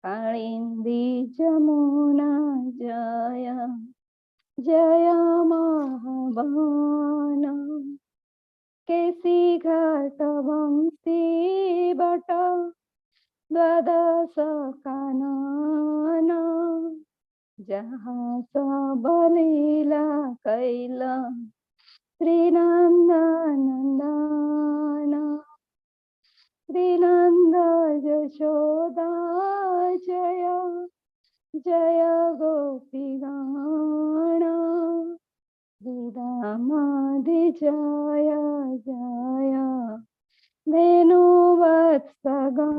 कालिंदी जमुना जय जय महावन केसी घाट वंशी बट द्वादश कानन जहाँ सब लीला कैला श्रीनंदनंदन श्रीनंद यशोदा जय जय गोपीगण श्रीरामादि जय जय धेनुवत्सगण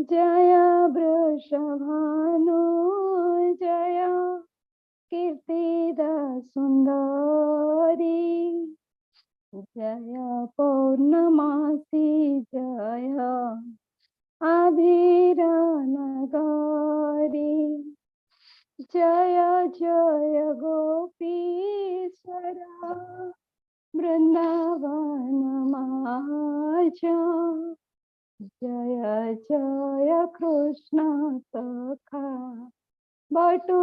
जय वृषभानु जय कीर्तिदा सुंदरी जय पौर्णमासी जय आभिरनगरी जय जय गोपीश्वर वृंदावन माजा जय जय कृष्ण सखा बटुदेजराजा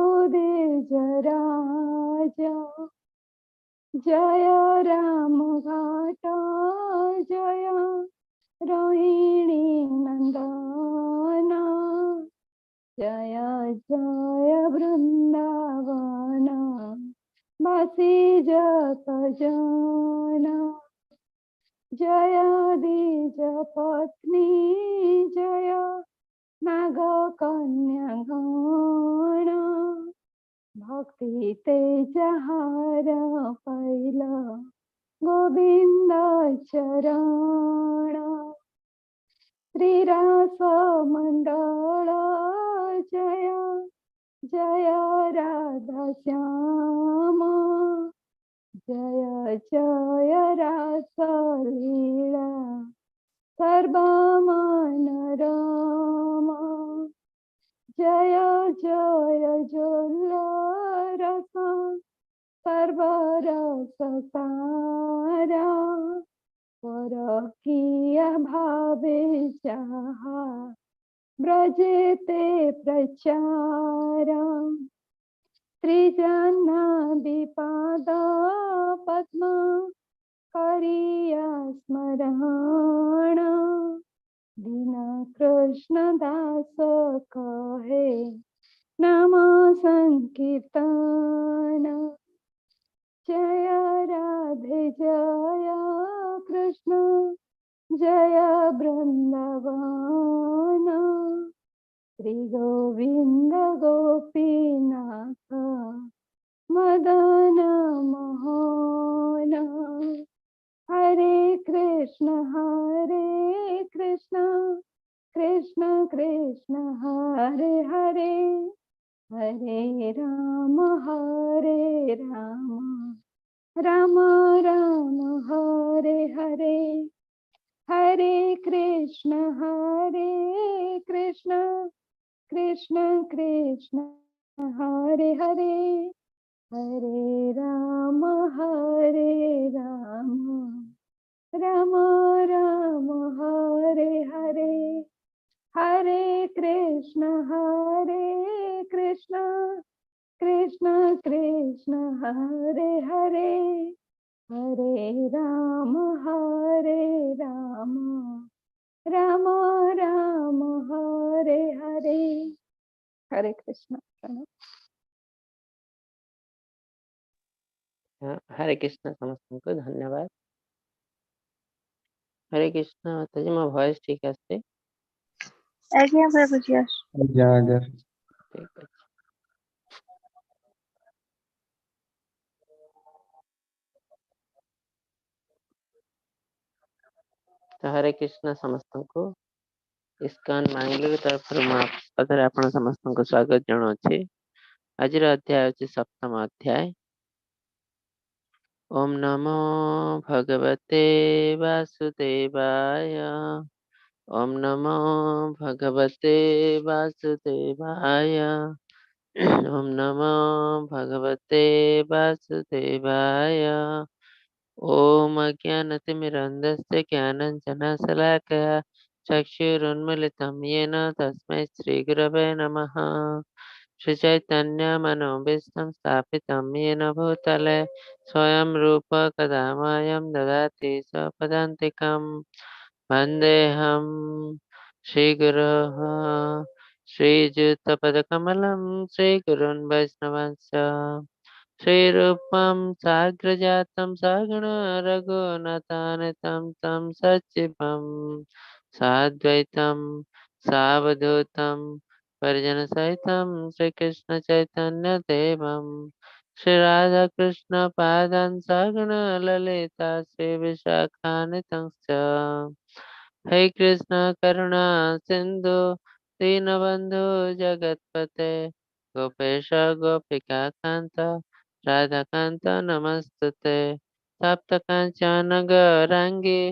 जय राम घाट जय रोहिणी नंदन जय जय वृंदावन बसी जत जन जय द्विज पत्नी जय नाग कन्या गण भक्ति तेजहार पैल गोविंद चरण श्रीरास मंडल जय जय राधा श्याम जय जय रास लीला सर्वमनोरम जय जय जोल्लरस सर्वरस सारा परकीय भावे जहा ब्रजेते प्रचार त्रिजन्म विपाद पद्म करिया स्मरण दीन कृष्ण दास कहे नाम संकीर्तन जय राधे जय कृष्ण जय वृंदावन श्री गोविंद गोपीनाथ मदन मोहन हरे कृष्ण कृष्ण कृष्ण हरे हरे हरे राम राम राम हरे हरे हरे कृष्ण कृष्ण कृष्ण हरे हरे हरे राम राम राम हरे हरे हरे कृष्ण कृष्ण कृष्ण हरे हरे हरे राम राम राम हरे हरे हरे कृष्ण। हरे कृष्ण समस्त धन्यवाद। हरे कृष्ण माताजी मो वॉइस ठीक आछे? आज्ञा प्रभुजी आज्ञा आज्ञा ठीक है। तो हरे कृष्ण समस्त को इस्कॉन मांगलोर तरफ आपण समस्त को स्वागत जनाऊे। आज अध्याय हूँ सप्तम अध्याय। ओम नमो भगवते वासुदेवाय। ओम नमो भगवते वासुदेवाय। ओम नमो भगवते वासुदेवाय। ओम अज्ञानतिमिरन्धस्य ज्ञानाञ्जनशलाकया चक्षुरुन्मीलितं येन तस्मै श्रीगुरवे नमः। श्रीचैतन्यमनोभीष्टं स्थापितं येन भूतले स्वयं रूप कदा मह्यं ददाति स्वपदान्तिकं। वन्देऽहं श्रीगुरोः श्रीयुतपदकमलं श्रीगुरून् वैष्णवांश्च श्रीरूपं साग्रजातं सगुण रघुनाथान्वितं तं सजीवं साद्वैतं सावधूतं परिजनसहितं श्रीकृष्णचैतन्यदेवं श्रीराधाकृष्णपादान् सगुण ललिता श्रीविशाखान्वितं च हे कृष्ण करुणा सिन्धु दीनबन्धु जगत्पते गोपेश गोपिकान्त राधाकान्त नमस्तुते सप्तकाञ्चन गौराङ्गी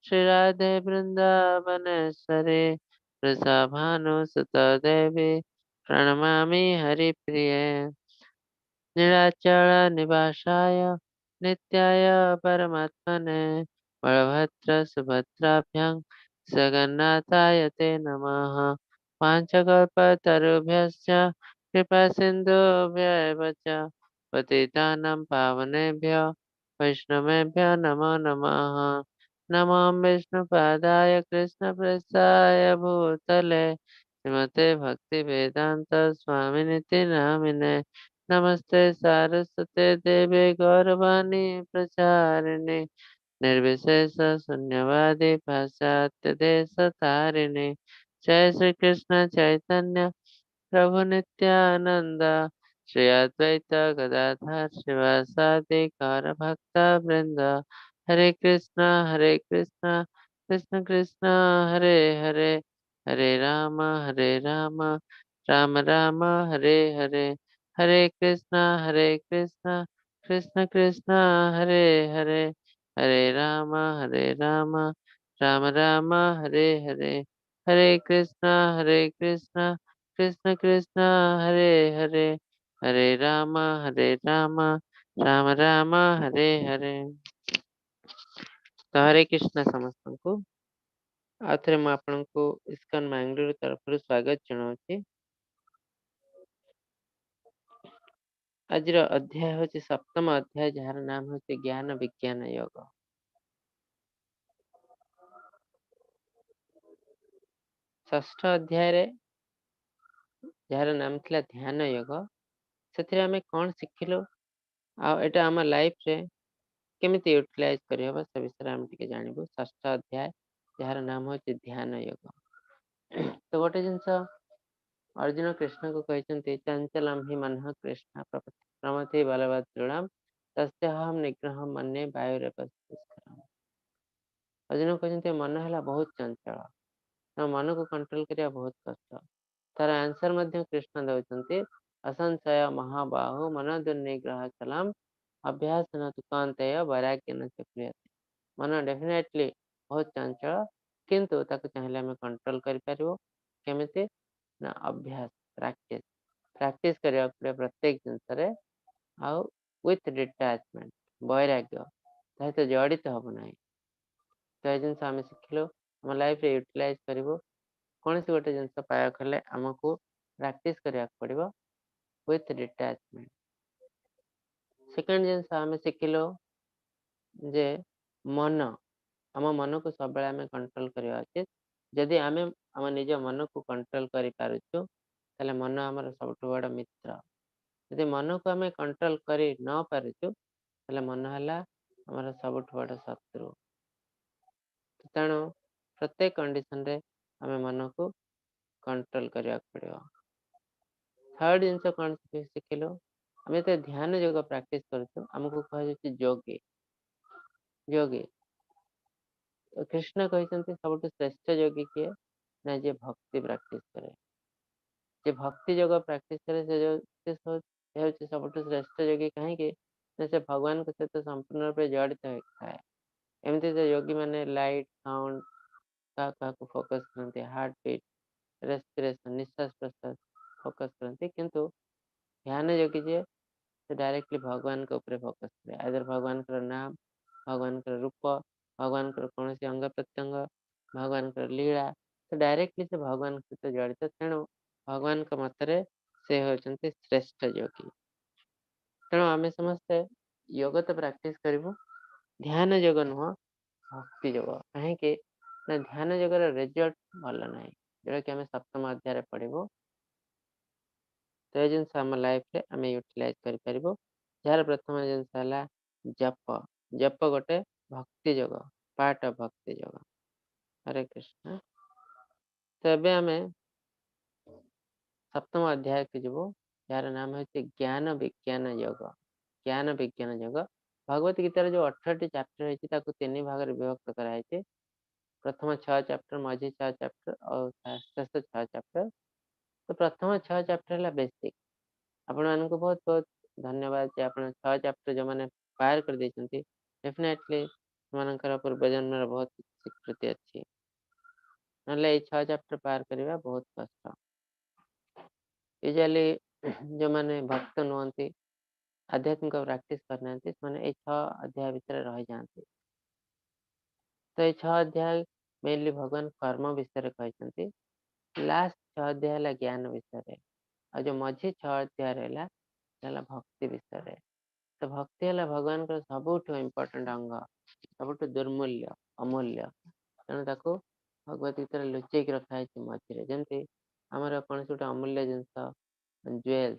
श्रीराधे वृन्दावनेश्वरी वृषभानुसुत देवी प्रणमामि हरिप्रिये निराचल निवासाय नित्याय परमात्मने बलभद्र सुभद्राभ्यां जगन्नाथाय ते नमः पाञ्चकल्पतरुभ्यश्च कृपा सिन्धुभ्यः च पतितानां पावनेभ्यो वैष्णवेभ्यो नमो नमः नमो विष्णुपादाय कृष्णप्रेष्ठाय भूतले श्रीमते भक्तिवेदान्त स्वामिनिति नामिने नमस्ते सारस्वते देवे गौरवाणी प्रचारिणे निर्विशेष शून्यवादी पाश्चात्य देश तारिणे जय श्री कृष्ण चैतन्य प्रभु नित्यानंद श्री अद्वैत गदाधर शिवासादि गौर भक्त वृंद हरे कृष्ण कृष्ण कृष्ण हरे हरे हरे राम राम राम हरे हरे हरे कृष्ण कृष्ण कृष्ण हरे हरे हरे राम राम राम हरे हरे हरे कृष्ण कृष्ण कृष्ण हरे हरे हरे राम राम राम हरे हरे। तो हरे कृष्ण समस्तଙ୍କୁ ଆଉ ଥରେ ମୁଁ ଆପଣଙ୍କୁ ଇସ୍କନ ମାଙ୍ଗଲୁରୁ ତରଫରୁ ସ୍ୱାଗତ ଜଣାଉଛି। ଆଜିର ଅଧ୍ୟାୟ ହେଉଛି ସପ୍ତମ ଅଧ୍ୟାୟ, ଯାହାର ନାମ ହେଉଛି ଜ୍ଞାନ ବିଜ୍ଞାନ ଯୋଗ। ଷଷ୍ଠ ଅଧ୍ୟାୟରେ ଯାହାର ନାମ ଥିଲା ଧ୍ୟାନ ଯୋଗ, ସେଥିରେ ଆମେ କ'ଣ ଶିଖିଲୁ ଆଉ ଏଇଟା ଆମ ଲାଇଫରେ କେମିତି ୟୁଟିଲାଇଜ କରିହେବ ସେ ବିଷୟରେ ଆମେ ଟିକେ ଜାଣିବୁ। ଷଷ୍ଠ ଅଧ୍ୟାୟ ଯାହାର ନାମ ହେଉଛି ଧ୍ୟାନ ଯୋଗ। ତ ଗୋଟେ ଜିନିଷ ଅର୍ଜୁନ କୃଷ୍ଣଙ୍କୁ କହିଛନ୍ତି, ଚଞ୍ଚଲମ୍ ହି ମନଃ କୃଷ୍ଣ ପ୍ରମଥି ବଳବଦୃଢ଼ମ୍ ତସ୍ୟାହଂ ନିଗ୍ରହଂ ମନ୍ୟେ ବାୟୁରେବ ସ୍ଥିରମ୍। ଅର୍ଜୁନ କହିଛନ୍ତି ମନ ହେଲା ବହୁତ ଚଞ୍ଚଳ, ତମ ମନକୁ କଣ୍ଟ୍ରୋଲ କରିବା ବହୁତ କଷ୍ଟ। ତାର ଆନ୍ସର ମଧ୍ୟ କୃଷ୍ଣ ଦେଉଛନ୍ତି, ଅସଂଶୟ ମହାବାହୁ ମନ ଦୁର୍ନିଗ୍ରହ ଚଲମ୍ ଅଭ୍ୟାସନ ତୁ କୌନ୍ତେୟ ବୈରାଗ୍ୟେନ ଚ କ୍ରିୟତେ। ମନ ଡେଫିନେଟଲି ବହୁତ ଚଞ୍ଚଳ, କିନ୍ତୁ ତାକୁ ଚାହିଁଲେ ଆମେ କଣ୍ଟ୍ରୋଲ କରିପାରିବୁ। କେମିତି ନା ଅଭ୍ୟାସ, ପ୍ରାକ୍ଟିସ କରିବାକୁ ପଡ଼ିବ ପ୍ରତ୍ୟେକ ଜିନିଷରେ। ଆଉ ୱିଥ୍ ଡିଟାଚମେଣ୍ଟ, ବୈରାଗ୍ୟ ସହିତ ଜଡ଼ିତ ହବ ନାହିଁ। ତ ଏ ଜିନିଷ ଆମେ ଶିଖିଲୁ, ଆମ ଲାଇଫରେ ୟୁଟିଲାଇଜ କରିବୁ। କୌଣସି ଗୋଟେ ଜିନିଷ ପାଇବାକୁ ହେଲେ ଆମକୁ ପ୍ରାକ୍ଟିସ କରିବାକୁ ପଡ଼ିବ ୱିଥ୍ ଡିଟାଚମେଣ୍ଟ। ସେକେଣ୍ଡ ଜିନିଷ ଆମେ ଶିଖିଲୁ ଯେ ଆମ ମନକୁ ସବୁବେଳେ ଆମେ କଣ୍ଟ୍ରୋଲ କରିବା ଉଚିତ। ଯଦି ଆମେ ଆମ ନିଜ ମନକୁ କଣ୍ଟ୍ରୋଲ କରିପାରୁଛୁ, ତାହେଲେ ମନ ଆମର ସବୁଠୁ ବଡ଼ ମିତ୍ର। ଯଦି ମନକୁ ଆମେ କଣ୍ଟ୍ରୋଲ କରି ନ ପାରୁଛୁ, ତାହେଲେ ମନ ହେଲା ଆମର ସବୁଠୁ ବଡ଼ ଶତ୍ରୁ। ତେଣୁ ପ୍ରତ୍ୟେକ କଣ୍ଡିସନରେ ଆମେ ମନକୁ କଣ୍ଟ୍ରୋଲ କରିବାକୁ ପଡ଼ିବ। ଥାର୍ଡ ଜିନିଷ କ'ଣ ଶିଖିଲୁ, ଆମେ ଯେତେବେଳେ ଧ୍ୟାନ ଯୋଗ ପ୍ରାକ୍ଟିସ କରୁଛୁ, ଆମକୁ କୁହାଯାଉଛି ଯୋଗୀ। କୃଷ୍ଣ କହିଛନ୍ତି ସବୁଠୁ ଶ୍ରେଷ୍ଠ ଯୋଗୀ କିଏ ନା ଯିଏ ଭକ୍ତି ପ୍ରାକ୍ଟିସ କରେ। ଯେ ଭକ୍ତି ଯୋଗ ପ୍ରାକ୍ଟିସ କରେ ସେ ହେଉଛି ସବୁଠୁ ଶ୍ରେଷ୍ଠ ଯୋଗୀ। କାହିଁକି ନା ସେ ଭଗବାନଙ୍କ ସହିତ ସମ୍ପୂର୍ଣ୍ଣ ରୂପେ ଜଡ଼ିତ ହୋଇଥାଏ। ଏମିତି ଯେ ଯୋଗୀ ମାନେ ଲାଇଟ୍, ସାଉଣ୍ଡ କାହାକୁ ଫୋକସ୍ କରନ୍ତି, ହାର୍ଟ ବିଟ୍, ରେସ୍ପିରେସନ, ନିଶ୍ୱାସ ପ୍ରଶ୍ୱାସ ଫୋକସ୍ କରନ୍ତି, କିନ୍ତୁ ଧ୍ୟାନ ଯୋଗୀ ଯିଏ ସେ ଡାଇରେକ୍ଟଲି ଭଗବାନଙ୍କ ଉପରେ ଫୋକସ୍ କରେ। ଆଇଦର ଭଗବାନଙ୍କର ନାମ, ଭଗବାନଙ୍କର ରୂପ, ଭଗବାନଙ୍କର କୌଣସି ଅଙ୍ଗ ପ୍ରତ୍ୟଙ୍ଗ, ଭଗବାନଙ୍କର ଲୀଳା, डायरेक्टली से भगवान सहित जड़ित, तेणु भगवान मतरे से होचंती श्रेष्ठ योगी। तेणु आमे समस्ते योग तो प्रैक्टिस करिवु, ध्यान योग नुह भक्ति योग। कहीं ना ध्यान योगर रिजल्ट भल ना, जोटा कि आम सप्तम अध्याय पढ़ू। तो ये जिनस आम लाइफ रे आम यूटिलाइज कर जार प्रथम जिनस है जप। जप गोटे भक्ति योग, पार्ट ऑफ भक्ति योग। हरे कृष्ण। तो एबे आम सप्तम अध्याय के जीवु, यार नाम है ज्ञान विज्ञान योग। ज्ञान विज्ञान योग भगवत गीतार जो 18टी चैप्टर है तीन भाग में विभक्त कराई। प्रथम 6 चैप्टर, मझी 6 चैप्टर और शेष 6 चैप्टर। तो प्रथम 6 चैप्टर है बेसिक। आपण मानक बहुत बहुत धन्यवाद जे आपण 6 चैप्टर जो मैंने पार कर देछंती। डेफिनेटली मानकर पूर्व जन्म बहुत स्वीकृति अच्छी, नले ये 6 चैप्टर पार करवा बहुत कष्ट। यूजुअली जो मैंने भक्त नुहति, आध्यात्मिक प्रैक्टिस करना, ये 6 अध्याय भीतर रह जाते। तो ये 6 अध्याय मेनली भगवान कर्म विषय कहते। लास्ट 6 अध्याय है ज्ञान विषय, और जो मझी 6 अध्याय रहा भक्ति विषय। तो भक्ति है भगवान का सबुठ इम्पोर्टेंट अंग, सबुठ दुर्मूल्य अमूल्य। तेणु ताको भगवत गीता लुचेक रखाई मझे, जमी आमर कौन गोटे अमूल्य जिनस, ज्वेल्स,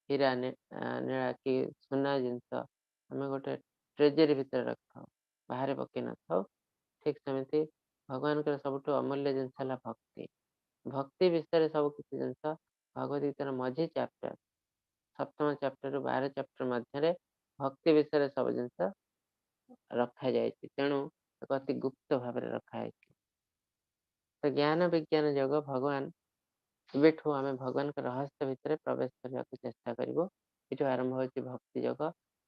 हीरा नीला कि सुना जिनस आम गोटे ट्रेजरी भितर रखा, बाहर पकई न था। ठीक सेमती भगवान का सबुठ अमूल्य जिनस है भक्ति। भक्ति विषय सब किसी जिनस भगवत गीतार मझी चैप्टर, सप्तम चैप्टर रु 12 चैप्टर मध्य भक्ति विषय सब जिनस रखा जाए। तेणु अति गुप्त भाव रखाई। तो ज्ञान विज्ञान योग भगवान एठू आम भगवान के रहस्य भितर प्रवेश करने को चेष्टा करूँ। ये आरंभ हो भक्ति योग,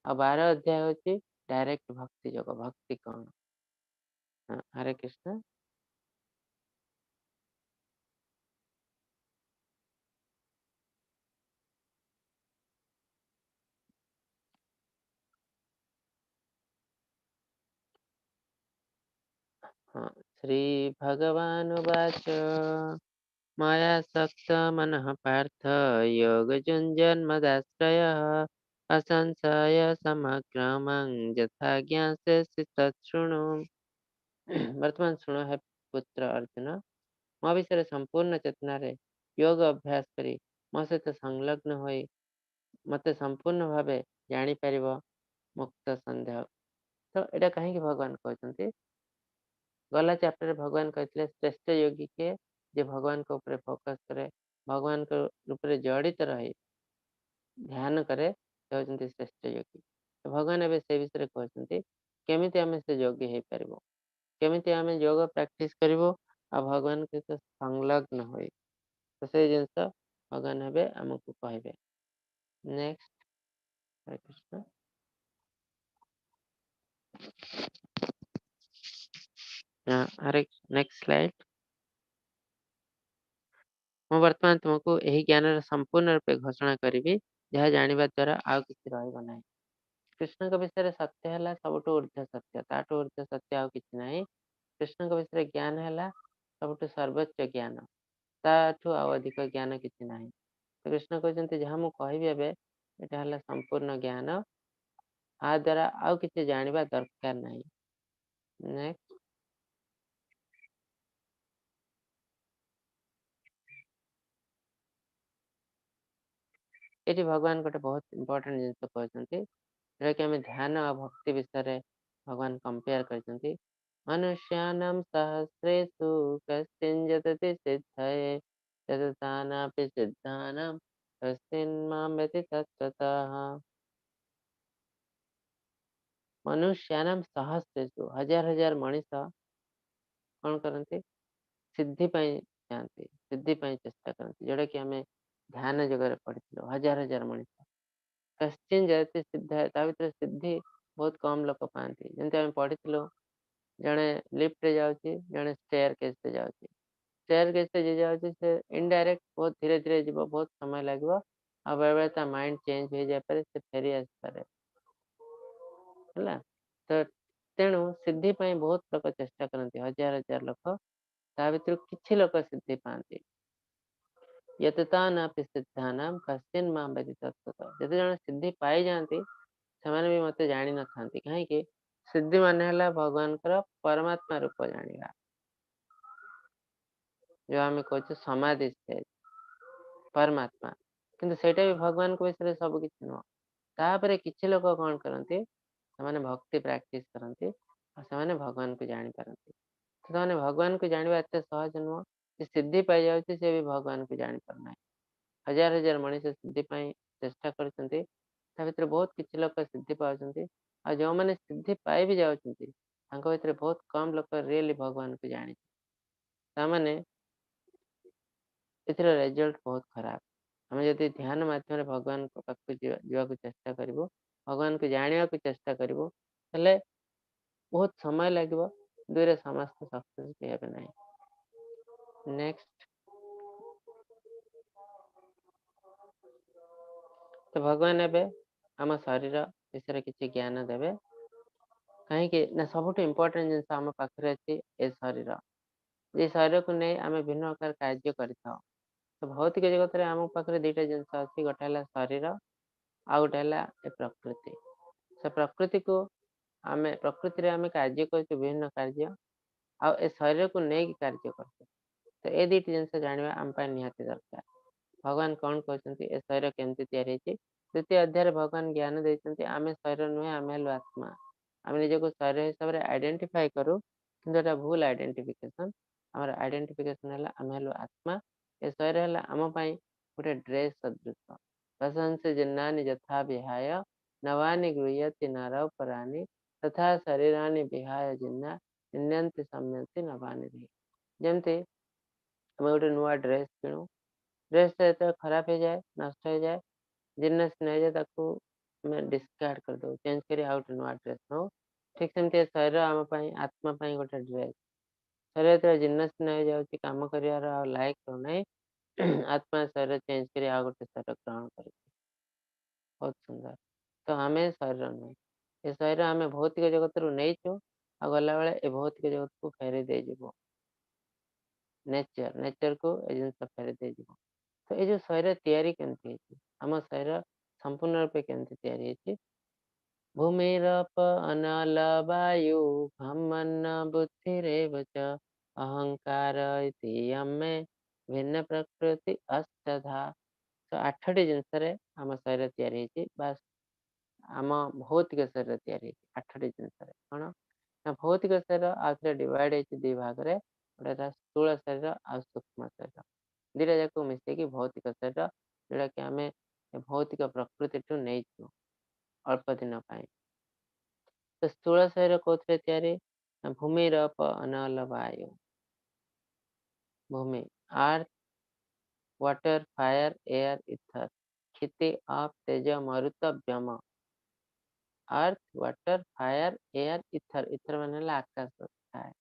आ 12 अध्याय हूँ डायरेक्ट भक्ति योग। भक्ति कौन? हाँ, हरे कृष्ण। हाँ, श्री भगवानुवाच माया सक्त मनः पार्थ योगयुञ्जन्मदाश्रयः असंशय समग्रमं यथा ज्ञास्यसि तच्छृणु। वर्तमान शुणु है पुत्र अर्जुन, मो विषय संपूर्ण चेतना रे योग अभ्यास करी मो सहित संलग्न होई मते संपूर्ण भावे जानी परिबो मुक्त संदेह। तो एटा कहीं भगवान कहते, गला चैप्टर भगवान कहते श्रेष्ठ योगी के जे भगवान के ऊपर फोकस करे, भगवान के ऊपर जड़ित रहे, ध्यान करे, से होचंती श्रेष्ठ योगी। तो भगवान एबे से विषय कहते केमिति आमे से योगी हो पारिबो, केमिति आमे योग प्रैक्टिस करिवो आ भगवान के सहित संलग्न होई। तो से जिनस भगवान हेबे हमकु कहबे। नेक्स्ट, हरे कृष्ण। हरे नेक्स्ट स्लाइड। ମୁଁ ବର୍ତ୍ତମାନ ତୁମକୁ ଏହି ଜ୍ଞାନର ସମ୍ପୂର୍ଣ୍ଣ ରୂପେ ଘୋଷଣା କରିବି, ଯାହା ଜାଣିବା ଦ୍ୱାରା ଆଉ କିଛି ରହିବ ନାହିଁ। କୃଷ୍ଣଙ୍କ ବିଷୟରେ ସତ୍ୟ ହେଲା ସବୁଠୁ ଊର୍ଦ୍ଧ୍ୱ ସତ୍ୟ, ତାଠୁ ଊର୍ଦ୍ଧ୍ୱ ସତ୍ୟ ଆଉ କିଛି ନାହିଁ। କୃଷ୍ଣଙ୍କ ବିଷୟରେ ଜ୍ଞାନ ହେଲା ସବୁଠୁ ସର୍ବୋଚ୍ଚ ଜ୍ଞାନ, ତାଠୁ ଆଉ ଅଧିକ ଜ୍ଞାନ କିଛି ନାହିଁ। କୃଷ୍ଣ କହିଛନ୍ତି ଯାହା ମୁଁ କହିବି ଏବେ ଏଟା ହେଲା ସମ୍ପୂର୍ଣ୍ଣ ଜ୍ଞାନ, ଆ ଦ୍ୱାରା ଆଉ କିଛି ଜାଣିବା ଦରକାର ନାହିଁ। ନେକ୍ସଟ, ये भगवान गोटे बहुत इंपोर्टेंट जिन कहते, जोटा कि आम ध्यान और भक्ति विषय भगवान कंपेयर करते। मनुष्याणां सहस्रेषु कश्चिन् यतति सिद्धये यततानापि सिद्धानां कश्चिन् मां यति तत्त्वतः। मनुष्याणां सहस्रेषु हजार हजार मनीष कौन करते? सिद्धि जाती, सिद्धि चेष्टा करती, जोटा कि आम ध्यान जगह पढ़ी हजार हजार मनीष कश्चिन जयते सिद्ध है, भर सिद्धि बहुत कम लोक पाती। जमी आम पढ़ी जड़े लिफ्ट रे जाऊँगी, जड़े स्टेयर केस से जाऊँगी, स्टेयर केस से जे जाऊँगी से इनडायरेक्ट बहुत धीरे धीरे जीव, बहुत समय लगे, आ बेले बेले माइंड चेंज हो जाए, से फेरी आसपे है। तो तेणु सिद्धि बहुत लोग चेष्टा करती, हजार हजार लोक ତା ଭିତରୁ କିଛି ଲୋକ ସିଦ୍ଧି ପାଆନ୍ତି। यततानापि सिद्धानां कश्चिन् मां वेति तत्त्वतः। ଯେତେ ଜଣ ସିଦ୍ଧି ପାଇଯାଆନ୍ତି ସେମାନେ ବି ମୋତେ ଜାଣିନଥାନ୍ତି। କାହିଁକି? ସିଦ୍ଧି ମାନେ ହେଲା ଭଗବାନଙ୍କର ପରମାତ୍ମା ରୂପ ଜାଣିବା, ଯୋଉ ଆମେ କହୁଛୁ ସମାଧି ଷ୍ଟେଜ, ପରମାତ୍ମା। କିନ୍ତୁ ସେଇଟା ବି ଭଗବାନଙ୍କ ବିଷୟରେ ସବୁ କିଛି ନୁହଁ। ତାପରେ କିଛି ଲୋକ କଣ କରନ୍ତି, ସେମାନେ ଭକ୍ତି ପ୍ରାକ୍ଟିସ୍ କରନ୍ତି ଆଉ ସେମାନେ ଭଗବାନଙ୍କୁ ଜାଣିପାରନ୍ତି। ସେମାନେ ଭଗବାନଙ୍କୁ ଜାଣିବା ଏତେ ସହଜ ନୁହଁ। ସେ ସିଦ୍ଧି ପାଇଯାଉଛି, ସେ ବି ଭଗବାନଙ୍କୁ ଜାଣିପାରୁନାହିଁ। ହଜାର ହଜାର ମଣିଷ ସିଦ୍ଧି ପାଇଁ ଚେଷ୍ଟା କରୁଛନ୍ତି, ତା ଭିତରେ ବହୁତ କିଛି ଲୋକ ସିଦ୍ଧି ପାଉଛନ୍ତି। ଆଉ ଯେଉଁମାନେ ସିଦ୍ଧି ପାଇ ବି ଯାଉଛନ୍ତି ତାଙ୍କ ଭିତରେ ବହୁତ କମ୍ ଲୋକ ରିଏଲି ଭଗବାନଙ୍କୁ ଜାଣିଛନ୍ତି। ତାମାନେ ଏଥିର ରେଜଲ୍ଟ ବହୁତ ଖରାପ। ଆମେ ଯଦି ଧ୍ୟାନ ମାଧ୍ୟମରେ ଭଗବାନଙ୍କ ପାଖକୁ ଯିବାକୁ ଚେଷ୍ଟା କରିବୁ, ଭଗବାନଙ୍କୁ ଜାଣିବାକୁ ଚେଷ୍ଟା କରିବୁ, ହେଲେ ବହୁତ ସମୟ ଲାଗିବ। ଦୁଇରେ ସମସ୍ତେ ସକ୍ସେସ୍ ହେବେ ନାହିଁ। ନେକ୍ସଟ, ତ ଭଗବାନ ଏବେ ଆମ ଶରୀର ବିଷୟରେ କିଛି ଜ୍ଞାନ ଦେବେ। କାହିଁକି ନା ସବୁଠୁ ଇମ୍ପୋର୍ଟାଣ୍ଟ ଜିନିଷ ଆମ ପାଖରେ ଅଛି ଏ ଶରୀର। ଏ ଶରୀରକୁ ନେଇ ଆମେ ବିଭିନ୍ନ ପ୍ରକାର କାର୍ଯ୍ୟ କରିଥାଉ। ତ ଭୌତିକ ଜଗତରେ ଆମ ପାଖରେ ଦୁଇଟା ଜିନିଷ ଅଛି, ଗୋଟେ ହେଲା ଶରୀର ଆଉ ଗୋଟେ ହେଲା ଏ ପ୍ରକୃତି। ସେ ପ୍ରକୃତିକୁ ପ୍ରକୃତିରେ ଆମେ କାର୍ଯ୍ୟ କରୁଛୁ, ବିଭିନ୍ନ କାର୍ଯ୍ୟ, ଆଉ ଏ ଶରୀରକୁ ନେଇକି କାର୍ଯ୍ୟ କରୁଛୁ। ତ ଏ ଦୁଇଟି ଜିନିଷ ଜାଣିବା ଆମ ପାଇଁ ନିହାତି ଦରକାର। ଭଗବାନ କଣ କହୁଛନ୍ତି, ଏ ଶରୀର କେମିତି ତିଆରି ହେଇଛି? ଦ୍ୱିତୀୟ ଅଧ୍ୟାୟରେ ଭଗବାନ ଜ୍ଞାନ ଦେଇଛନ୍ତି, ଆମେ ଶରୀର ନୁହେଁ, ଆମେ ହେଲୁ ଆତ୍ମା। ଆମେ ନିଜକୁ ଶରୀର ହିସାବରେ ଆଇଡେଣ୍ଟିଫାଇ କରୁ, କିନ୍ତୁ ଏଟା ଭୁଲ ଆଇଡେଣ୍ଟିଫିକେସନ। ଆମର ଆଇଡେଣ୍ଟିଫିକେସନ ହେଲା ଆମେ ହେଲୁ ଆତ୍ମା। ଏ ଶରୀର ହେଲା ଆମ ପାଇଁ ଗୋଟେ ଡ୍ରେସ୍ ସଦୃଶ। ବସଂସି ଜିନ୍ନାନି ଯଥା ବିହାୟ ନବାନି ଗୃହ୍ୟତି ନରପରାନି ତଥା ଶରୀରାନି ବିହାୟ ଜିନ୍ନା ନିନ୍ୟନ୍ତି ସମ୍ୟନ୍ତି ନବାନି। ଯେମିତି ଆମେ ଗୋଟେ ନୂଆ ଡ୍ରେସ୍ କିଣୁ, ଡ୍ରେସ୍ଟା ଯେତେବେଳେ ଖରାପ ହେଇଯାଏ, ନଷ୍ଟ ହେଇଯାଏ, ଜିନ୍ନସ ନେଇଯାଏ, ତାକୁ ଆମେ ଡିସକାର୍ଡ କରିଦେଉ, ଚେଞ୍ଜ କରି ଆଉ ଗୋଟେ ନୂଆ ଡ୍ରେସ୍ ନେଉ। ଠିକ୍ ସେମିତି ଶରୀର ଆମ ପାଇଁ, ଆତ୍ମା ପାଇଁ ଗୋଟେ ଡ୍ରେସ୍। ଶରୀର ଯେତେବେଳେ ଜିନ୍ନସ ନେଇଯାଉଛି, କାମ କରିବାର ଆଉ ଲାୟକ ରହୁନାହିଁ, ଆତ୍ମା ଶରୀର ଚେଞ୍ଜ କରି ଆଉ ଗୋଟେ ଶରୀର ଗ୍ରହଣ କରୁଛି। ବହୁତ ସୁନ୍ଦର। ତ ଆମେ ଶରୀର ନୁହେଁ, ଏ ଶରୀର ଆମେ ଭୌତିକ ଜଗତରୁ ନେଇଛୁ, ଆଉ ଗଲାବେଳେ ଏ ଭୌତିକ ଜଗତକୁ ଫେରି ଦେଇଯିବୁ। ନେଚରକୁ ଏ ଜିନିଷ ଫେରି ଦେଇଯିବ। ତ ଏ ଯୋଉ ଶରୀର ତିଆରି କେମିତି ହେଇଛି, ଆମ ଶରୀର ସମ୍ପୂର୍ଣ୍ଣ ରୂପେ କେମିତି ତିଆରି ହେଇଛି? ଭୂମିରପ ଅନଲ ବାୟୁ ଭମନ ବୁଦ୍ଧିରେବ ଚ ଅହଙ୍କାର ଇତି ଆମେ ଭିନ୍ନ ପ୍ରକୃତି ଅଷ୍ଟଧା। ତ 8ଟି ଜିନିଷରେ ଆମ ଶରୀର ତିଆରି ହେଇଛି, ବା ଆମ ଭୌତିକ ଶରୀର ତିଆରି ହେଇଛି 8ଟି ଜିନିଷରେ। କ'ଣ ନା ଭୌତିକ ଶରୀର ଆଉ ଥରେ ଡିଭାଇଡ୍ ହେଇଛି 2 ଭାଗରେ। ଗୋଟେ ହେଲା ସ୍ଥୂଳ ଶରୀର ଆଉ ସୂକ୍ଷ୍ମ ଶରୀର। ଦୁଇଟା ଯାକ ମିଶେଇକି ଭୌତିକ ଶରୀର, ଯୋଉଟାକି ଆମେ ଭୌତିକ ପ୍ରକୃତିଠୁ ନେଇଛୁ ଅଳ୍ପ ଦିନ ପାଇଁ। ତ ସ୍ଥୂଳ ଶରୀର କୋଉଥିରେ ତିଆରି? ଭୂମିରପ ଅନଲ ବାୟୁ। ଭୂମି, earth, water, fire, air, ether. क्षिति, आप, तेज, मरुत, व्योम। Earth, water, fire, air, ether. Ether ମାନେ ହେଲା ଆକାଶ ଛାୟା।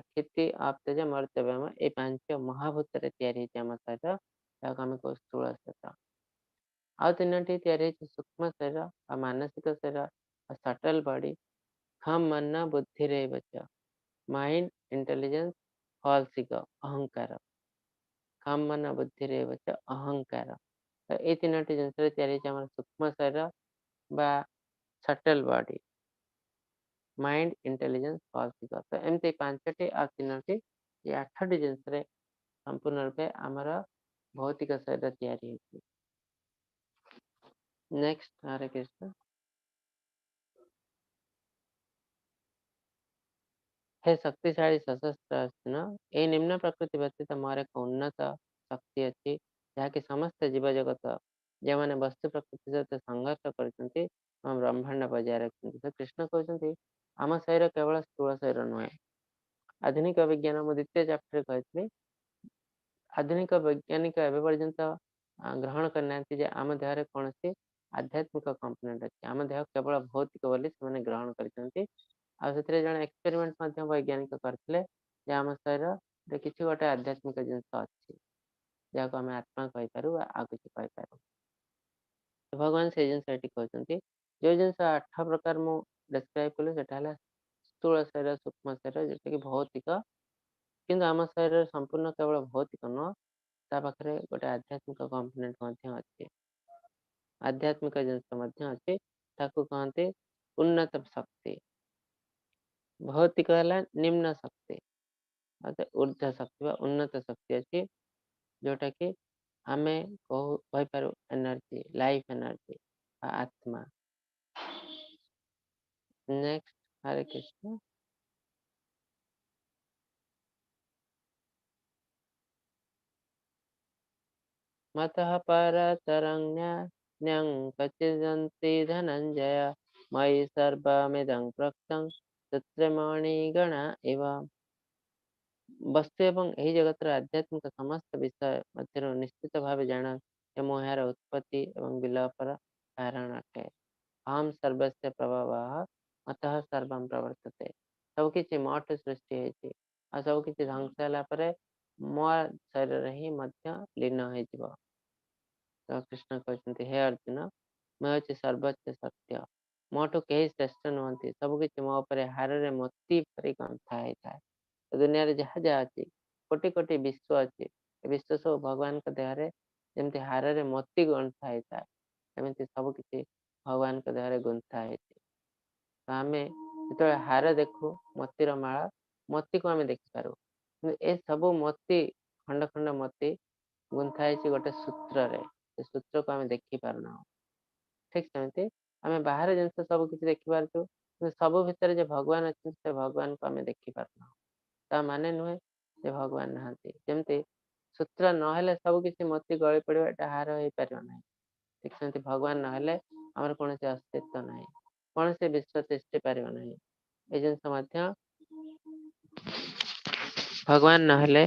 क्षिति, आप, तेज, मरुत, व्योम, ଏ 5 ମହାଭୂତରେ ତିଆରି ହେଇଛି ଆମ ଶରୀର, ଯାହାକୁ ଆମେ କହୁ ସ୍ଥୂଳ ଶରୀର। ଆଉ 3ଟି ତିଆରି ହେଇଛି ସୂକ୍ଷ୍ମ ଶରୀର ବା ମାନସିକ ଶରୀର, ସଟଲ ବଡି। ଖମ ମନ ବୁଦ୍ଧିରେବ ଚ, ମାଇଣ୍ଡ, ଇଣ୍ଟେଲିଜେନ୍ସ, ଫଲ୍ସ ଇଗୋ, ଅହଙ୍କାର। ଖମ ମନ ବୁଦ୍ଧିରେବ ଚ ଅହଙ୍କାର। ତ ଏଇ 3ଟି ଜିନିଷରେ ତିଆରି ହେଇଛି ଆମର ସୂକ୍ଷ୍ମ ଶରୀର ବା subtle body, mind, intelligence, false ego. ତ ଏମିତି 5ଟି ଆଉ 3ଟି, ଏ 8ଟି ଜିନିଷରେ ସମ୍ପୂର୍ଣ୍ଣ ରୂପେ ଆମର ଭୌତିକ ଶରୀର ତିଆରି ହେଇଛି। ନେକ୍ସଟ, ହରେ କୃଷ୍ଣ। हे शक्तिशाली सशस्त्र अर्जुन, ଏହି ନିମ୍ନ ପ୍ରକୃତି ବ୍ୟତୀତ ମୋର ଏକ ଉନ୍ନତ ଶକ୍ତି ଅଛି, ଯାହାକି ସମସ୍ତ ଜୀବଜଗତ ଯେଉଁମାନେ ବସ୍ତୁ ପ୍ରକୃତି ସହିତ ସଂଘର୍ଷ କରୁଛନ୍ତି ଏବଂ ବ୍ରହ୍ମାଣ୍ଡ ବଜାୟ ରଖୁଛନ୍ତି। ତ କୃଷ୍ଣ କହୁଛନ୍ତି ଆମ ଶରୀର କେବଳ ସ୍ଥୂଳ ଶରୀର ନୁହେଁ। ଆଧୁନିକ ବିଜ୍ଞାନ, ମୁଁ 2ୟ ଚାପ୍ଟରରେ କହିଥିଲି, ଆଧୁନିକ ବୈଜ୍ଞାନିକ ଏବେ ପର୍ଯ୍ୟନ୍ତ ଗ୍ରହଣ କରିନାହାନ୍ତି ଯେ ଆମ ଦେହରେ କୌଣସି ଆଧ୍ୟାତ୍ମିକ କମ୍ପୋନେଣ୍ଟ ଅଛି। ଆମ ଦେହ କେବଳ ଭୌତିକ ବୋଲି ସେମାନେ ଗ୍ରହଣ କରିଛନ୍ତି। ଆଉ ସେଥିରେ ଜଣେ ଏକ୍ସପେରିମେଣ୍ଟ ମଧ୍ୟ ବୈଜ୍ଞାନିକ କରିଥିଲେ ଯେ ଆମ ଶରୀରରେ କିଛି ଗୋଟେ ଆଧ୍ୟାତ୍ମିକ ଜିନିଷ ଅଛି, ଯାହାକୁ ଆମେ ଆତ୍ମା କହିପାରୁ ବା ଆଉ କିଛି କହିପାରୁ। ଭଗବାନ ସେଇ ଜିନିଷ ଏଠି କହୁଛନ୍ତି। ଯୋଉ ଜିନିଷ 8 ପ୍ରକାର ମୁଁ ଡେସ୍କ୍ରାଇବ୍ କଲି, ସେଟା ହେଲା ସ୍ଥୂଳ ଶରୀର, ସୂକ୍ଷ୍ମ ଶରୀର, ଯୋଉଟାକି ଭୌତିକ, କିନ୍ତୁ ଆମ ଶରୀରରେ ସମ୍ପୂର୍ଣ୍ଣ କେବଳ ଭୌତିକ ନୁହଁ, ତା ପାଖରେ ଗୋଟେ ଆଧ୍ୟାତ୍ମିକ କମ୍ପୋନେଣ୍ଟ ମଧ୍ୟ ଅଛି। ଆଧ୍ୟାତ୍ମିକ ଜିନିଷ ମଧ୍ୟ ଅଛି, ତାକୁ କହନ୍ତି ଉନ୍ନତ ଶକ୍ତି। ଭୌତିକ ହେଲା ନିମ୍ନ ଶକ୍ତି, ଉର୍ଦ୍ଧ୍ୱ ଶକ୍ତି ବା ଉନ୍ନତ ଶକ୍ତି ଅଛି, ଯୋଉଟା କି ଆମେ କହିପାରୁ ଏନର୍ଜି, ଲାଇଫ ଏନର୍ଜି ବା ଆତ୍ମା। ନେକ୍ସଟ, ହରେ କୃଷ୍ଣ। मतः परतरन्यं कचिदन्ति धनञ्जय मयि सर्वमिदं प्रोक्तं सूत्रमणिगणा इव। ବସ୍ତୁ ଏବଂ ଏହି ଜଗତର ଆଧ୍ୟାତ୍ମିକ ସମସ୍ତ ବିଷୟ ମଧ୍ୟରୁ ନିଶ୍ଚିତ ଭାବେ ଜାଣ ଯେ ମୁଁ ଏହାର ଉତ୍ପତ୍ତି ଏବଂ ବିଲୋପର କାରଣ ଅଟେ। ଅହଂ ସର୍ବସ୍ୟ ପ୍ରଭବଃ ମତଃ ସର୍ବଂ ପ୍ରବର୍ତ୍ତତେ। ସବୁକିଛି ମୋଠୁ ସୃଷ୍ଟି ହେଇଛି, ଆଉ ସବୁକିଛି ଧ୍ୱଂସ ହେଲା ପରେ ମୋ ଶରୀରରେ ହିଁ ମଧ୍ୟ ଲୀନ ହେଇଯିବ। ତ କୃଷ୍ଣ କହିଛନ୍ତି, ହେ ଅର୍ଜୁନ, ମୁଁ ହେଉଛି ସର୍ବୋଚ୍ଚ ସତ୍ୟ, ମୋଠୁ କେହି ଶ୍ରେଷ୍ଠ ନୁହନ୍ତି। ସବୁକିଛି ମୋ ଉପରେ ହାରରେ ମୋତି ପରି ଗନ୍ଥା ହେଇଥାଏ। ଦୁନିଆରେ ଯାହା ଯାହା ଅଛି, କୋଟି କୋଟି ବିଶ୍ୱ ଅଛି, ଏ ବିଶ୍ୱ ସବୁ ଭଗବାନଙ୍କ ଦେହରେ ଯେମିତି ହାରରେ ମୋତି ଗନ୍ଥା ହେଇଥାଏ, ଏମିତି ସବୁକିଛି ଭଗବାନଙ୍କ ଦେହରେ ଗୁନ୍ଥା ହେଇଛି। ତ ଆମେ ଯେତେବେଳେ ହାର ଦେଖୁ, ମୋତିର ମାଳ, ମୋତିକୁ ଆମେ ଦେଖିପାରୁ, କିନ୍ତୁ ଏ ସବୁ ମୋତି, ଖଣ୍ଡ ଖଣ୍ଡ ମୋତି ଗୁନ୍ଥା ହେଇଛି ଗୋଟେ ସୂତ୍ରରେ, ସେ ସୂତ୍ରକୁ ଆମେ ଦେଖିପାରୁନାହୁଁ। ଠିକ ସେମିତି ଆମେ ବାହାର ଜିନିଷ ସବୁ କିଛି ଦେଖିପାରୁଛୁ, କିନ୍ତୁ ସବୁ ଭିତରେ ଯେ ଭଗବାନ ଅଛନ୍ତି, ସେ ଭଗବାନଙ୍କୁ ଆମେ ଦେଖିପାରୁନାହୁଁ। ତା ମାନେ ନୁହେଁ ଯେ ଭଗବାନ ନାହାନ୍ତି। ଯେମିତି ସୂତ୍ର ନହେଲେ ସବୁ କିଛି ମୋତି ଗଳି ପଡ଼ିବ, ଏଟା ହାର ହେଇପାରିବ ନାହିଁ। ଠିକ ସେମିତି ଭଗବାନ ନହେଲେ ଆମର କୌଣସି ଅସ୍ତିତ୍ୱ ନାହିଁ, କୌଣସି ବିଶ୍ୱ ତିଷ୍ଠି ପାରିବ ନାହିଁ। ଏ ଜିନିଷ ମଧ୍ୟ ଭଗବାନ ନହେଲେ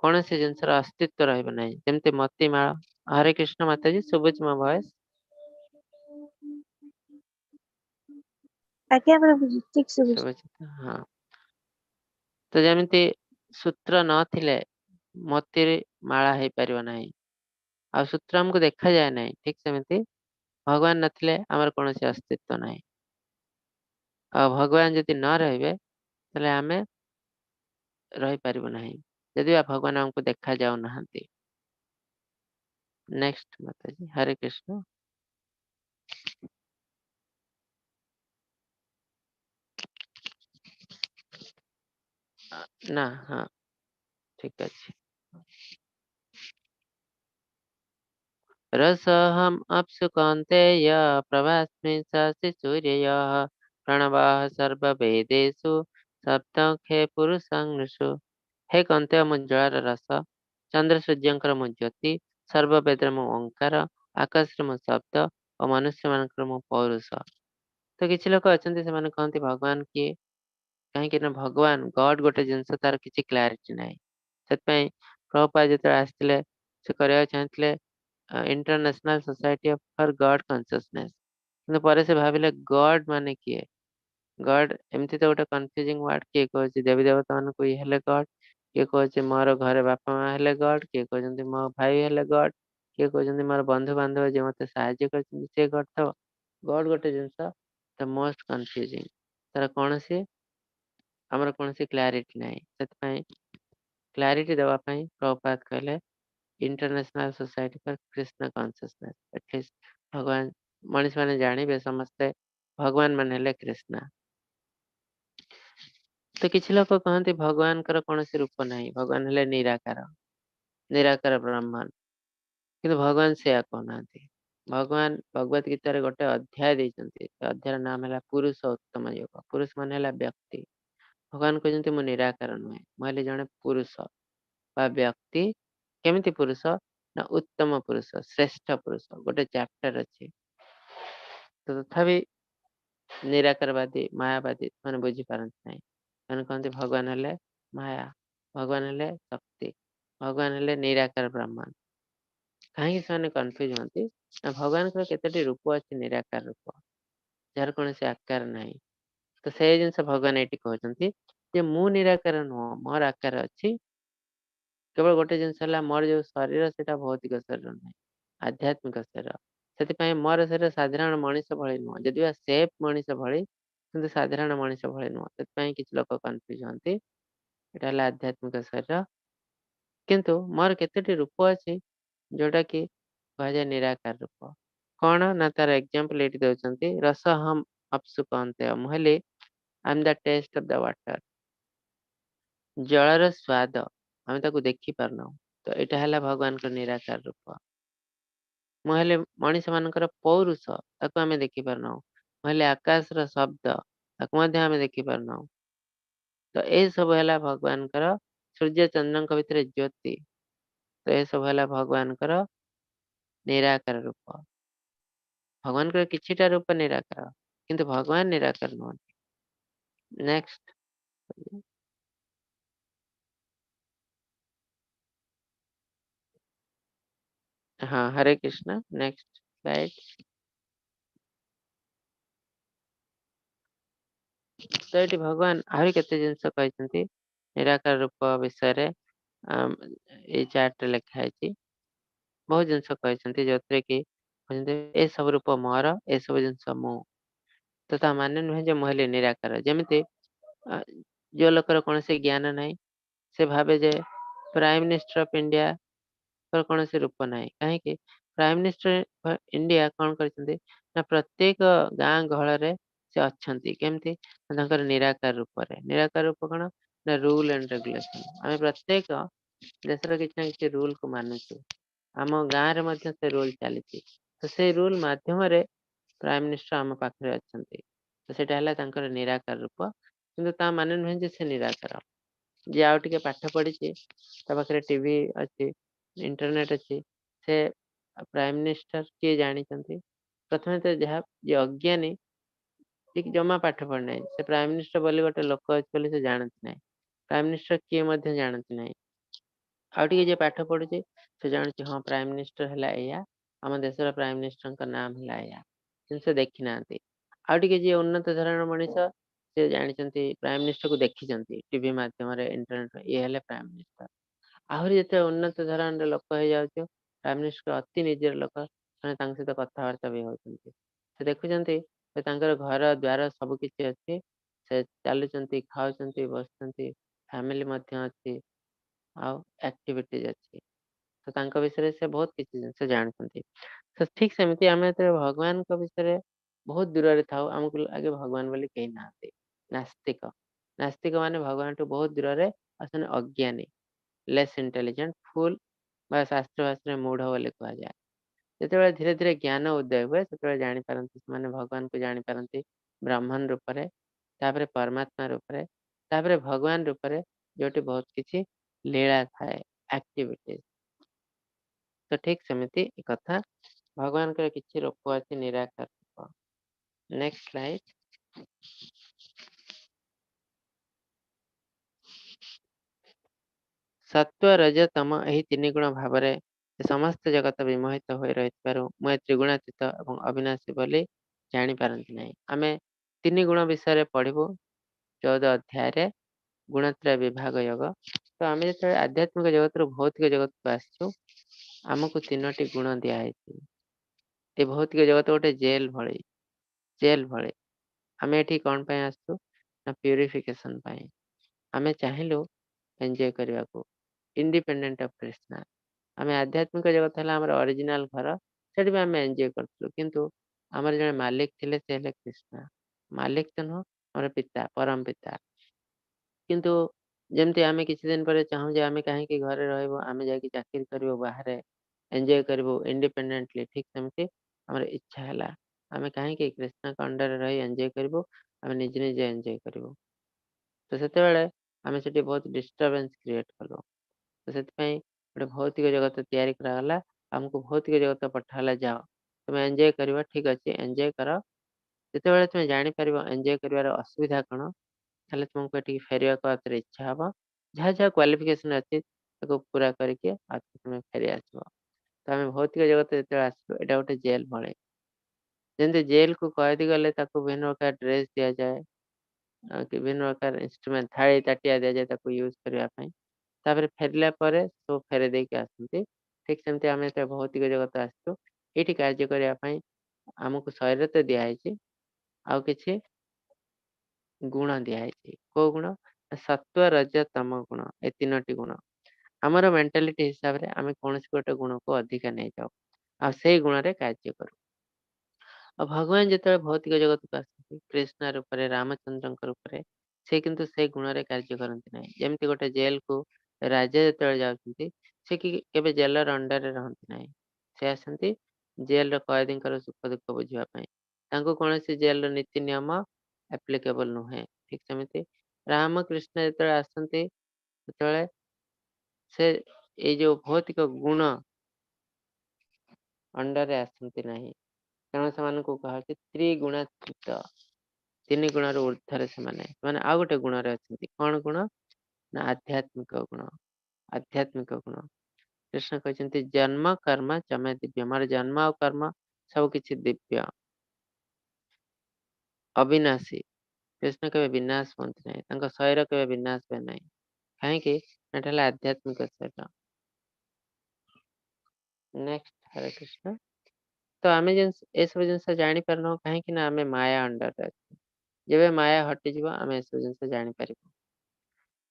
କୌଣସି ଜିନିଷର ଅସ୍ତିତ୍ୱ ରହିବ ନାହିଁ। ଯେମିତି ମୋତି ମାଳ। ହରେ କୃଷ୍ଣ ମାତାଜୀ, ଶୁଭୁଛି ମୋ ଭଏସ? ଆଜ୍ଞା ପ୍ରଭୁଜୀ, ଠିକ ଶୁଭୁଛି। ଶୁଭୁଛି ତ? ହଁ। ତ ଯେମିତି ସୂତ୍ର ନଥିଲେ ମୋତି ମାଳା ହେଇପାରିବ ନାହିଁ, ଆଉ ସୂତ୍ର ଆମକୁ ଦେଖାଯାଏ ନାହିଁ, ଠିକ ସେମିତି ଭଗବାନ ନଥିଲେ ଆମର କୌଣସି ଅସ୍ତିତ୍ୱ ନାହିଁ। ଆଉ ଭଗବାନ ଯଦି ନ ରହିବେ ତାହେଲେ ଆମେ ରହିପାରିବୁ ନାହିଁ, ଯଦି ବା ଭଗବାନ ଆମକୁ ଦେଖାଯାଉନାହାନ୍ତି। ନେକ୍ସଟ ମାତାଜୀ, ହରେ କୃଷ୍ଣ। ନା, ହଁ, ଠିକ ଅଛି। रसोऽहम् अप्सु कौन्तेय प्रभास्मि शशि सूर्यः प्रणवः सर्ववेदेषु सप्तखे पुरुषांशु। हे କନ୍ତେୟ, ମୁଁ ଜଳର ରସ, ଚନ୍ଦ୍ର ସୂର୍ଯ୍ୟଙ୍କର ମୁଁ ଜ୍ୟୋତି, ସର୍ବବେଦର ମୁଁ ଓଙ୍କାର, ଆକାଶରେ ମୁଁ ଶବ୍ଦ ଓ ମନୁଷ୍ୟମାନଙ୍କର ମୁଁ ପୌରୁଷ। ତ କିଛି ଲୋକ ଅଛନ୍ତି, ସେମାନେ କହନ୍ତି ଭଗବାନ କିଏ? କାହିଁକି ନା ଭଗବାନ ଗଡ ଗୋଟେ ଜିନିଷ, ତାର କିଛି କ୍ଲାରିଟି ନାହିଁ। ସେଥିପାଇଁ ପ୍ରଭୁପାଦ ଯେତେବେଳେ ଆସିଥିଲେ, ସେ କରିବାକୁ ଚାହିଁଥିଲେ international society for Garh consciousness, କିନ୍ତୁ ପରେ ସେ ଭାବିଲେ ଗଡ ମାନେ କିଏ? ଗଡ ଏମିତି ତ ଗୋଟେ କନଫ୍ୟୁଜିଂ ୱାର୍ଡ। କିଏ କହୁଛି ଦେବୀ ଦେବତା ମାନଙ୍କୁ ଇଏ ହେଲେ ଗଡ, କିଏ କହୁଛି ମୋର ଘରେ ବାପା ମା ହେଲେ ଗଡ, କିଏ କହୁଛନ୍ତି ମୋ ଭାଇ ହେଲେ ଗଡ, କିଏ କହୁଛନ୍ତି ମୋର ବନ୍ଧୁ ବାନ୍ଧବ ଯିଏ ମତେ ସାହାଯ୍ୟ କରିଛନ୍ତି ସେ ଗଡ। ତ ଗଡ ଗୋଟେ ଜିନିଷ ଦ ମୋଷ୍ଟ କନଫ୍ୟୁଜିଂ, ତାର ଆମର କୌଣସି କ୍ଲାରିଟି ନାହିଁ। ସେଥିପାଇଁ କ୍ଲାରିଟି ଦେବା ପାଇଁ ପ୍ରଭୁପାଦ କହିଲେ international society for Krishna consciousness, at least ଭଗବାନ, ମଣିଷ ମାନେ ଜାଣିବେ ସମସ୍ତେ ଭଗବାନ ମାନେ ହେଲେ କୃଷ୍ଣ। ତ କିଛି ଲୋକ କହନ୍ତି ଭଗବାନଙ୍କର କୌଣସି ରୂପ ନାହିଁ, ଭଗବାନ ହେଲେ ନିରାକାର, ନିରାକାର ବ୍ରହ୍ମଣ। କିନ୍ତୁ ଭଗବାନ ସେୟା କହୁନାହାନ୍ତି। ଭଗବାନ ଭଗବତ ଗୀତାରେ ଗୋଟେ ଅଧ୍ୟାୟ ଦେଇଛନ୍ତି, ସେ ଅଧ୍ୟାୟର ନାମ ହେଲା ପୁରୁଷ ଉତ୍ତମ ଯୋଗ। ପୁରୁଷ ମାନେ ହେଲା ବ୍ୟକ୍ତି। ଭଗବାନ କହିଛନ୍ତି ମୁଁ ନିରାକାର ନୁହେଁ, ମୁଁ ହେଲି ଜଣେ ପୁରୁଷ ବା ବ୍ୟକ୍ତି। କେମିତି ପୁରୁଷ? ନା ଉତ୍ତମ ପୁରୁଷ, ଶ୍ରେଷ୍ଠ ପୁରୁଷ। ଗୋଟେ ଚାପ୍ଟର ଅଛି। ତ ତଥାପି ନିରାକାରବାଦୀ, ମାୟାବାଦୀ ମାନେ ବୁଝିପାରନ୍ତି ନାହିଁ। ସେମାନେ କହନ୍ତି ଭଗବାନ ହେଲେ ମାୟା, ଭଗବାନ ହେଲେ ଶକ୍ତି, ଭଗବାନ ହେଲେ ନିରାକାର ବ୍ରହ୍ମଣ। କାହିଁକି ସେମାନେ କନଫ୍ୟୁଜ ହୁଅନ୍ତି? ନା ଭଗବାନଙ୍କର କେତୋଟି ରୂପ ଅଛି, ନିରାକାର ରୂପ, ଯାହାର କୌଣସି ଆକାର ନାହିଁ। ତ ସେଇ ଜିନିଷ ଭଗବାନ ଏଇଠି କହୁଛନ୍ତି ଯେ ମୁଁ ନିରାକାର ନୁହଁ, ମୋର ଆକାର ଅଛି। କେବଳ ଗୋଟେ ଜିନିଷ ହେଲା, ମୋର ଯୋଉ ଶରୀର ସେଟା ଭୌତିକ ଶରୀର ନାହିଁ, ଆଧ୍ୟାତ୍ମିକ ଶରୀର। ସେଥିପାଇଁ ମୋର ଶରୀର ସାଧାରଣ ମଣିଷ ଭଳି ନୁହଁ, ଯଦିବା ସେଫ୍ ମଣିଷ ଭଳି, କିନ୍ତୁ ସାଧାରଣ ମଣିଷ ଭଳି ନୁହଁ। ସେଥିପାଇଁ କିଛି ଲୋକ କନଫ୍ୟୁଜ ହୁଅନ୍ତି। ଏଟା ହେଲା ଆଧ୍ୟାତ୍ମିକ ଶରୀର। କିନ୍ତୁ ମୋର କେତୋଟି ରୂପ ଅଛି ଯୋଉଟା କି କୁହାଯାଏ ନିରାକାର ରୂପ। କଣ ନା ତାର ଏକ୍ଜାମ୍ପଲ ଏଇଠି ଦଉଛନ୍ତି। ରସ ହମ୍ ଅପ୍ସୁ କହନ୍ତେ। ମୁଁ ହେଲି I M the taste of the water. ଜଳର ସ୍ୱାଦ ଆମେ ତାକୁ ଦେଖି ପାରୁନାହୁଁ। ତ ଏଇଟା ହେଲା ଭଗବାନଙ୍କ ନିରାକାର ରୂପ। ମୁଁ ହେଲେ ମଣିଷ ମାନଙ୍କର ପୌରୁଷ, ତାକୁ ଆମେ ଦେଖି ପାରୁନାହୁଁ। ମୁଁ ହେଲେ ଆକାଶର ଶବ୍ଦ, ତାକୁ ମଧ୍ୟ ଆମେ ଦେଖି ପାରୁନାହୁଁ। ତ ଏ ସବୁ ହେଲା ଭଗବାନଙ୍କର, ସୂର୍ଯ୍ୟ ଚନ୍ଦ୍ରଙ୍କ ଭିତରେ ଜ୍ୟୋତି। ତ ଏ ସବୁ ହେଲା ଭଗବାନଙ୍କର ନିରାକାର ରୂପ। ଭଗବାନଙ୍କର କିଛିଟା ରୂପ ନିରାକାର, କିନ୍ତୁ ଭଗବାନ ନିରାକାର ନୁହନ୍ତି। ନେକ୍ସଟ, ହଁ, ହରେ କୃଷ୍ଣ। Next slide. ତ ଏଠି ଭଗବାନ ଆହୁରି କେତେ ଜିନିଷ କହିଛନ୍ତି ନିରାକାର ରୂପ ବିଷୟରେ। ଏଇ ଚାର୍ଟରେ ଲେଖା ହେଇଛି। ବହୁତ ଜିନିଷ କହିଛନ୍ତି ଯୋଉଥିରେ କି କହୁଛନ୍ତି ଏ ସବୁ ରୂପ ମୋର, ଏସବୁ ଜିନିଷ ମୁଁ। ତ ତା ମାନେ ନୁହେଁ ଯେ ମୁଁ ହେଲି ନିରାକାର। ଯେମିତି ଯୋଉ ଲୋକର କୌଣସି ଜ୍ଞାନ ନାହିଁ, ସେ ଭାବେ ଯେ ପ୍ରାଇମ ମିନିଷ୍ଟର ଅଫ ଇଣ୍ଡିଆ କୌଣସି ରୂପ ନାହିଁ। କାହିଁକି? ପ୍ରାଇମ ମିନିଷ୍ଟର ଇଣ୍ଡିଆ କଣ କରିଛନ୍ତି ନା ପ୍ରତ୍ୟେକ ଗାଁ ଗହଳରେ ସେ ଅଛନ୍ତି। କେମିତି? ତାଙ୍କର ନିରାକାର ରୂପରେ। ନିରାକାର ରୂପ କଣ ନା ରୁଲ ଆଣ୍ଡ ରେଗୁଲେସନ। ଆମେ ପ୍ରତ୍ୟେକ ଦେଶର କିଛି ନା କିଛି ରୁଲକୁ ମାନୁଛୁ। ଆମ ଗାଁରେ ମଧ୍ୟ ସେ ରୁଲ ଚାଲିଛି। ତ ସେଇ ରୁଲ ମାଧ୍ୟମରେ ପ୍ରାଇମ ମିନିଷ୍ଟର ଆମ ପାଖରେ ଅଛନ୍ତି। ତ ସେଇଟା ହେଲା ତାଙ୍କର ନିରାକାର ରୂପ। କିନ୍ତୁ ତା ମାନେ ନୁହେଁ ଯେ ସେ ନିରାକାର। ଯିଏ ଆଉ ଟିକେ ପାଠ ପଢିଛି, ତା ପାଖରେ ଟିଭି ଅଛି, ଇଣ୍ଟରନେଟ ଅଛି, ସେ ପ୍ରାଇମ ମିନିଷ୍ଟର କିଏ ଜାଣିଛନ୍ତି? ପ୍ରଥମେ ତ ଯିଏ ଅଜ୍ଞାନୀ, ଯିଏ ଜମା ପାଠ ପଢିନାହିଁ, ସେ ପ୍ରାଇମ ମିନିଷ୍ଟର ବୋଲି ଗୋଟେ ଲୋକ ଅଛି ବୋଲି ସେ ଜାଣନ୍ତି ନାହିଁ। ପ୍ରାଇମ ମିନିଷ୍ଟର କିଏ ମଧ୍ୟ ଜାଣନ୍ତି ନାହିଁ। ଆଉ ଟିକେ ଯିଏ ପାଠ ପଢୁଛି, ସେ ଜାଣୁଛି ହଁ ପ୍ରାଇମ ମିନିଷ୍ଟର ହେଲା ଏଇଆ, ଆମ ଦେଶର ପ୍ରାଇମ ମିନିଷ୍ଟରଙ୍କ ନାମ ହେଲା ଏଇଆ, କିନ୍ତୁ ସେ ଦେଖି ନାହାନ୍ତି। ଆଉ ଟିକେ ଯିଏ ଉନ୍ନତ ଧରଣର ମଣିଷ, ସେ ଜାଣିଛନ୍ତି, ପ୍ରାଇମ ମିନିଷ୍ଟରକୁ ଦେଖିଛନ୍ତି ଟିଭି ମାଧ୍ୟମରେ, ଇଣ୍ଟରନେଟ, ଇଏ ହେଲେ ପ୍ରାଇମ ମିନିଷ୍ଟର। ଆହୁରି ଯେତେ ଉନ୍ନତ ଧରଣର ଲୋକ ହେଇଯାଉଛୁ, ପ୍ରାଇମ ମିନିଷ୍ଟର ଅତି ନିଜର ଲୋକ, ମାନେ ତାଙ୍କ ସହିତ କଥାବାର୍ତ୍ତା ବି ହଉଛନ୍ତି। ସେ ଦେଖୁଛନ୍ତି ଯେ ତାଙ୍କର ଘର ଦ୍ୱାର ସବୁ କିଛି ଅଛି, ସେ ଚାଲୁଛନ୍ତି, ଖାଉଛନ୍ତି, ବସୁଛନ୍ତି, ଫ୍ୟାମିଲି ମଧ୍ୟ ଅଛି, ଆଉ ଆକ୍ଟିଭିଟିଜ ଅଛି। ତ ତାଙ୍କ ବିଷୟରେ ସେ ବହୁତ କିଛି ଜିନିଷ ଜାଣୁଛନ୍ତି। ତ ଠିକ ସେମିତି ଆମେ ଯେତେବେଳେ ଭଗବାନଙ୍କ ବିଷୟରେ ବହୁତ ଦୂରରେ ଥାଉ, ଆମକୁ ଲାଗେ ଭଗବାନ ବୋଲି କେହି ନାହାନ୍ତି। ନାସ୍ତିକ। ନାସ୍ତିକ ମାନେ ଭଗବାନଠୁ ବହୁତ ଦୂରରେ ଅଛନ୍ତି, ଅଜ୍ଞାନୀ, ଲେସ୍ ଇଣ୍ଟେଲିଜେଣ୍ଟ, ଫୁଲ ବା ଶାସ୍ତ୍ର ଭାଷାରେ ମୂଢ ବୋଲି କୁହାଯାଏ। ଯେତେବେଳେ ଧୀରେ ଧୀରେ ଜ୍ଞାନ ଉଦୟ ହୁଏ, ସେତେବେଳେ ଜାଣିପାରନ୍ତି, ସେମାନେ ଭଗବାନଙ୍କୁ ଜାଣିପାରନ୍ତି ବ୍ରହ୍ମଣ ରୂପରେ, ତାପରେ ପରମାତ୍ମା ରୂପରେ, ତାପରେ ଭଗବାନ ରୂପରେ, ଯୋଉଠି ବହୁତ କିଛି ଲୀଳା ଥାଏ, ଆକ୍ଟିଭିଟି। ତ ଠିକ ସେମିତି ଏ କଥା, ଭଗବାନଙ୍କର କିଛି ରୂପ ଅଛି ନିରାକାର ରୂପ। Next slide. ସତ୍ଵ ରଜ ତମ ଏହି ତିନି ଗୁଣ ଭାବରେ ସମସ୍ତ ଜଗତ ବିମୋହିତ ହୋଇ ରହିଥିବାରୁ ମୁଁ ଏ ତ୍ରିଗୁଣାତୀତ ଏବଂ ଅବିନାଶୀ ବୋଲି ଜାଣିପାରନ୍ତି ନାହିଁ। ଆମେ ତିନି ଗୁଣ ବିଷୟରେ ପଢିବୁ 14 ଅଧ୍ୟାୟରେ, ଗୁଣତ୍ରୟ ବିଭାଗ ଯୋଗ। ତ ଆମେ ଯେତେବେଳେ ଆଧ୍ୟାତ୍ମିକ ଜଗତରୁ ଭୌତିକ ଜଗତକୁ ଆସିଛୁ, ଆମକୁ 3ଟି ଗୁଣ ଦିଆହେଇଛି। ଏ ଭୌତିକ ଜଗତ ଗୋଟେ ଜେଲ ଭଳି, ଜେଲ ଭଳି। ଆମେ ଏଠି କଣ ପାଇଁ ଆସିଛୁ ନା ପ୍ୟୁରିଫିକେସନ ପାଇଁ। ଆମେ ଚାହିଁଲୁ ଏନ୍ଜୟ କରିବାକୁ, ଇଣ୍ଡିପେଣ୍ଡେଣ୍ଟ ଅଫ କୃଷ୍ଣା। ଆମେ ଆଧ୍ୟାତ୍ମିକ ଜଗତ ହେଲା ଆମର ଅରିଜିନାଲ ଘର, ସେଠି ବି ଆମେ ଏନ୍ଜୟ କରୁଥିଲୁ। କିନ୍ତୁ ଆମର ଜଣେ ମାଲିକ ଥିଲେ, ସେ ହେଲେ କୃଷ୍ଣା। ମାଲିକ ତ ନୁହଁ, ଆମର ପିତା, ପରମ ପିତା। କିନ୍ତୁ ଯେମିତି ଆମେ କିଛି ଦିନ ପରେ ଚାହୁଁ ଯେ ଆମେ କାହିଁକି ଘରେ ରହିବୁ, ଆମେ ଯାଇକି ଚାକିରି କରିବୁ ବାହାରେ, ଏନ୍ଜୟ କରିବୁ ଇଣ୍ଡିପେଣ୍ଡେଣ୍ଟଲି, ଠିକ ସେମିତି ଆମର ଇଚ୍ଛା ହେଲା ଆମେ କାହିଁକି କୃଷ୍ଣଙ୍କ ଅଣ୍ଡରରେ ରହି ଏନ୍ଜୟ କରିବୁ, ଆମେ ନିଜେ ନିଜେ ଏନ୍ଜୟ କରିବୁ। ତ ସେତେବେଳେ ଆମେ ସେଠି ବହୁତ ଡିଷ୍ଟରବାନ୍ସ କ୍ରିଏଟ କଲୁ। ତ ସେଥିପାଇଁ ଗୋଟେ ଭୌତିକ ଜଗତ ତିଆରି କରାଗଲା। ଆମକୁ ଭୌତିକ ଜଗତ ପଠାଗଲା, ଯାଅ ତୁମେ ଏନ୍ଜୟ କରିବ, ଠିକ ଅଛି ଏନ୍ଜୟ କର। ଯେତେବେଳେ ତୁମେ ଜାଣିପାରିବ ଏନ୍ଜୟ କରିବାର ଅସୁବିଧା କଣ, ତାହେଲେ ତୁମକୁ ଏଠିକି ଫେରିବାକୁ ଆଉଥରେ ଇଚ୍ଛା ହବ। ଯାହା ଯାହା କ୍ୱାଲିଫିକେସନ ଅଛି ତାକୁ ପୁରା କରିକି ଆଉ ତୁମେ ଫେରି ଆସିବ। ତ ଆମେ ଭୌତିକ ଜଗତ ଯେତେବେଳେ ଆସିଲୁ, ଏଇଟା ଗୋଟେ ଜେଲ ଭଳି। ଯେମିତି ଜେଲକୁ କଏଦି ଗଲେ ତାକୁ ବିଭିନ୍ନ ପ୍ରକାର ଡ୍ରେସ ଦିଆଯାଏ, ବିଭିନ୍ନ ପ୍ରକାର ଇନଷ୍ଟ୍ରୁମେଣ୍ଟ, ଥାଳି ତାଟିଆ ଦିଆଯାଏ ତାକୁ ୟୁଜ କରିବା ପାଇଁ। ତାପରେ ଫେରିଲା ପରେ ସବୁ ଫେରେଇ ଦେଇକି ଆସନ୍ତି। ଠିକ ସେମିତି ଆମେ ଯେତେବେଳେ ଭୌତିକ ଜଗତ ଆସିଛୁ, ଏଇଠି କାର୍ଯ୍ୟ କରିବା ପାଇଁ ଆମକୁ ଶରୀର ତ ଦିଆହେଇଛି, ଆଉ କିଛି ଗୁଣ ଦିଆହେଇଛି। କୋଉ ଗୁଣ? सत्व रज तम गुण ए तीनोटी गुण आमर मेंटालिटी हिसाब रे आमे कोनोसी गोटे गुण को अधिका नहीं जाऊ आ से गुण रे कार्य करू और भगवान जिते भौतिक जगत को आसती कृष्ण रूप में रामचंद्र रूप में से किंतु से गुण रे कार्य करती ना जमती गोटे जेल को राजा जो जाती से कि केबे जेलर अंडर रे रहती ना से आसती जेल कैदी सुख दुख बुझापी कौन सी जेल नीति नियम एप्लिकेबल नुहे ठीक सेमती रामकृष्ण जो आसती से ये जो भौतिक गुण अंडर रे आसती ना तेणु से कहा त्रिगुणातीत तीन गुण ऊर्धर से आउ गोटे गुण अच्छे कौन गुण ना आध्यात्मिक गुण आध्यात्मिक गुण कृष्ण कहते जन्म कर्म चमे दिव्य मोर जन्म और कर्म सब किछि दिव्य अविनाशी कृष्ण केवे विनाश होती नहीं शरीर केवे विनाश हुए नहीं कहीं आध्यात्मिक शरीर नेक्स्ट हरे कृष्ण तो आम जिन ए सब जिन जानी पारन कहीं आम माया अंडर अच्छे जब माया हटिज आम ए सब जिन जापर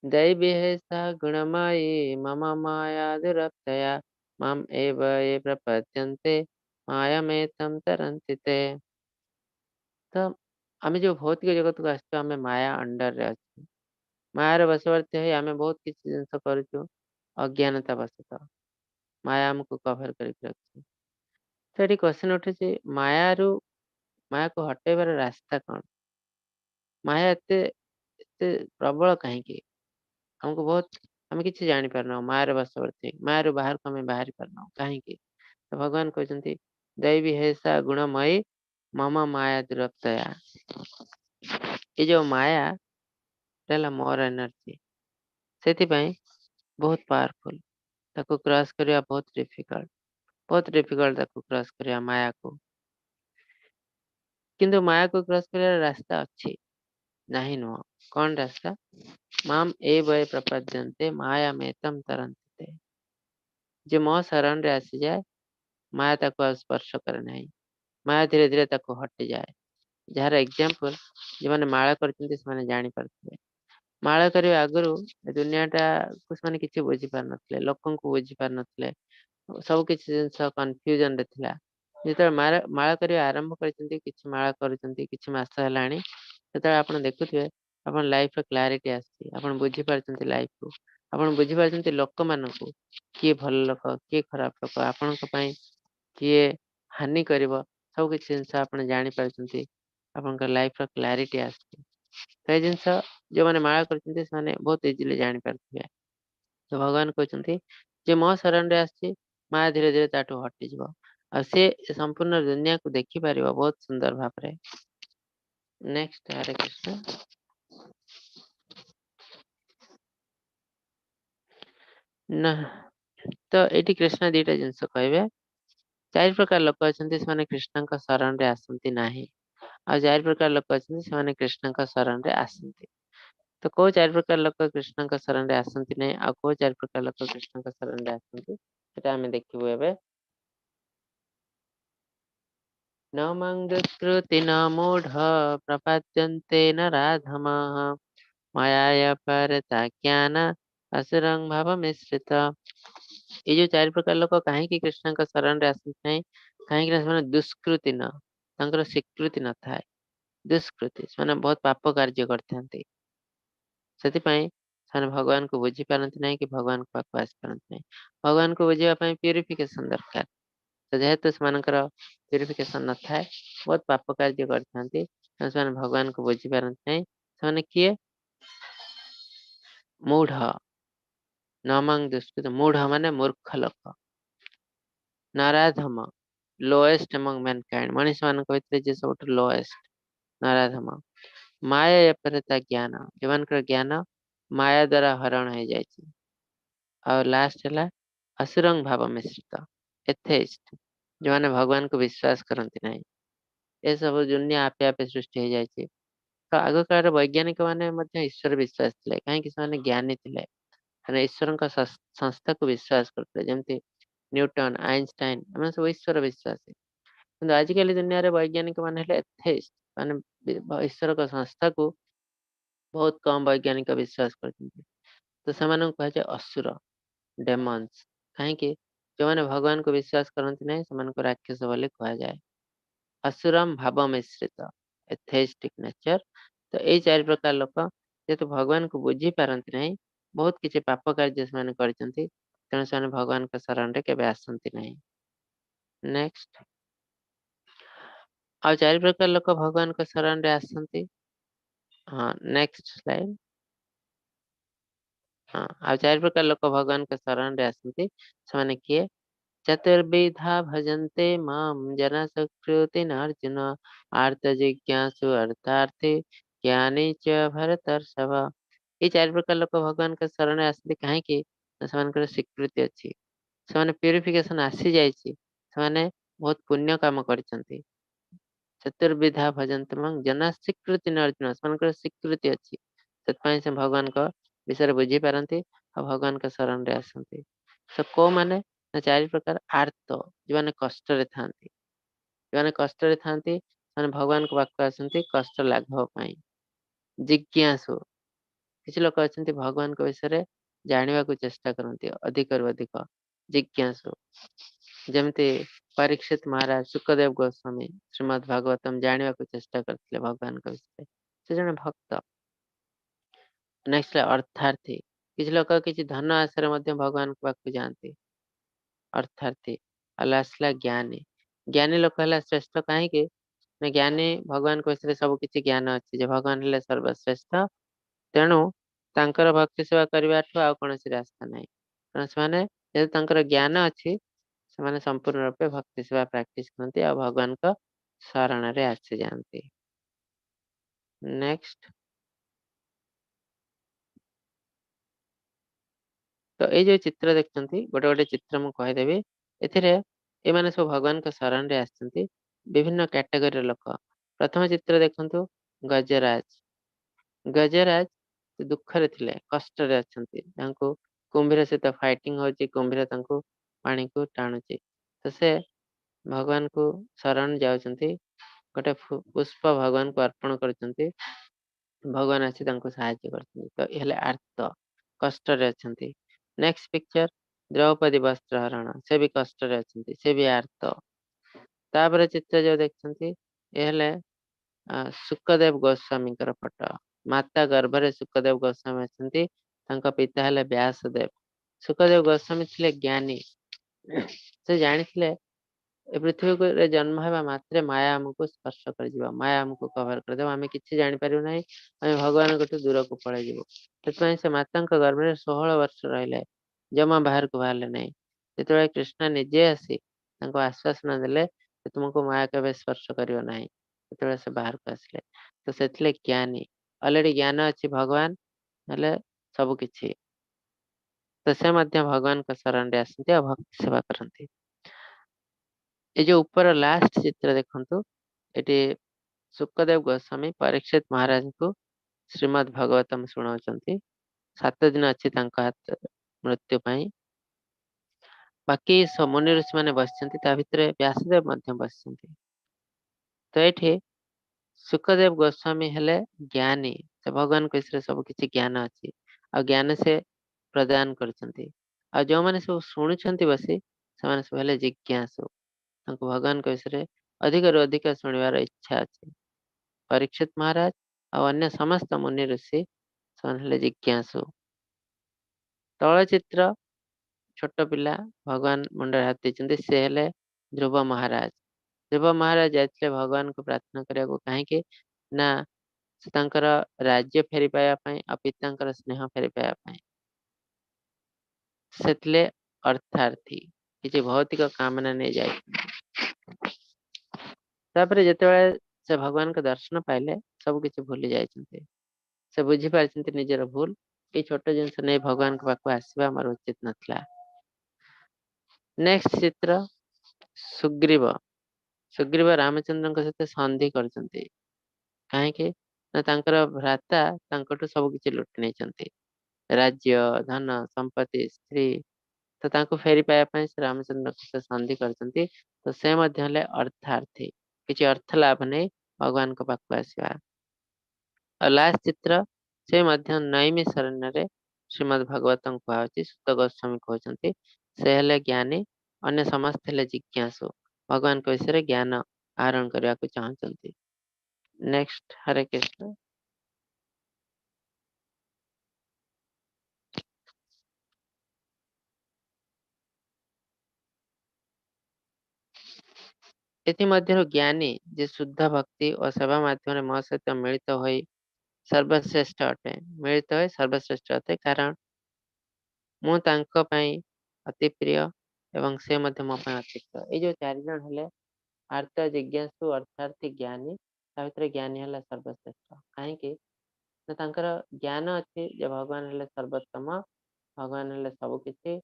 दैवी है सा गुणमयी मम माया दुरत्यया मम एव ये प्रपद्यन्ते माया में तम तरन्ति ते तो आम जो भौतिक जगत को आस माया अंडर रे अच्छे मायार बसवर्ती है आम बहुत किसी जिन करूँ अज्ञानता बसत माया आमको कभर कर रखी तो ये क्वेश्चन उठे माया रू माया को हटेबार रास्ता कौन माया एते प्रबल कहीं हमको बहुत आम कि जानी पारना मायार बसवर्ती मायारू बाहर को आम बाहरी पारना कहीं तो भगवान कहते दैवी है सा गुणमयी मम माया दुरतया ये जो माया मोर एनर्जी से बहुत पावरफुल ताको क्रॉस करवा बहुत डिफिकल्ट ताको क्रॉस करवा माया को किंतु माया को क्रॉस कर रास्ता अच्छी नहीं नुह कौन रास्ता माम ए वय प्रपद्यन्ते माया में तम तरंते जो मो शरण रे आसी जाए माया ताको स्पर्श करे नहीं माया धीरे धीरे ताको हटि जाए जार एग्जांपल जो मैंने माला करते जानी पारते माला करने आगु दुनिया टा को किसी बुझी पार नथिले लोकन को बुझी पार नथिले सब किसी जिन कन्फ्यूजन रे थिला जो माला करने आरंभ करछन्ती किछि माला करछन्ती किछि मास हेलाणी सेतबे आपण देखुथिबे आपण लाइफ रे क्लैरिटी आसी आपण बुझी पारछन्ती लाइफ को आपण बुझी पारछन्ती लोक मानको किए भल लोक किए खराब लोक आपण पई किए हानि करिवो सब किछि जिन आपण जानि पारछन्ती आपण लाइफ रे क्लैरिटी आसी तो ये जिनस जो मैंने माला करछन्ती से बहुत इजीली जानि पारथिबे तो भगवान कहते जे मो शरण रे आसी माया धीरे धीरे ताठू हटि जीव आ से संपूर्ण दुनिया को देखि पारिबो बहुत सुंदर भाव रे नेक्स्ट हरे कृष्ण ना तो एटी कृष्ण दीटा जिनस कहबे चार प्रकार लोक अछन्ती से कृष्ण का शरण रे आसंती नाही आ चार प्रकार लोक अछन्ती से कृष्ण का शरण रे आसंती तो को चार प्रकार लोक कृष्ण का शरण रे आसंती नहीं आ को चार प्रकार लोक कृष्ण का शरण रे आसंती सेटा हमें देखिबो एबे न मं दुष्कृति न मूढ़ प्रपद्यन्ते न राधमाः माया परता ज्ञान असुरं भाव मिश्रित ये जो चार प्रकार लोक कहीं कृष्ण का शरण रे आसंती नहीं कहीं दुष्कृति न तांकर स्वीकृति न थाए दुष्कृति से बहुत पाप कार्य करते से भगवान को बुझी पारती नहीं कि भगवान को पाक आसी पारती नहीं भगवान को बुझापी प्यूरिफिकेशन दरकार तो जेहेतु से प्यूरिफिकेशन न थाए बहुत पाप कार्य करते भगवान को बुझी पारती नहीं से किए मूढ़ नमंग दुष्कृत मूढ़ माने मूर्ख लोक नराधम लोएस्ट एमंग मैनकाइंड मनीष मान भीतर सब लोएस्ट नराधम माया परता ज्ञान जो ज्ञान माया द्वारा हरण हो जाए और लास्ट है असुरंग भाव मिश्रित एथेइस्ट जो माने भगवान को विश्वास करती नहीं ये सब दुनिया आपे आपे सृष्टि हो जाए तो आग काल वैज्ञानिक माने ईश्वर विश्वास थे कहीं ज्ञानी थे ईश्वर संस्था को विश्वास करते जमती न्यूटन आइंस्टाइन एम सब ईश्वर विश्वास किंतु आजिकल दुनिया रे वैज्ञानिक माने एथेइस्ट माने ईश्वर का संस्था को बहुत कम वैज्ञानिक विश्वास करछन्ति। तो सेमानंकु कुहाଯାए असुर, डेमन्स। काहेकि जोमाने भगवान को विश्वास करन्ति नै सेमानंकु राक्षस बोली कुहाଯାए। असुरम भाव मिश्रित, एथेइस्टिक नेचर। तो एई चारि प्रकार लोक जेहेतु भगवान को बुझी पारन्ति नै, बहुत किछि पाप कार्य सेमाने करछन्ति, तेणु सेमाने भगवान के शरण रे केबे आसन्ति नै। नेक्स्ट, आ चारि प्रकार लोक भगवान के शरण रे आसन्ति। हाँ, नेक्स्ट स्लाइड। हाँ, आ चारि प्रकार लोक भगवान के शरण रे आसन्ति, सेमाने किए? चतुर्विधा भजन्ते मां जना सुकृतिनर्जुन, आर्तजिज्ञासु अर्थार्थी ज्ञानी च भरतर्षभ। ये चारि प्रकार लोक भगवान के शरण आसନ୍ତି काहेकि सेमानकर स्वीकृति अछि, सेमाने प्यूरिफिकेशन आसी जाइछि, सेमाने बहुत पुण्य काम करछन्ति। चतुर्विधा भजन्ते मां जना स्वीकृतिनर्जुन, सेमानकर स्वीकृति अछि, सेतପାଇଁ से भगवान को विषय बुझी पारନ୍ତି आ भगवान के शरण रे आसନ୍ତି। तो को माने ना चारि प्रकार आर्त, जोने कष्ट रे थांती, जोने कष्ट रे थांती माने भगवान को पाखକୁ आसନ୍ତି कष्ट लाघव ପାଇଁ। जिज्ञासु, किछि लोक अछन्ति भगवान को विषय जानिबा को चेष्टा करନ୍ତି अधिकरु अधिक। जिज्ञासु जेमति परीक्षित महाराज, सुखदेव गोस्वामी श्रीमद् भागवतम जानिबा को चेष्टा करथिले भगवान को विषय, से जने भक्त। नेक्स्ट अर्थार्थी, किछि लोक किछि धन आशा मध्ये भगवान को पाखକୁ जाନ୍ତି, अर्थार्थी। आसला ज्ञानी, ज्ञानी लोक हला श्रेष्ठ काहेकि ना ज्ञानी भगवान को विषय सब किछि ज्ञान अछि जे भगवान हेले सर्वश्रेष्ठ, तेणु तांकर भक्ति सेवा करिबाठु आ कोनोसी रास्ता नै। तेणु सेमाने जेहेतु तांकर ज्ञान अछि, सेमाने संपूर्ण रूपे भक्ति सेवा प्रैक्टिस करନ୍ତି आ भगवान को शरण रे आसी जाନ୍ତି। नेक्स्ट, तो ये जो चित्र देखते गोटे गोटे चित्र मु कहीदेवी, एथिरे एमाने सब भगवान के शरण रे आसछन्ति, विभिन्न कैटेगरी लोक। प्रथम चित्र देखंतु, गजराज। गजराज दुख रे थिले, कष्ट रे अछन्ति, तांको कुंभीर सहित फाइटिंग होची, कुंभीर तांको पानी को टाणुची, तो से भगवान को शरण जाउछन्ति, गोटे पुष्प भगवान को अर्पण करछन्ति, भगवान आसी तांको सहायता करछन्ति। तो हेले आर्त, कष्ट रे अछन्ति। नेक्स्ट पिक्चर, द्रौपदी वस्त्रहरण, से भी कष्ट रे अछन्ति, से भी आर्त। तापर चित्र जो देखछन्ति, ए हेले सुखदेव गोस्वामी कर फोटो। माता गर्भरे सुखदेव गोस्वामी अछन्ति, तांका पिता हेले व्यासदेव। सुखदेव गोस्वामी थिले ज्ञानी, से जानिथिले ए पृथ्वी को रे जन्म हेबा मात्रे माया हमको स्पर्श कर जिवो, माया हमको कवर कर देबो, आमे किछि जानि परिउ नाही, आमे भगवान कठु दूर को पळै जिवो। तत्पय से मातांक गर्भरे 16 वर्ष रहिले, जमा बाहर को बाहरले नाही। जेतबे कृष्ण निजे आसी तांको आश्वासन देले जे तुमको माया केबे स्पर्श करियो नाही, तेतबे से बाहर को आसले। तो सेथिले ज्ञानी, ऑलरेडी ज्ञान अछि भगवान हेले सब किछि, तो से मध्य भगवान का शरण रे आसନ୍ତି आ भक्ति सेवा करନ୍ତି। ये जो ऊपर लास्ट चित्र देखंतु, एटी सुखदेव गोस्वामी परीक्षित महाराज को श्रीमद् भागवतम सुनाउछन्ति। 7 दिन अछि तांका हाथ मृत्यु पई, बाकी सब मुनि ऋषि माने बसिछन्ति, ता भितरे व्यासदेव मध्य बसिछन्ति। तो एठी सुखदेव गोस्वामी हेले ज्ञानी, से भगवान को विषय सब किछि ज्ञान अछि आ ज्ञान से प्रदान करछन्ति। आ जो माने सब सुनुछन्ति बसी, से माने सब हेले जिज्ञासु, तांको भगवान के विषय अधिकरु अधिक शुणिबार इच्छा अछि। परीक्षित महाराज आ अन्य समस्त मुनि ऋषि ସେମାନେ ହେଲେ जिज्ञासु। तଳ चित्र, छोट पिला भगवान मुंडे हाथ ଦେଇଛନ୍ତି, ସେ ହେଲେ ଧ୍ରୁବ ମହାରାଜ। ଧ୍ରୁବ ମହାରାଜ ଯାଇଥିଲେ ଭଗବାନ को प्रार्थना କରିବାକୁ, କାହିଁକି ନା ସେ ତାଙ୍କର ରାଜ୍ୟ ଫେରି ପାଇବା ପାଇଁ ଆଉ ପିତାଙ୍କର ସ୍ନେହ ଫେରି ପାଇବା ପାଇଁ। ସେଥିଲେ ଅର୍ଥାर्थी, କିଛି ଭୌତିକ କାମନା ନେଇ ଯାଇଥିଲେ। ତାପରେ ଯେତେବେଳେ ସେ ଭଗବାନଙ୍କ ଦର୍ଶନ ପାଇଲେ, ସବୁ କିଛି ଭୁଲି ଯାଇଛନ୍ତି। ସେ ବୁଝି ପାରିଛନ୍ତି ନିଜର ଭୁଲ, ଏ ଛୋଟ ଜିନିଷ ନେଇ ଭଗବାନଙ୍କ ପାଖକୁ ଆସିବା ଆମର ଉଚିତ ନଥିଲା। नेक्स्ट चित्र, सुग्रीव। सुग्रीव रामचंद्रଙ୍କ ସହିତ ସନ୍ଧି କରିଛନ୍ତି, କାହିଁକି ନା ତାଙ୍କର ଭ୍ରାତା ତାଙ୍କଠୁ ସବୁ କିଛି ଲୁଟି ନେଇଛନ୍ତି, राज्य धन संपत्ति स्त्री। तो तांको फेरी पाया ପାଇଁ ସେ ରାମଚନ୍ଦ୍ରଙ୍କ ସହିତ ସନ୍ଧି କରିଛନ୍ତି। तो ସେ ମଧ୍ୟ ହେଲେ ଅର୍ଥାर्थୀ, କିଛି अर्थ लाभ नहीं भगवान को पाखକୁ ଆସିବା। और लास्ट चित्र, से मध्य नैमिषारण्ୟରେ ଶ୍ରୀମଦ୍ ଭାଗବତଂ କୁହାଯାଉଛି। ସୁତ ଗୋସ୍ୱାମୀ କହୁଛନ୍ତି ସେ ହେଲେ ଜ୍ଞାନୀ, ଅନ୍ୟ ସମସ୍ତେ ହେଲେ ଜିଜ୍ଞାସୁ, ଭଗବାନଙ୍କ ବିଷୟରେ ଜ୍ଞାନ ଆହରଣ କରିବାକୁ ଚାହୁଁଛନ୍ତି। ନେକ୍ସଟ ହରେ କୃଷ୍ଣ। ଏଥିମଧ୍ୟରୁ ଜ୍ଞାନୀ ଯେ ଶୁଦ୍ଧ ଭକ୍ତି ଓ ସେବା ମାଧ୍ୟମରେ ମୋ ସହିତ ମିଳିତ ହୋଇ ସର୍ବଶ୍ରେଷ୍ଠ ଅଟେ, ମିଳିତ ହୋଇ ସର୍ବଶ୍ରେଷ୍ଠ ଅଟେ, କାରଣ ମୁଁ ତାଙ୍କ ପାଇଁ ଅତି ପ୍ରିୟ ଏବଂ ସେ ମଧ୍ୟ ମୋ ପାଇଁ ଅତି ପ୍ରିୟ। ଏଇ ଯୋଉ ଚାରିଜଣ ହେଲେ ଆର୍ତ ଜିଜ୍ଞାସୁ ଅର୍ଥାର୍ଥୀ ଜ୍ଞାନୀ, ତା ଭିତରେ ଜ୍ଞାନୀ ହେଲା ସର୍ବଶ୍ରେଷ୍ଠ। କାହିଁକି ନା ତାଙ୍କର ଜ୍ଞାନ ଅଛି ଯେ ଭଗବାନ ହେଲେ ସର୍ବୋତ୍ତମ, ଭଗବାନ ହେଲେ ସବୁ କିଛି,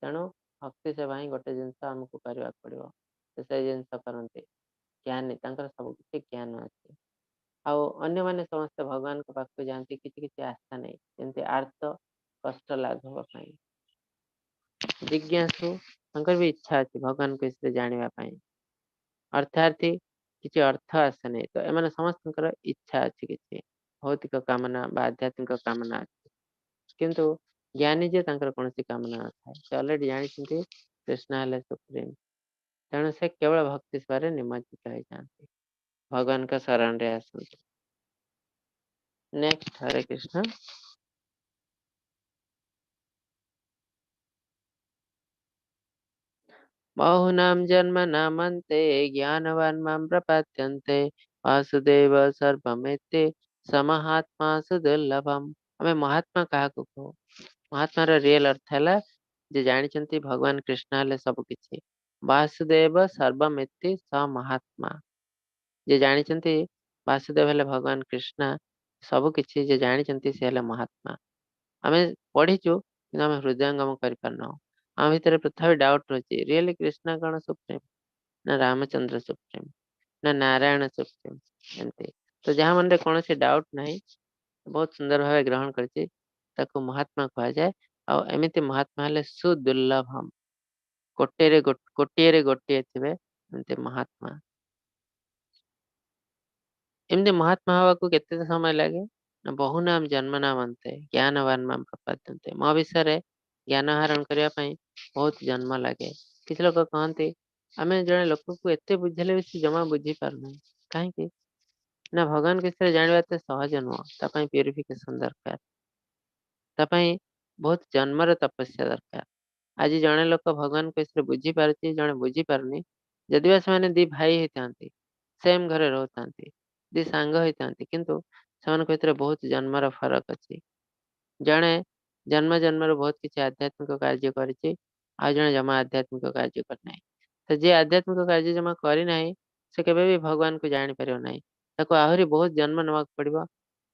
ତେଣୁ ଭକ୍ତି ସେବା ହିଁ ଗୋଟେ ଜିନିଷ ଆମକୁ କରିବାକୁ ପଡିବ। ସେ ସେଇ ଜିନିଷ କରନ୍ତି। ଜ୍ଞାନୀ, ତାଙ୍କର ସବୁ କିଛି ଜ୍ଞାନ ଅଛି। ଆଉ ଅନ୍ୟମାନେ ସମସ୍ତେ ଭଗବାନଙ୍କ ପାଖକୁ ଯାଆନ୍ତି କିଛି କିଛି ଆଶା ନାହିଁ, ଯେମିତି ଆର୍ତ କଷ୍ଟ ଲାଘବ ପାଇଁ। ଜିଜ୍ଞାସୁ, ତାଙ୍କର ବି ଇଚ୍ଛା ଅଛି ଭଗବାନଙ୍କ ବିଷୟରେ ଜାଣିବା ପାଇଁ। ଅର୍ଥାର୍ଥୀ, କିଛି ଅର୍ଥ ଆସେ ନାହିଁ, ତ ଏମାନେ ସମସ୍ତଙ୍କର ଇଚ୍ଛା ଅଛି, କିଛି ଭୌତିକ କାମନା ବା ଆଧ୍ୟାତ୍ମିକ କାମନା ଅଛି। କିନ୍ତୁ ଜ୍ଞାନୀ ଯେ ତାଙ୍କର କୌଣସି କାମନା ନଥାଏ, ସେ ଅଲରେଡି ଜାଣିଛନ୍ତି କୃଷ୍ଣ ହେଲେ ସୁପ୍ରିମ, ତେଣୁ ସେ କେବଳ ଭକ୍ତି ସେବାରେ ନିମଜ୍ଜିତ ହେଇଯାଆନ୍ତି, ଭଗବାନଙ୍କ ଶରଣରେ ଆସନ୍ତି। ନେକ୍ସଟ ହରେ କୃଷ୍ଣ। बहुनां जन्मनामन्ते ज्ञानवान् मां प्रपद्यन्ते वासुदेव सर्वमेते समहात्मा सुदुर्लभम। ଆମେ ମହାତ୍ମା କାହାକୁ କହୁ? ମହାତ୍ମାର ରିଏଲ ଅର୍ଥ ହେଲା ଯେ ଜାଣିଛନ୍ତି ଭଗବାନ କୃଷ୍ଣ ହେଲେ ସବୁ କିଛି। ବାସୁଦେବ ସର୍ବମିତି ସ ମହାତ୍ମା, ଯେ ଜାଣିଛନ୍ତି ବାସୁଦେବ ହେଲେ ଭଗବାନ କୃଷ୍ଣ ସବୁ କିଛି, ଯେ ଜାଣିଛନ୍ତି ସେ ହେଲେ ମହାତ୍ମା। ଆମେ ପଢିଛୁ କିନ୍ତୁ ଆମେ ହୃଦୟଙ୍ଗମ କରିପାରୁନାହୁଁ। ଆମ ଭିତରେ ତଥାପି ଡାଉଟ ରହୁଛି, ରିଏଲି କୃଷ୍ଣ କଣ ସୁପ୍ରିମ, ନା ରାମଚନ୍ଦ୍ର ସୁପ୍ରିମ, ନା ନାରାୟଣ ସୁପ୍ରିମ, ଏମିତି। ତ ଯାହା ମନରେ କୌଣସି ଡାଉଟ ନାହିଁ, ବହୁତ ସୁନ୍ଦର ଭାବେ ଗ୍ରହଣ କରିଛି, ତାକୁ ମହାତ୍ମା କୁହାଯାଏ। ଆଉ ଏମିତି ମହାତ୍ମା ହେଲେ ସୁଦୁର୍ଲଭମ, କୋଟିଏରେ ଗୋଟିଏ ଥିବେ, ଏମିତି ମହାତ୍ମା। ଏମିତି ମହାତ୍ମା ହବାକୁ କେତେ ସମୟ ଲାଗେ? ନା ବହୁନାମ ଜନ୍ମ ନାମନ୍ତେ ଜ୍ଞାନବାନ ମାମ ପ୍ରପଦ୍ୟନ୍ତେ। ମୋ ବିଷୟରେ ଜ୍ଞାନ ଆହରଣ କରିବା ପାଇଁ ବହୁତ ଜନ୍ମ ଲାଗେ। କିଛି ଲୋକ କହନ୍ତି ଆମେ ଜଣେ ଲୋକକୁ ଏତେ ବୁଝେଇଲେ ବି ସେ ଜମା ବୁଝି ପାରୁନାହିଁ। କାହିଁକି ନା ଭଗବାନ ବିଷୟରେ ଜାଣିବା ଏତେ ସହଜ ନୁହଁ, ତା ପାଇଁ ପ୍ୟୁରିଫିକେସନ ଦରକାର, ତା ପାଇଁ ବହୁତ ଜନ୍ମର ତପସ୍ୟା ଦରକାର। ଆଜି ଜଣେ ଲୋକ ଭଗବାନଙ୍କ ବିଷୟରେ ବୁଝିପାରୁଛି, ଜଣେ ବୁଝିପାରୁନି, ଯଦିବା ସେମାନେ ଦି ଭାଇ ହେଇଥାନ୍ତି, ସେମ ଘରେ ରହୁଥାନ୍ତି, ଦି ସାଙ୍ଗ ହେଇଥାନ୍ତି, କିନ୍ତୁ ସେମାନଙ୍କ ଭିତରେ ବହୁତ ଜନ୍ମର ଫରକ ଅଛି। ଜଣେ ଜନ୍ମ ଜନ୍ମରୁ ବହୁତ କିଛି ଆଧ୍ୟାତ୍ମିକ କାର୍ଯ୍ୟ କରିଛି, ଆଉ ଜଣେ ଜମା ଆଧ୍ୟାତ୍ମିକ କାର୍ଯ୍ୟ କରିନାହିଁ। ତ ଯିଏ ଆଧ୍ୟାତ୍ମିକ କାର୍ଯ୍ୟ ଜମା କରିନାହିଁ, ସେ କେବେ ବି ଭଗବାନଙ୍କୁ ଜାଣିପାରିବ ନାହିଁ। ତାକୁ ଆହୁରି ବହୁତ ଜନ୍ମ ନେବାକୁ ପଡିବ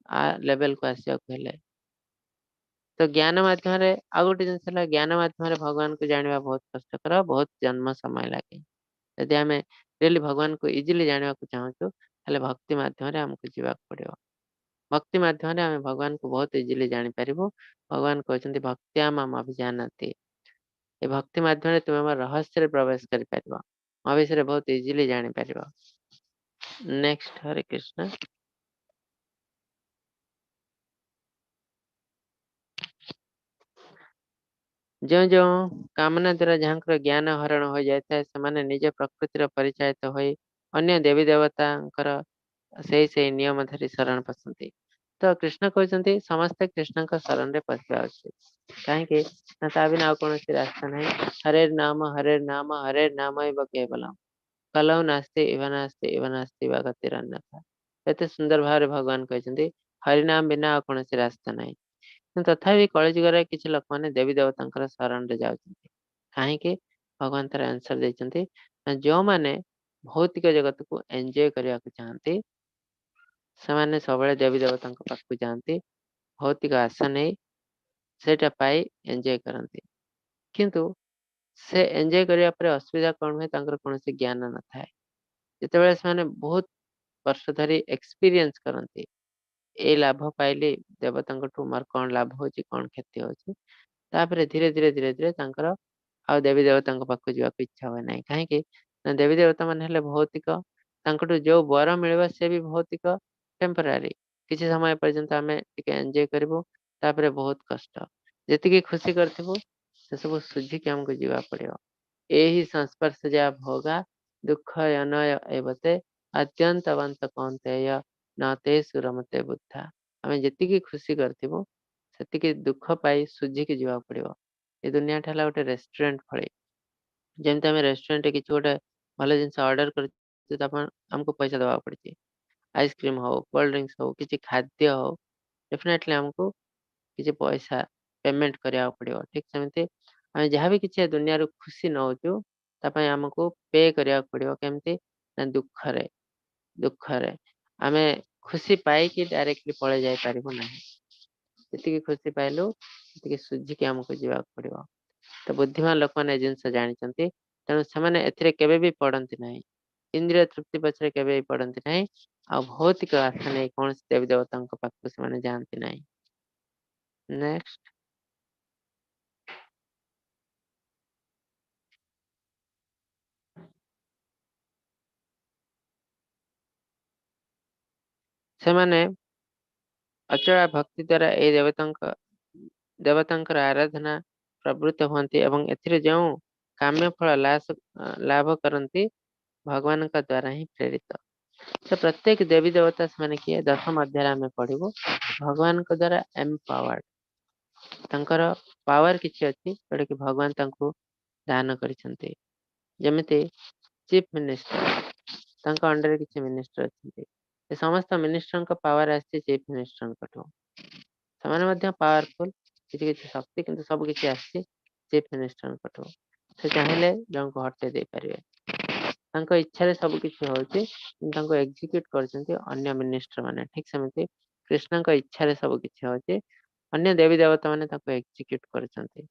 ଆ ଲେଭେଲକୁ ଆସିବାକୁ ହେଲେ। ତ ଜ୍ଞାନ ମାଧ୍ୟମରେ ଆଉ ଗୋଟେ ଜିନିଷ ହେଲା, ଜ୍ଞାନ ମାଧ୍ୟମରେ ଭଗବାନଙ୍କୁ ଜାଣିବା ବହୁତ କଷ୍ଟକର, ବହୁତ ଜନ୍ମ ସମୟ ଲାଗେ। ଯଦି ଆମେ ରିଏଲି ଭଗବାନଙ୍କୁ ଇଜିଲି ଜାଣିବାକୁ ଚାହୁଁଛୁ, ତାହେଲେ ଭକ୍ତି ମାଧ୍ୟମରେ ଆମକୁ ଯିବାକୁ ପଡିବ। ଭକ୍ତି ମାଧ୍ୟମରେ ଆମେ ଭଗବାନଙ୍କୁ ବହୁତ ଇଜିଲି ଜାଣିପାରିବୁ। ଭଗବାନ କହିଛନ୍ତି ଭକ୍ତିଆ ମାମ ଅଭିଜାନନ୍ତି। ଏ ଭକ୍ତି ମାଧ୍ୟମରେ ତୁମେ ମୋ ରହସ୍ୟରେ ପ୍ରବେଶ କରିପାରିବ, ମୋ ବିଷୟରେ ବହୁତ ଇଜିଲି ଜାଣିପାରିବ। ନେକ୍ସଟ ହରେ କୃଷ୍ଣ। ଯେଉଁ ଯେଉଁ କାମନା ଦ୍ୱାରା ଯାହାଙ୍କର ଜ୍ଞାନ ହରଣ ହୋଇଯାଇଥାଏ, ସେମାନେ ନିଜ ପ୍ରକୃତିର ପରିଚାଳିତ ହୋଇ ଅନ୍ୟ ଦେବୀ ଦେବତାଙ୍କର ସେଇ ନିୟମ ଧରି ଶରଣ ପଶନ୍ତି। ତ କୃଷ୍ଣ କହିଛନ୍ତି ସମସ୍ତେ କୃଷ୍ଣଙ୍କ ଶରଣରେ ପଶିବା ଉଚିତ। କାହିଁକି ନା ତା ବିନା ଆଉ କୌଣସି ରାସ୍ତା ନାହିଁ। ହରେ ନାମ ହରେ ନାମ ଏବ କେବଲମ୍ କଲଉ ନାସ୍ତି ଇଭ ନାସ୍ତି ଇଭ ନାସ୍ତି ବା ଗତିରନ୍ୟଥା। ଏତେ ସୁନ୍ଦର ଭାବରେ ଭଗବାନ କହିଛନ୍ତି ହରିନାମ ବିନା ଆଉ କୌଣସି ରାସ୍ତା ନାହିଁ। କିନ୍ତୁ ତଥାପି କଳିଯୁଗରେ କିଛି ଲୋକମାନେ ଦେବୀ ଦେବତାଙ୍କର ଶରଣରେ ଯାଉଛନ୍ତି। କାହିଁକି? ଭଗବାନ ତାର ଆନ୍ସର ଦେଇଛନ୍ତି ନା ଯୋଉମାନେ ଭୌତିକ ଜଗତକୁ ଏନ୍ଜୟ କରିବାକୁ ଚାହାନ୍ତି, ସେମାନେ ସବୁବେଳେ ଦେବୀ ଦେବତାଙ୍କ ପାଖକୁ ଯାଆନ୍ତି, ଭୌତିକ ଆଶା ନେଇ ସେଇଟା ପାଇ ଏନ୍ଜୟ କରନ୍ତି। କିନ୍ତୁ ସେ ଏନ୍ଜୟ କରିବା ପରେ ଅସୁବିଧା କଣ ହୁଏ? ତାଙ୍କର କୌଣସି ଜ୍ଞାନ ନଥାଏ। ଯେତେବେଳେ ସେମାନେ ବହୁତ ବର୍ଷ ଧରି ଏକ୍ସପିରିଏନ୍ସ କରନ୍ତି, ଏଇ ଲାଭ ପାଇଲି ଦେବତାଙ୍କଠୁ, ମୋର କଣ ଲାଭ ହଉଛି, କଣ କ୍ଷତି ହଉଛି, ତାପରେ ଧୀରେ ଧୀରେ ତାଙ୍କର ଆଉ ଦେବୀ ଦେବତାଙ୍କ ପାଖକୁ ଯିବାକୁ ଇଚ୍ଛା ହୁଏ ନାହିଁ। କାହିଁକି ନା ଦେବୀ ଦେବତା ମାନେ ହେଲେ ଭୌତିକ, ତାଙ୍କଠୁ ଯୋଉ ବର ମିଳିବ ସେ ବି ଭୌତିକ, ଟେମ୍ପରାରୀ। କିଛି ସମୟ ପର୍ଯ୍ୟନ୍ତ ଆମେ ଟିକେ ଏନ୍ଜୟ କରିବୁ, ତାପରେ ବହୁତ କଷ୍ଟ। ଯେତିକି ଖୁସି କରିଥିବୁ ସେସବୁ ସୁଝିକି ଆମକୁ ଯିବାକୁ ପଡ଼ିବ। ଏହି ସଂସ୍ପର୍ଶ ଯା ଭୋଗା ଦୁଃଖ ଅନୟ ଏବତେ ଅତ୍ୟନ୍ତବନ୍ତ କୌନ୍ତେୟ ନ ତେଷୁ ରମତେ ବୁଦ୍ଧା। ଆମେ ଯେତିକି ଖୁସି କରିଥିବୁ ସେତିକି ଦୁଃଖ ପାଇ ସୁଝିକି ଯିବାକୁ ପଡ଼ିବ। ଏ ଦୁନିଆଟା ହେଲା ଗୋଟେ ରେଷ୍ଟୁରାଣ୍ଟ ଭଳି। ଯେମିତି ଆମେ ରେଷ୍ଟୁରାଣ୍ଟରେ କିଛି ଗୋଟେ ଭଲ ଜିନିଷ ଅର୍ଡର କରୁଛୁ ତ ଆମକୁ ପଇସା ଦେବାକୁ ପଡୁଛି। ଆଇସ୍କ୍ରିମ୍ ହଉ, କୋଲ୍ଡ ଡ୍ରିଙ୍କସ୍ ହଉ, କିଛି ଖାଦ୍ୟ ହଉ, ଡେଫିନେଟଲି ଆମକୁ କିଛି ପଇସା ପେମେଣ୍ଟ କରିବାକୁ ପଡ଼ିବ। ଠିକ୍ ସେମିତି ଆମେ ଯାହା ବି କିଛି ଏ ଦୁନିଆରୁ ଖୁସି ନେଉଛୁ ତା ପାଇଁ ଆମକୁ ପେ କରିବାକୁ ପଡ଼ିବ। କେମିତି ନା ଦୁଃଖରେ ଆମେ ଖୁସି ପାଇକି ଡାଇରେକ୍ଟଲି ପଳେଇ ଯାଇପାରିବୁ ନାହିଁ। ଯେତିକି ଖୁସି ପାଇଲୁ ସେତିକି ସୁଝିକି ଆମକୁ ଯିବାକୁ ପଡ଼ିବ। ତ ବୁଦ୍ଧିମାନ ଲୋକମାନେ ଏ ଜିନିଷ ଜାଣିଛନ୍ତି, ତେଣୁ ସେମାନେ ଏଥିରେ କେବେ ବି ପଡନ୍ତି ନାହିଁ। ଇନ୍ଦ୍ରିୟ ତୃପ୍ତି ପଛରେ କେବେ ବି ପଡନ୍ତି ନାହିଁ, ଆଉ ଭୌତିକ ଆଶା ନେଇ କୌଣସି ଦେବୀ ଦେବତାଙ୍କ ପାଖକୁ ସେମାନେ ଯାଆନ୍ତି ନାହିଁ। ନେକ୍ସଟ, ସେମାନେ ଅଚଳା ଭକ୍ତି ଦ୍ୱାରା ଏଇ ଦେବତାଙ୍କର ଆରାଧନା ପ୍ରବୃତ୍ତ ହୁଅନ୍ତି ଏବଂ ଏଥିରେ ଯେଉଁ କାମ୍ୟ ଫଳ ଲାଭ କରନ୍ତି ଭଗବାନଙ୍କ ଦ୍ୱାରା ହିଁ ପ୍ରେରିତ। ତ ପ୍ରତ୍ୟେକ ଦେବୀ ଦେବତା ସେମାନେ କିଏ? ଦଶମ ଅଧ୍ୟାୟରେ ଆମେ ପଢିବୁ। ଭଗବାନଙ୍କ ଦ୍ୱାରା ଏମ୍ପାୱାର୍ଡ, ତାଙ୍କର ପାୱାର କିଛି ଅଛି ଯୋଉଟା କି ଭଗବାନ ତାଙ୍କୁ ଦାନ କରିଛନ୍ତି। ଯେମିତି ଚିଫ ମିନିଷ୍ଟର, ତାଙ୍କ ଅଣ୍ଡରରେ କିଛି ମିନିଷ୍ଟର ଅଛନ୍ତି। ଏ ସମସ୍ତ ମିନିଷ୍ଟରଙ୍କ ପାୱାର ଆସିଛି ଚିଫ ମିନିଷ୍ଟରଙ୍କଠୁ। ସେମାନେ ମଧ୍ୟ ପାୱାରଫୁଲ, କିଛି କିଛି ଶକ୍ତି, କିନ୍ତୁ ସବୁ କିଛି ଆସିଛି ଚିଫ ମିନିଷ୍ଟରଙ୍କଠୁ। ସେ ଚାହିଁଲେ ଜଣଙ୍କୁ ହଟେଇ ଦେଇପାରିବେ। ତାଙ୍କ ଇଚ୍ଛାରେ ସବୁ କିଛି ହଉଛି, କିନ୍ତୁ ତାଙ୍କୁ ଏକ୍ଜିକ୍ୟୁଟ କରୁଛନ୍ତି ଅନ୍ୟ ମିନିଷ୍ଟର ମାନେ। ଠିକ ସେମିତି କୃଷ୍ଣଙ୍କ ଇଚ୍ଛାରେ ସବୁ କିଛି ହଉଛି, ଅନ୍ୟ ଦେବୀ ଦେବତା ମାନେ ତାକୁ ଏକ୍ଜିକ୍ୟୁଟ କରୁଛନ୍ତି।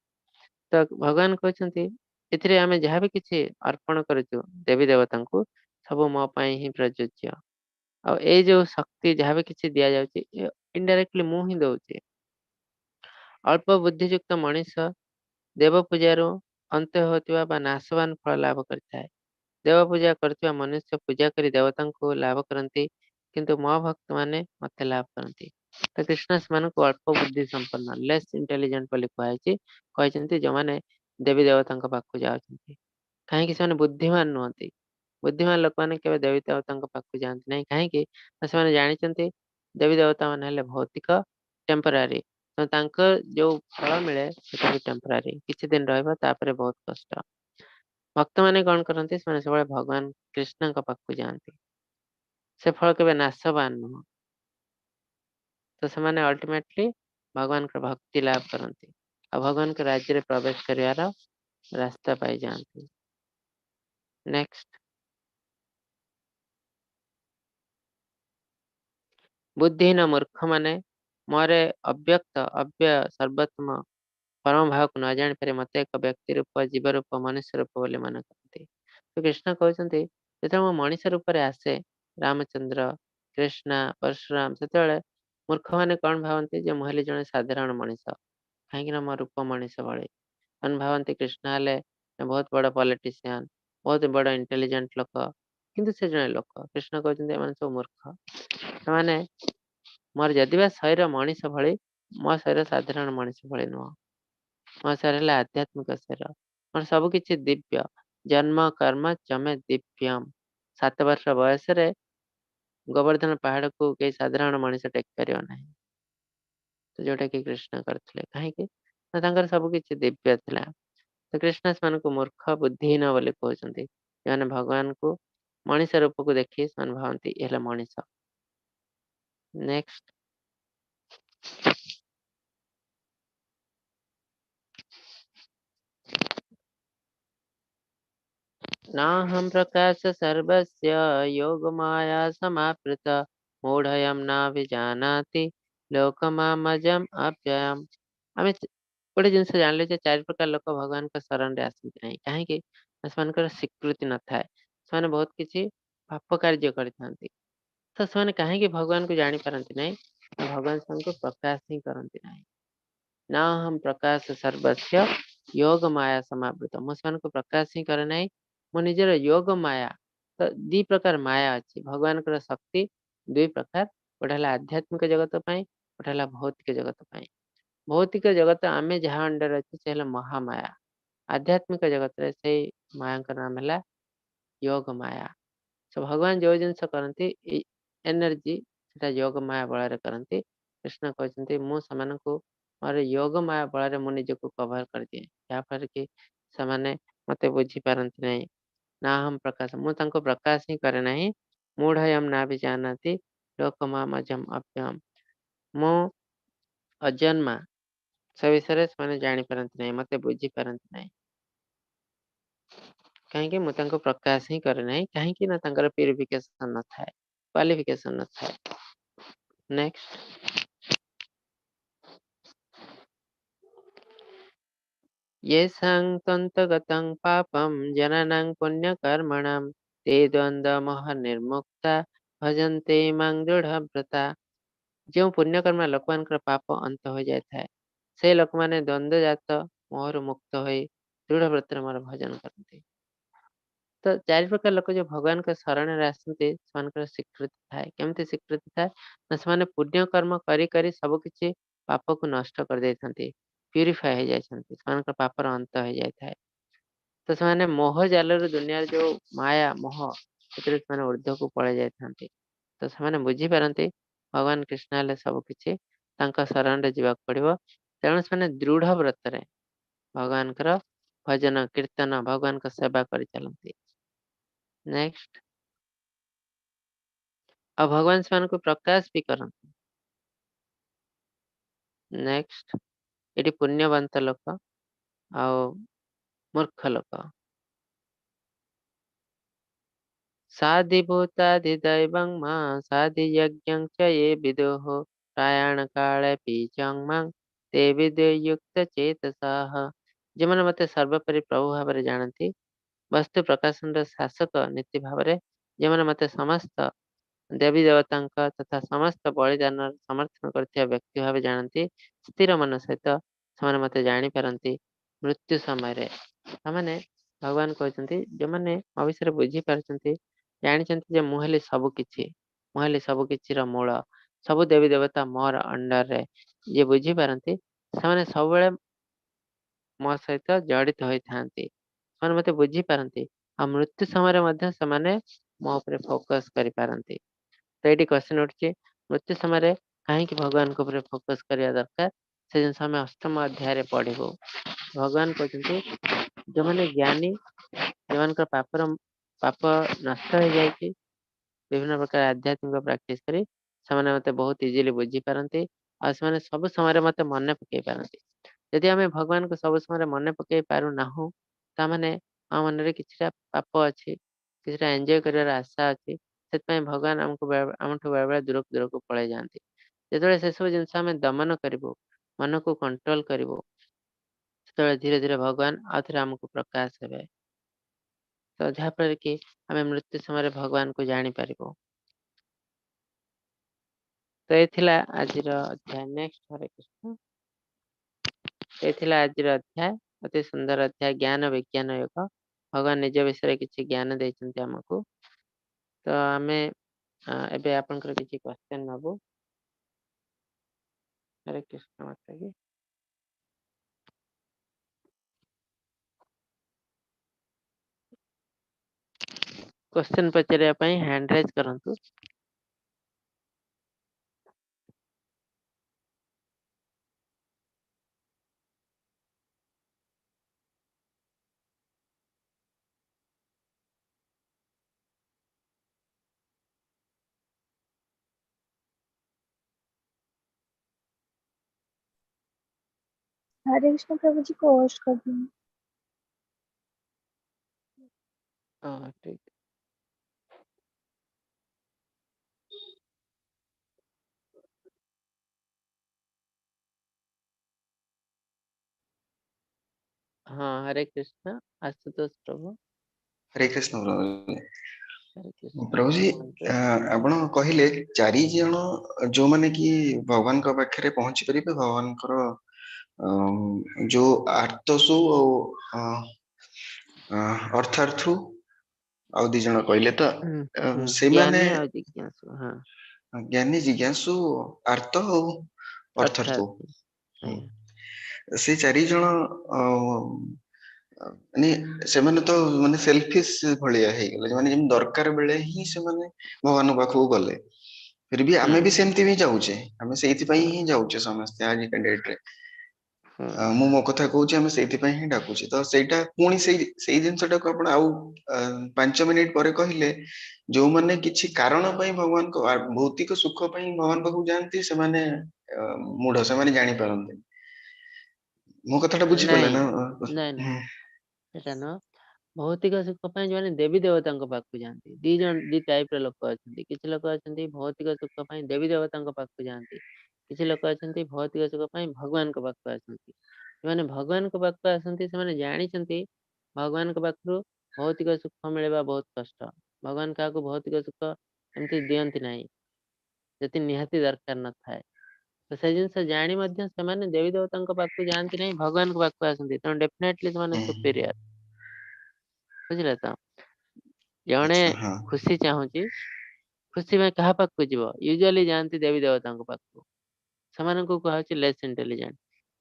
ତ ଭଗବାନ କହିଛନ୍ତି ଏଥିରେ ଆମେ ଯାହା ବି କିଛି ଅର୍ପଣ କରୁଛୁ ଦେବୀ ଦେବତାଙ୍କୁ, ସବୁ ମୋ ପାଇଁ ହିଁ ପ୍ରଯୁଜ୍ୟ। ଆଉ ଏଇ ଯୋଉ ଶକ୍ତି ଯାହା ବି କିଛି ଦିଆଯାଉଛି ଇନଡାଇରେକ୍ଟଲି ମୁଁ ହିଁ ଦଉଛି। ଅଳ୍ପ ବୁଦ୍ଧିଯୁକ୍ତ ମଣିଷ ଦେବ ପୂଜାରୁ ଅନ୍ତ ହେଉଥିବା ବା ନାଶବାନ ଫଳ ଲାଭ କରିଥାଏ। ଦେବ ପୂଜା କରୁଥିବା ମନୁଷ୍ୟ ପୂଜା କରି ଦେବତାଙ୍କୁ ଲାଭ କରନ୍ତି, କିନ୍ତୁ ମୋ ଭକ୍ତମାନେ ମତେ ଲାଭ କରନ୍ତି। ତ କୃଷ୍ଣ ସେମାନଙ୍କୁ ଅଳ୍ପ ବୁଦ୍ଧି ସମ୍ପନ୍ନ, ଲେସ୍ ଇଣ୍ଟେଲିଜେଣ୍ଟ ବୋଲି କୁହାଯାଇଛି। କହିଛନ୍ତି ଯୋଉମାନେ ଦେବୀ ଦେବତାଙ୍କ ପାଖକୁ ଯାଉଛନ୍ତି, କାହିଁକି ସେମାନେ ବୁଦ୍ଧିମାନ ନୁହନ୍ତି। ବୁଦ୍ଧିମାନ ଲୋକମାନେ କେବେ ଦେବୀ ଦେବତାଙ୍କ ପାଖକୁ ଯାଆନ୍ତି ନାହିଁ। କାହିଁକି ନା ସେମାନେ ଜାଣିଛନ୍ତି ଦେବୀ ଦେବତା ମାନେ ହେଲେ ଭୌତିକ, ଟେମ୍ପରାରୀ। ତ ତାଙ୍କ ଯୋଉ ଫଳ ମିଳେ ସେଟା ବି ଟେମ୍ପରାରୀ, କିଛି ଦିନ ରହିବ, ତାପରେ ବହୁତ କଷ୍ଟ। ଭକ୍ତମାନେ କଣ କରନ୍ତି? ସେମାନେ ସବୁବେଳେ ଭଗବାନ କୃଷ୍ଣଙ୍କ ପାଖକୁ ଯାଆନ୍ତି। ସେ ଫଳ କେବେ ନାଶବାନ ନୁହଁ। ତ ସେମାନେ ଅଲ୍ଟିମେଟଲି ଭଗବାନଙ୍କ ଭକ୍ତି ଲାଭ କରନ୍ତି ଆଉ ଭଗବାନଙ୍କ ରାଜ୍ୟରେ ପ୍ରବେଶ କରିବାର ରାସ୍ତା ପାଇଯାଆନ୍ତି। ନେକ୍ସଟ, ବୁଦ୍ଧିହୀନ ମୂର୍ଖ ମାନେ ମୋର ଅବ୍ୟକ୍ତ ଅବ୍ୟୟ ସର୍ବୋତ୍ତମ ପରମ ଭାବକୁ ନ ଜାଣିପାରି ମତେ ଏକ ବ୍ୟକ୍ତି ରୂପ, ଜୀବ ରୂପ, ମନୁଷ୍ୟ ରୂପ ବୋଲି ମନେ କରନ୍ତି। ତ କୃଷ୍ଣ କହୁଛନ୍ତି ଯେତେବେଳେ ମୁଁ ମଣିଷ ରୂପରେ ଆସେ, ରାମଚନ୍ଦ୍ର, କୃଷ୍ଣ, ପରଶୁରାମ, ସେତେବେଳେ ମୂର୍ଖମାନେ କଣ ଭାବନ୍ତି ଯେ ମୁଁ ହେଲି ଜଣେ ସାଧାରଣ ମଣିଷ, କାହିଁକି ନା ମୋ ରୂପ ମଣିଷ ଭଳି। ସେମାନେ ଭାବନ୍ତି କୃଷ୍ଣ ହେଲେ ବହୁତ ବଡ ପଲିଟିସିଆନ, ବହୁତ ବଡ ଇଣ୍ଟେଲିଜେଣ୍ଟ ଲୋକ, କିନ୍ତୁ ସେ ଜଣେ ଲୋକ। କୃଷ୍ଣ କହୁଛନ୍ତି ଏମାନେ ସବୁ ମୂର୍ଖ। ସେମାନେ ମୋର ଯଦିବା ଶରୀର ମଣିଷ ଭଳି, ମୋ ଶରୀର ସାଧାରଣ ମଣିଷ ଭଳି ନୁହଁ। ମୋ ଶରୀର ହେଲା ଆଧ୍ୟାତ୍ମିକ ଶରୀର, ମୋର ସବୁ କିଛି ଦିବ୍ୟ। ଜନ୍ମ କର୍ମ ଚମେ ଦିବ୍ୟମ୍। 7 ବର୍ଷ ବୟସରେ ଗୋବର୍ଦ୍ଧନ ପାହାଡକୁ କେହି ସାଧାରଣ ମଣିଷ ଟେକି ପାରିବ ନାହିଁ, ତ ଯୋଉଟା କି କୃଷ୍ଣ କରିଥିଲେ। କାହିଁକି ନା ତାଙ୍କର ସବୁ କିଛି ଦିବ୍ୟ ଥିଲା। ତ କୃଷ୍ଣ ସେମାନଙ୍କୁ ମୂର୍ଖ, ବୁଦ୍ଧିହୀନ ବୋଲି କହୁଛନ୍ତି। ସେମାନେ ଭଗବାନଙ୍କୁ ମଣିଷ ରୂପକୁ ଦେଖି ସେମାନେ ଭାବନ୍ତି ଇଏ ହେଲା ମଣିଷ। ନେକ୍ସଟ, नाहं प्रकाश सर्वस्य योगमाया समावृत मूढयं न विजानाति ଲୋକମାମଜମ୍ ଅବ୍ୟୟମ୍। ଆମେ ଗୋଟେ ଜିନିଷ ଜାଣିଲେ ଯେ 4 ପ୍ରକାର ଲୋକ ଭଗବାନଙ୍କ ଶରଣରେ ଆସନ୍ତି ନାହିଁ। କାହିଁକି ନା ସେମାନଙ୍କର ସ୍ୱୀକୃତି ନଥାଏ, ସେମାନେ ବହୁତ କିଛି ପାପ କାର୍ଯ୍ୟ କରିଥାନ୍ତି। ତ ସେମାନେ କାହିଁକି ଭଗବାନଙ୍କୁ ଜାଣିପାରନ୍ତି ନାହିଁ? ଭଗବାନ ସେମାନଙ୍କୁ ପ୍ରକାଶ ହିଁ କରନ୍ତି ନାହିଁ। ନାହଂ ପ୍ରକାଶ ସର୍ବସ୍ୟ ଯୋଗ ମାୟା ସମାବୃତ, ମୁଁ ସେମାନଙ୍କୁ ପ୍ରକାଶ ହିଁ କରେ ନାହିଁ। ମୋ ନିଜର ଯୋଗ ମାୟା, ତ 2 ପ୍ରକାର ମାୟା ଅଛି। ଭଗବାନଙ୍କର ଶକ୍ତି 2 ପ୍ରକାର, गोटे है आध्यात्मिक जगत पाई गोटे है भौतिक जगत पाई। भौतिक जगत आमे जहाँ अंडर अच्छे से महामाया। आध्यात्मिक जगत रे से माया नाम है योग माया। सो भगवान जो जिन करती एनर्जी से योग माया बल करती। कृष्ण कहते मुझे मोर योग माया बल मु निज को कवर कर दिए जहाँफल कि मत बुझी पारती नहीं ना हम प्रकाश मुझे प्रकाश ही करे ना मूढ़यम ना भी जानती लोकमाम अजम अभ्यम मु अजन्मा से विषय से जानी पारती नहीं मत बुझी पारती नहीं कहीं मुझे प्रकाश ही करे ना कहीं ना प्यूरिफिकेशन न था क्वालिफिकेशन न था। नेक्स्ट ये तंतगतं पापम जननं पुण्यकर्मणं ते द्वंद्वमोह निर्मुक्ता भजन्ते मां दृढ़व्रता। जो पुण्यकर्म लोक मान पाप अंत हो जाए से लोक मैंने द्वंद्व जात मोहर मुक्त हो दृढ़ व्रत मोर भजन करते। तो चार प्रकार लोक जो भगवान के शरण आसते स्वीकृति थाए केमती स्वीकृति थाए ना पुण्य कर्म करी करी सब किछि पाप को नष्ट कर देते प्यूरिफाई हो जाते पापर अंत हो जाए। तो से मोह जाल दुनिया जो माया मोह से ऊर्ध्व को पड़े जाते तो से बुझी पारती भगवान कृष्ण हेले सब किछि शरण जावाक पड़ो तेणु से दृढ़ व्रत भगवान भजन कीर्तन भगवान का सेवा कर चलती। नेक्स्ट और भगवान से प्रकाश भी करते। नेक्स्ट ये पुण्यवंत लोक आ मूर्ख लोक साधिभूताधिदैवं मां साधियज्ञं च ये विदुः प्रयाण काले पीचं मां ते विदुयुक्त चेतसाः। जो मैंने मत सर्वोपरि प्रभु भाव जानती वस्तु प्रकाशन शासक नीति भाव जो मैंने मत समस्त देवी देवता तथा समस्त बलिदान समर्थन कर व्यक्ति भाव जानती स्थिर मन सहित से मत जापारती मृत्यु समय भगवान कहते जो मैंने मो विषय बुझी पार्टी जानते मुझे सबकि मूल सब देवी देवता मोर अंडर रे ये बुझी पारती से सब मो सहित जड़ित होती मत बुझी पारती आ मृत्यु समय से मो फोकस कर पारती। तो ये क्वेश्चन उठी मृत्यु समय कहीं भगवान को फोकस करने दरकार से जिन आम अष्टम अध्याय पढ़ू। भगवान कहते जो मैंने ज्ञानी जो पाप नष्ट हो जाए विभिन्न प्रकार आध्यात्मिक प्रैक्टिस करी मत बहुत इजिली बुझी पारती और सब समय मत मन पकई पारती। यदि आम भगवान को सब समय मन पकई पारना ताने आम मन कि पाप अच्छी कि एंजॉय कर आशा अच्छी से भगवान आमको आमठू बेले बेले दूर दूर को पलि जाती जो से सब जिन दमन करूँ मन को कंट्रोल करूँ से धीरे धीरे भगवान आउ आमको प्रकाश हे। तो जहाँफल कि आम मृत्यु समय भगवान को जापर। तो ये आज अध्याय। नेक्स्ट हरे कृष्ण ये आज अध्याय अति सुंदर अध्याय ज्ञान विज्ञान योग भगवान निज विषय किसी ज्ञान देते आमको। तो आम एबे आपनकर किसी क्वेश्चन नबू। हरे कृष्ण माता की क्वेश्चन पचारे हैंड रेज करंतु। हरे कृष्ण प्रभु जी को होस्ट कर दूँ। हाँ ठीक। हाँ हरे कृष्ण आशुतोष प्रभु। हरे कृष्ण प्रभु। हरे कृष्ण प्रभु जी कुहतु। आपण कहले चारि जन जो माने कि भगवान का पाखरे पहुंची परिबे भगवान कर जो आर्तसु अर्थार्थु आ दी जन कहले तो से माने ज्ञानी और जिज्ञासु। हाँ ଜ୍ଞାନୀ ଜିଜ୍ଞାସୁ ଆର୍ତ ଆଉ ଅର୍ଥାର୍ଥ। ଅର୍ଥାତ୍ ଆଜ୍ଞା ସେ 4 ଜଣ ମାନେ ସେମାନେ ତ ମାନେ ସେଲଫିଶ ଭଳିଆ ହେଇଗଲେ, ମାନେ ଯେମିତି ଦରକାର ବେଳେ ହିଁ ସେମାନେ ଭଗବାନଙ୍କ ପାଖକୁ ଗଲେ। ଫିର ବି ଆମେ ବି ସେମିତି ବି ଯାଉଛେ, ଆମେ ସେଇଥିପାଇଁ ହିଁ ଯାଉଛେ ସମସ୍ତେ ଆଜିକା ଡେଟରେ। ମୁଁ ମୋ କଥା କହୁଛି, ଆମେ ସେଇଥିପାଇଁ ହିଁ ଡାକୁଛେ। ତ ସେଇଟା ପୁଣି ସେଇ ଜିନିଷଟାକୁ ଆପଣ ଆଉ 5 ମିନିଟ ପରେ କହିଲେ, ଯୋଉମାନେ କିଛି କାରଣ ପାଇଁ ଭଗବାନଙ୍କ ଭୌତିକ ସୁଖ ପାଇଁ ଭଗବାନ ପାଖକୁ ଯାଆନ୍ତି, ସେମାନେ ମୂଢ, ସେମାନେ ଜାଣିପାରନ୍ତି। ମୋ କଥାଟା ବୁଝିପାରିଲେ ନାଇଁ ନା? ନାଇଁ ନାଇଁ ସେଟା ନୁହଁ। ଭୌତିକ ସୁଖ ପାଇଁ ଯୋଉମାନେ ଦେବୀ ଦେବତାଙ୍କ ପାଖକୁ ଯାଆନ୍ତି, ଦି ଟାଇପ ର ଲୋକ ଅଛନ୍ତି। କିଛି ଲୋକ ଅଛନ୍ତି ଭୌତିକ ସୁଖ ପାଇଁ ଦେବୀ ଦେବତାଙ୍କ ପାଖକୁ ଯାଆନ୍ତି, କିଛି ଲୋକ ଅଛନ୍ତି ଭୌତିକ ସୁଖ ପାଇଁ ଭଗବାନଙ୍କ ପାଖକୁ ଆସନ୍ତି। ସେମାନେ ଭଗବାନଙ୍କ ପାଖକୁ ଆସନ୍ତି, ସେମାନେ ଜାଣିଛନ୍ତି ଭଗବାନଙ୍କ ପାଖରୁ ଭୌତିକ ସୁଖ ମିଳିବା ବହୁତ କଷ୍ଟ। ଭଗବାନ କାହାକୁ ଭୌତିକ ସୁଖ ଏମିତି ଦିଅନ୍ତି ନାହିଁ, ଯଦି ନିହାତି ଦରକାର ନଥାଏ। ତ ସେଇ ଜିନିଷ ଜାଣି ମଧ୍ୟ ସେମାନେ ଦେବୀ ଦେବତାଙ୍କ ପାଖକୁ ଯାଆନ୍ତି ନାହିଁ, ଭଗବାନଙ୍କ ପାଖକୁ ଆସନ୍ତି। ତେଣୁ ଡେଫିନେଟଲି ସେମାନେ ସୁପିରିୟର। ବୁଝିଲେ ତ? ଜଣେ ଆଚ୍ଛା, ହଁ। ଖୁସି ଚାହୁଁଛି, ଖୁସି ପାଇଁ କାହା ପାଖକୁ ଯିବ? ୟୁଜୁଆଲି ଯାଆନ୍ତି ଦେବୀ ଦେବତାଙ୍କ ପାଖକୁ। ସେମାନଙ୍କୁ କୁହାଯାଉଛି ଲେସ୍ ଇଣ୍ଟେଲିଜେଣ୍ଟ।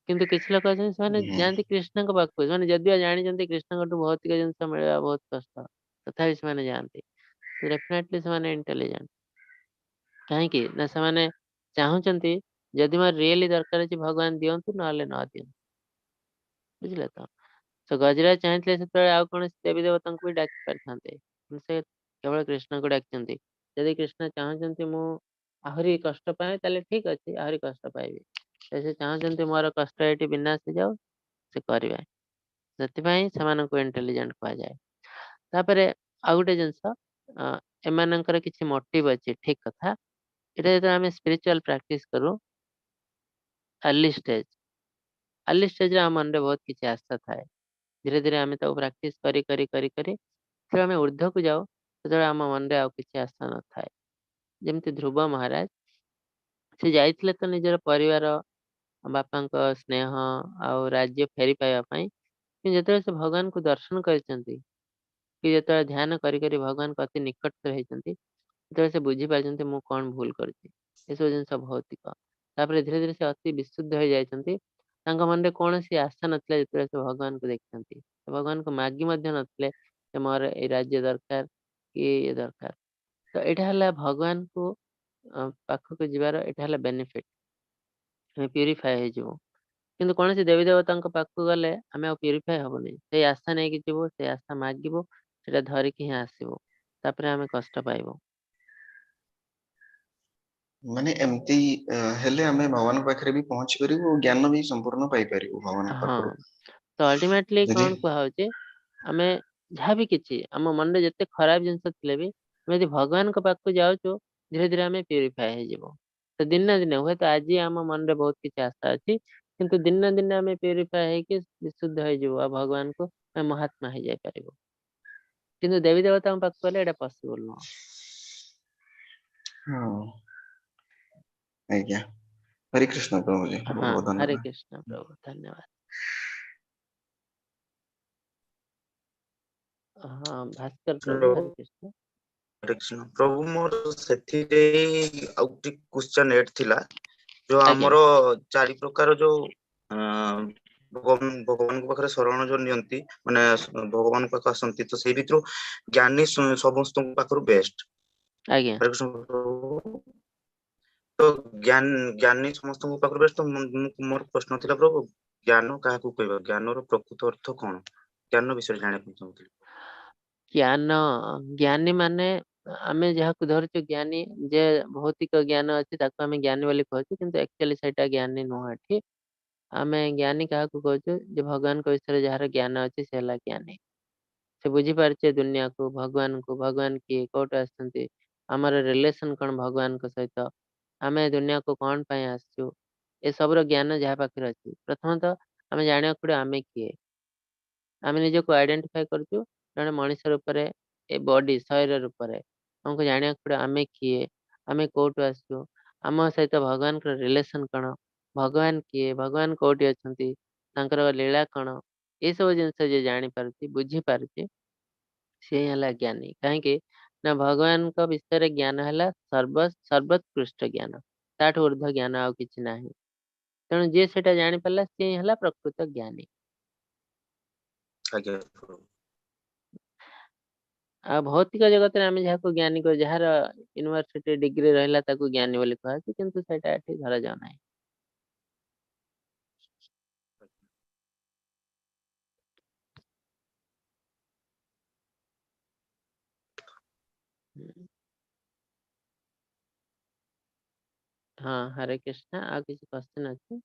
କିନ୍ତୁ କିଛି ଲୋକ ଅଛନ୍ତି, ସେମାନେ ହୁଁ, ଯାଆନ୍ତି କୃଷ୍ଣଙ୍କ ପାଖକୁ। ସେମାନେ ଯଦିଓ ଜାଣିଛନ୍ତି କୃଷ୍ଣଙ୍କଠୁ ଭୌତିକ ଜିନିଷ ମିଳିବା ବହୁତ କଷ୍ଟ, ତଥାପି ସେମାନେ ଯାଆନ୍ତି। ଡେଫିନେଟଲି ସେମାନେ ଇଣ୍ଟେଲିଜେଣ୍ଟ। କାହିଁକି ନା ସେମାନେ ଚାହୁଁଛନ୍ତି, ଯଦି ମୋର ରିଏଲି ଦରକାର ଅଛି, ଭଗବାନ ଦିଅନ୍ତୁ, ନହେଲେ ନ ଦିଅନ୍ତୁ। ବୁଝିଲେ ତ? ତ ଗଜରାଜ ଚାହିଁଥିଲେ ସେତେବେଳେ ଆଉ କୌଣସି ଦେବୀ ଦେବତାଙ୍କୁ ବି ଡାକି ପାରିଥାନ୍ତେ, କିନ୍ତୁ ସେ କେବଳ କୃଷ୍ଣଙ୍କୁ ଡାକିଛନ୍ତି। ଯଦି କୃଷ୍ଣ ଚାହୁଁଛନ୍ତି ମୁଁ ଆହୁରି କଷ୍ଟ ପାଏ, ତାହେଲେ ଠିକ ଅଛି, ଆହୁରି କଷ୍ଟ ପାଇବି। ଯଦି ସେ ଚାହୁଁଛନ୍ତି ମୋର କଷ୍ଟ ଏଠି ବିନାଶ ହେଇଯାଉ, ସେ କରିବେ। ସେଥିପାଇଁ ସେମାନଙ୍କୁ ଇଣ୍ଟେଲିଜେଣ୍ଟ କୁହାଯାଏ। ତାପରେ ଆଉ ଗୋଟେ ଜିନିଷ, ଏମାନଙ୍କର କିଛି ମୋଟିଭ ଅଛି, ଠିକ କଥା। ଏଇଟା ଯେତେବେଳେ ଆମେ ସ୍ପିରିଚୁଆଲ ପ୍ରାକ୍ଟିସ କରୁ, ଆର୍ଲି ଷ୍ଟେଜରେ ଆମ ମନରେ ବହୁତ କିଛି ଆଶା ଥାଏ। ଧୀରେ ଧୀରେ ଆମେ ତାକୁ ପ୍ରାକ୍ଟିସ କରି କରି କରି କରି ଯେତେବେଳେ ଆମେ ଉର୍ଦ୍ଧ୍ୱକୁ ଯାଉ, ସେତେବେଳେ ଆମ ମନରେ ଆଉ କିଛି ଆଶା ନଥାଏ। ଯେମିତି ଧ୍ରୁବ ମହାରାଜ, ସେ ଯାଇଥିଲେ ତ ନିଜର ପରିବାର, ବାପାଙ୍କ ସ୍ନେହ ଆଉ ରାଜ୍ୟ ଫେରି ପାଇବା ପାଇଁ। କିନ୍ତୁ ଯେତେବେଳେ ସେ ଭଗବାନଙ୍କୁ ଦର୍ଶନ କରିଛନ୍ତି, କି ଯେତେବେଳେ ଧ୍ୟାନ କରି କରି ଭଗବାନଙ୍କ ଅତି ନିକଟରେ ହେଇଛନ୍ତି, ସେତେବେଳେ ସେ ବୁଝିପାରିଛନ୍ତି ମୁଁ କଣ ଭୁଲ କରିଛି। ଏସବୁ ଜିନିଷ ଭୌତିକ। ତାପରେ ଧୀରେ ଧୀରେ ସେ ଅତି ବିଶୁଦ୍ଧ ହେଇଯାଇଛନ୍ତି। ତାଙ୍କ ମନରେ କୌଣସି ଆଶା ନଥିଲା। ଯେତେବେଳେ ସେ ଭଗବାନଙ୍କୁ ଦେଖିଛନ୍ତି, ସେ ଭଗବାନଙ୍କୁ ମାଗି ମଧ୍ୟ ନଥିଲେ ଯେ ମୋର ଏଇ ରାଜ୍ୟ ଦରକାର କି ଇଏ ଦରକାର। ତ ଏଇଟା ହେଲା ଭଗବାନଙ୍କୁ ପାଖକୁ ଯିବାର ଏଇଟା ହେଲା ବେନିଫିଟ। ଆମେ ପ୍ୟୁରିଫାଏ ହେଇଯିବୁ। କିନ୍ତୁ କୌଣସି ଦେବୀ ଦେବତାଙ୍କ ପାଖକୁ ଗଲେ ଆମେ ଆଉ ପ୍ୟୁରିଫାଏ ହବୁନି। ସେଇ ଆଶା ନେଇକି ଯିବୁ, ସେଇ ଆଶା ମାଗିବୁ, ସେଟା ଧରିକି ହିଁ ଆସିବୁ। ତାପରେ ଆମେ କଷ୍ଟ ପାଇବୁ। ମାନେ ଏମିତି ହେଲେ ଆମେ ଭଗବାନଙ୍କ ପାଖରେ ବି ପହଞ୍ଚି ପାରିବୁ, ଜ୍ଞାନ ବି ସମ୍ପୂର୍ଣ୍ଣ ପାଇପାରିବୁ ଭଗବାନଙ୍କ ହଁ, ପାଖରୁ। ତ ଅଲ୍ଟିମେଟଲି ଯଦି କଣ କୁହାହଉଛି, ଆମେ ଯାହାବି କିଛି ଆମ ମନରେ ଯେତେ ଖରାପ ଜିନିଷ ଥିଲେ ବି, ଆମେ ଯଦି ଭଗବାନଙ୍କ ପାଖକୁ ଯାଉଛୁ, ଧୀରେ ଧୀରେ ଆମେ ପ୍ୟୁରିଫାଏ ହେଇଯିବୁ। ତ ଦିନେ ନା ଦିନେ, ହୁଏତ ଆଜି ଆମ ମନରେ ବହୁତ କିଛି ଆଶା ଅଛି, କିନ୍ତୁ ଦିନେ ନା ଦିନେ ଆମେ ପ୍ୟୁରିଫାଏ ହେଇକି ବିଶୁଦ୍ଧ ହେଇଯିବୁ, ଆଉ ଭଗବାନଙ୍କୁ ଆମେ ମହାତ୍ମା ହେଇଯାଇ ପାରିବୁ। କିନ୍ତୁ ଦେବୀ ଦେବତାଙ୍କ ପାଖକୁ ଗଲେ ଏଇଟା ପସିବଲ ନୁହଁ। ହଁ, ଆଜ୍ଞା। ହରେ କୃଷ୍ଣ ପ୍ରଭୁଜୀ, ବହୁତ ହଁ, ବହୁତ ହରେ ଧନ୍ୟବାଦ। କୃଷ୍ଣ ପ୍ରଭୁ, ଧନ୍ୟବାଦ। ହଁ, ଭାସ୍କର ପ୍ରଭୁ, ହରେ କୃଷ୍ଣ। ହରେ କୃଷ୍ଣ ପ୍ରଭୁ, ମୋର ସେଥିରେ ଆଉ ଗୋଟେ କ୍ୱେଶ୍ଚନ ଏଡ୍ ଥିଲା। ଯୋଉ ଆଜ୍ଞା ଆମର 4 ପ୍ରକାର ଯୋଉ ଭଗବାନଙ୍କ ପାଖରେ ଶରଣ ଯୋଉ ନିଅନ୍ତି, ମାନେ ଭଗବାନଙ୍କ ପାଖକୁ ଆସନ୍ତି, ତ ସେଇ ଭିତରୁ ଜ୍ଞାନୀ ସମସ୍ତଙ୍କ ପାଖରୁ ବେଷ୍ଟ। ଆଜ୍ଞା। ହରେ କୃଷ୍ଣ ପ୍ରଭୁ। ତ ଜ୍ଞାନୀ ସମସ୍ତଙ୍କ ପାଖରୁ ବେଷ୍ଟ। ତ ମୋର ପ୍ରଶ୍ନ ଥିଲା, ପ୍ରଭୁ ଜ୍ଞାନ କାହାକୁ କହିବା? ଜ୍ଞାନର ପ୍ରକୃତ ଅର୍ଥ କଣ? ଜ୍ଞାନ ବିଷୟରେ ଜାଣିବା ପାଇଁ ଚାହୁଁଥିଲି। ଜ୍ଞାନ, ଜ୍ଞାନୀ ମାନେ ଆମେ ଯାହାକୁ ଧରୁଛୁ ଜ୍ଞାନୀ, ଯେ ଭୌତିକ ଜ୍ଞାନ ଅଛି ତାକୁ ଆମେ ଜ୍ଞାନୀ ବୋଲି କହୁଛୁ, କିନ୍ତୁ ଆକ୍ଚୁଆଲି ସେଇଟା ଜ୍ଞାନୀ ନୁହଁ। ଏଠି ଆମେ ଜ୍ଞାନୀ କାହାକୁ କହୁଛୁ, ଯେ ଭଗବାନଙ୍କ ବିଷୟରେ ଯାହାର ଜ୍ଞାନ ଅଛି, ସେ ହେଲା ଜ୍ଞାନୀ। ସେ ବୁଝିପାରୁଛେ ଦୁନିଆକୁ, ଭଗବାନଙ୍କୁ, ଭଗବାନ କିଏ, କୋଉଠୁ ଆସିଛନ୍ତି, ଆମର ରିଲେସନ କଣ ଭଗବାନଙ୍କ ସହିତ, ଆମେ ଦୁନିଆକୁ କଣ ପାଇଁ ଆସିଛୁ, ଏସବୁର ଜ୍ଞାନ ଯାହା ପାଖରେ ଅଛି। ପ୍ରଥମତଃ ଆମେ ଜାଣିବାକୁ ପଡ଼ିବ ଆମେ କିଏ। ଆମେ ନିଜକୁ ଆଇଡେଣ୍ଟିଫାଇ କରୁଛୁ ଜଣେ ମଣିଷ ରୂପରେ, ଏ ବଡି ଶରୀର ରୂପରେ। ଆମକୁ ଜାଣିବାକୁ ପଡ଼ିବ ଆମେ କିଏ, ଆମେ କୋଉଠୁ ଆସିଛୁ, ଆମ ସହିତ ଭଗବାନଙ୍କର ରିଲେସନ କଣ, ଭଗବାନ କିଏ, ଭଗବାନ କୋଉଠି ଅଛନ୍ତି, ତାଙ୍କର ଲୀଳା କଣ, ଏସବୁ ଜିନିଷ ଯିଏ ଜାଣିପାରୁଛି, ବୁଝିପାରୁଛି, ସେ ହେଲା ଜ୍ଞାନୀ। କାହିଁକି ना भगवान का विषय रे ज्ञान है सर्वोत्कृष्ट ज्ञान ताठू ऊर्ध्व ज्ञान आउ किछि नाही तेणु जे सेटा जानि पारला से हला प्रकृत ज्ञानी आज्ञा प्रभु आ भौतिक जगत रे आमे जाहाको ज्ञानी को जहार यूनिवर्सिटी डिग्री रहला ताको ज्ञानी बोली कहै छै किंतु सेटा एठी धरा जाउ नाही हाँ हरे कृष्णा आ किसी क्वेश्चन अछि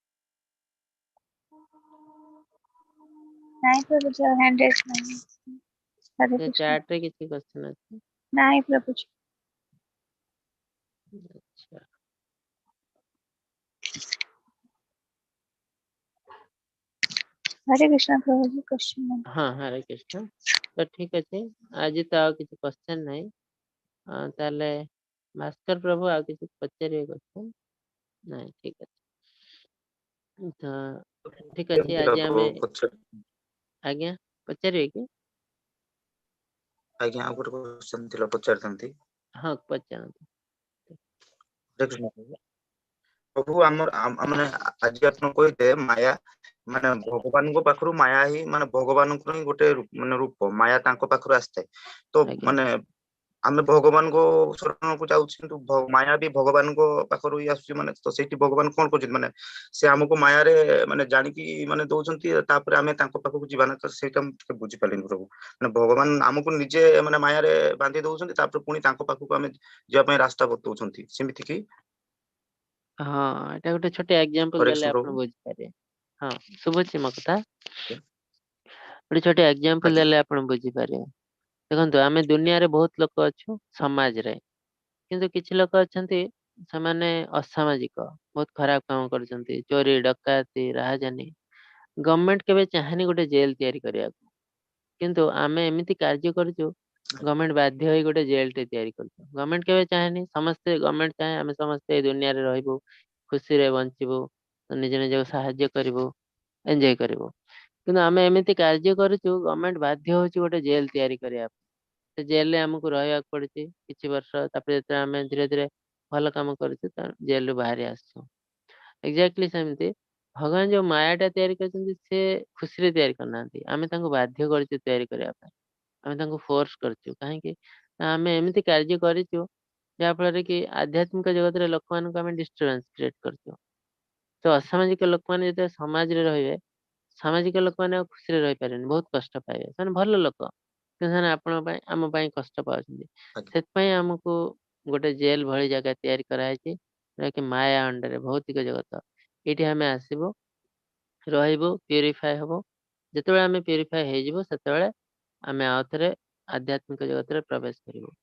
नाଇଁ प्रभुजी ଆଉ hand raise ନାହିଁ ହରେ से କୃଷ୍ଣ चैट रे किसी क्वेश्चन अछि ନାଇଁ ପ୍ରଭୁजी अच्छा ହରେ କୃଷ୍ଣ ପ୍ରଭୁଜି question ନାହିଁ हाँ हरे कृष्णा तो ठीक अछि आज तो आ किसी क्वेश्चन नहीं ताले मास्टर प्रभु आ किसी पचारिए क्वेश्चन नहीं ठीक अछि तो ठीक अछि आज आमे आज्ञा पचारिए कि आज्ञा ଆଉ ଗୋଟେ क्वेश्चन ଥିଲା ପଚାରିଥାନ୍ତି हाँ पचारନ୍ତୁ ହରେ କୃଷ୍ଣ ପ୍ରଭୁ ଆମର ମାନେ ଆଜି ଆପଣ କହିଲେ ମାୟା ମାନେ ଭଗବାନଙ୍କ ପାଖରୁ ମାୟା ହିଁ ମାନେ ଭଗବାନଙ୍କର ହିଁ ଗୋଟେ ମାନେ ରୂପ ମାୟା ତାଙ୍କ ପାଖରୁ ଆସିଥାଏ ତ ଆଜ୍ଞା ମାନେ ଆମେ ଭଗବାନଙ୍କ ଶରଣକୁ ଯାଉଛୁ କିନ୍ତୁ ମାୟା ବି ଭଗବାନଙ୍କ ପାଖରୁ ହିଁ ଆସୁଛି ମାନେ ତ ସେଇଠି ଭଗବାନ କଣ କରୁଛନ୍ତି ମାନେ ସେ ଆମକୁ ମାୟାରେ ମାନେ ଜାଣିକି ମାନେ ଦଉଛନ୍ତି ତାପରେ ଆମେ ତାଙ୍କ ପାଖକୁ ଯିବା ନା ତ ସେଇଟା ମୁଁ ଟିକେ ବୁଝିପାରିଲିନି ପ୍ରଭୁ ମାନେ ଭଗବାନ ଆମକୁ ନିଜେ ମାନେ ମାୟାରେ ବାନ୍ଧି ଦଉଛନ୍ତି ତାପରେ ପୁଣି ତାଙ୍କ ପାଖକୁ ଆମେ ଯିବା ପାଇଁ ରାସ୍ତା ବତଉଛନ୍ତି ସେମିତି କି हाँ एटा गोटे छोटे एग्जांपल हरे देले कृष्ण आपण प्रभु बुझि पारे हाँ शुभुछि म कथा आज्ञा गोटे छोटे एग्जांपल आज्ञा देले आपण बुझि पारे देखंतु आमे दुनिया रे बहुत लोक अछु समाज रे किंतु किछि लोक अछंती ସେମାନେ ଅସାମାଜିକ ବହୁତ ଖରାପ କାମ କରୁଛନ୍ତି ଚୋରି ଡକାୟତି ରାହାଜାନୀ ଗଭର୍ଣ୍ଣମେଣ୍ଟ କେବେ ଚାହେଁନି ଗୋଟେ ଜେଲ ତିଆରି କରିବାକୁ କିନ୍ତୁ ଆମେ ଏମିତି କାର୍ଯ୍ୟ କରୁଛୁ ଗଭର୍ଣ୍ଣମେଣ୍ଟ ବାଧ୍ୟ ହୋଇ ଗୋଟେ ଜେଲ ଟେ ତିଆରି କରୁଛୁ ଗଭର୍ଣ୍ଣମେଣ୍ଟ କେବେ ଚାହେଁନି ସମସ୍ତେ ଗଭର୍ଣ୍ଣମେଣ୍ଟ ଚାହେଁ ଆମେ ସମସ୍ତେ ଏଇ ଦୁନିଆରେ ରହିବୁ ଖୁସିରେ ବଞ୍ଚିବୁ ନିଜ ନିଜକୁ ସାହାଯ୍ୟ କରିବୁ ଏଞ୍ଜୟ କରିବୁ କିନ୍ତୁ ଆମେ ଏମିତି କାର୍ଯ୍ୟ କରୁଛୁ ଗଭର୍ଣ୍ଣମେଣ୍ଟ ବାଧ୍ୟ ହଉଛି ଗୋଟେ ଜେଲ ତିଆରି କରିବା ପାଇଁ ସେ ଜେଲରେ ଆମକୁ ରହିବାକୁ ପଡୁଛି କିଛି ବର୍ଷ ତାପରେ ଯେତେବେଳେ ଆମେ ଧୀରେ ଧୀରେ ଭଲ କାମ କରୁଛୁ ଜେଲରୁ ବାହାରି ଆସୁଛୁ ଏକ୍ଜାକ୍ଟଲି ସେମିତି ଭଗବାନ ଯୋଉ ମାୟା ଟା ତିଆରି କରିଛନ୍ତି ସେ ଖୁସିରେ ତିଆରି କରିନାହାନ୍ତି ଆମେ ତାଙ୍କୁ ବାଧ୍ୟ କରିଛୁ ତିଆରି କରିବା ପାଇଁ ଆମେ ତାଙ୍କୁ ଫୋର୍ସ କରିଛୁ କାହିଁକି ନା ଆମେ ଏମିତି କାର୍ଯ୍ୟ କରିଛୁ ଯାହା ଫଳରେ କି ଆଧ୍ୟାତ୍ମିକ ଜଗତରେ ଲୋକମାନଙ୍କୁ ଆମେ ଡିଷ୍ଟର୍ବାନ୍ସ କ୍ରିଏଟ କରୁଛୁ ତ ଅସାମାଜିକ ଲୋକମାନେ ଯେତେବେଳେ ସମାଜରେ ରହିବେ ସାମାଜିକ ଲୋକମାନେ ଆଉ ଖୁସିରେ ରହିପାରିବେନି ବହୁତ କଷ୍ଟ ପାଇବେ ସେମାନେ ଭଲ ଲୋକ କିନ୍ତୁ ସେମାନେ ଆପଣଙ୍କ ପାଇଁ ଆମ ପାଇଁ କଷ୍ଟ ପାଉଛନ୍ତି ଆଜ୍ଞା ସେଥିପାଇଁ ଆମକୁ ଗୋଟେ ଜେଲ ଭଳି ଜାଗା ତିଆରି କରାହେଇଛି ଯାହାକି ମାୟା ଅଣ୍ଡରେ ଭୌତିକ ଜଗତ ଏଇଠି ଆମେ ଆସିବୁ ରହିବୁ ପ୍ୟୁରିଫାଏ ହବ ଯେତେବେଳେ ଆମେ ପ୍ୟୁରିଫାଏ ହେଇଯିବୁ ସେତେବେଳେ ଆମେ ଆଉ ଥରେ ଆଧ୍ୟାତ୍ମିକ ଜଗତରେ ପ୍ରବେଶ କରିବୁ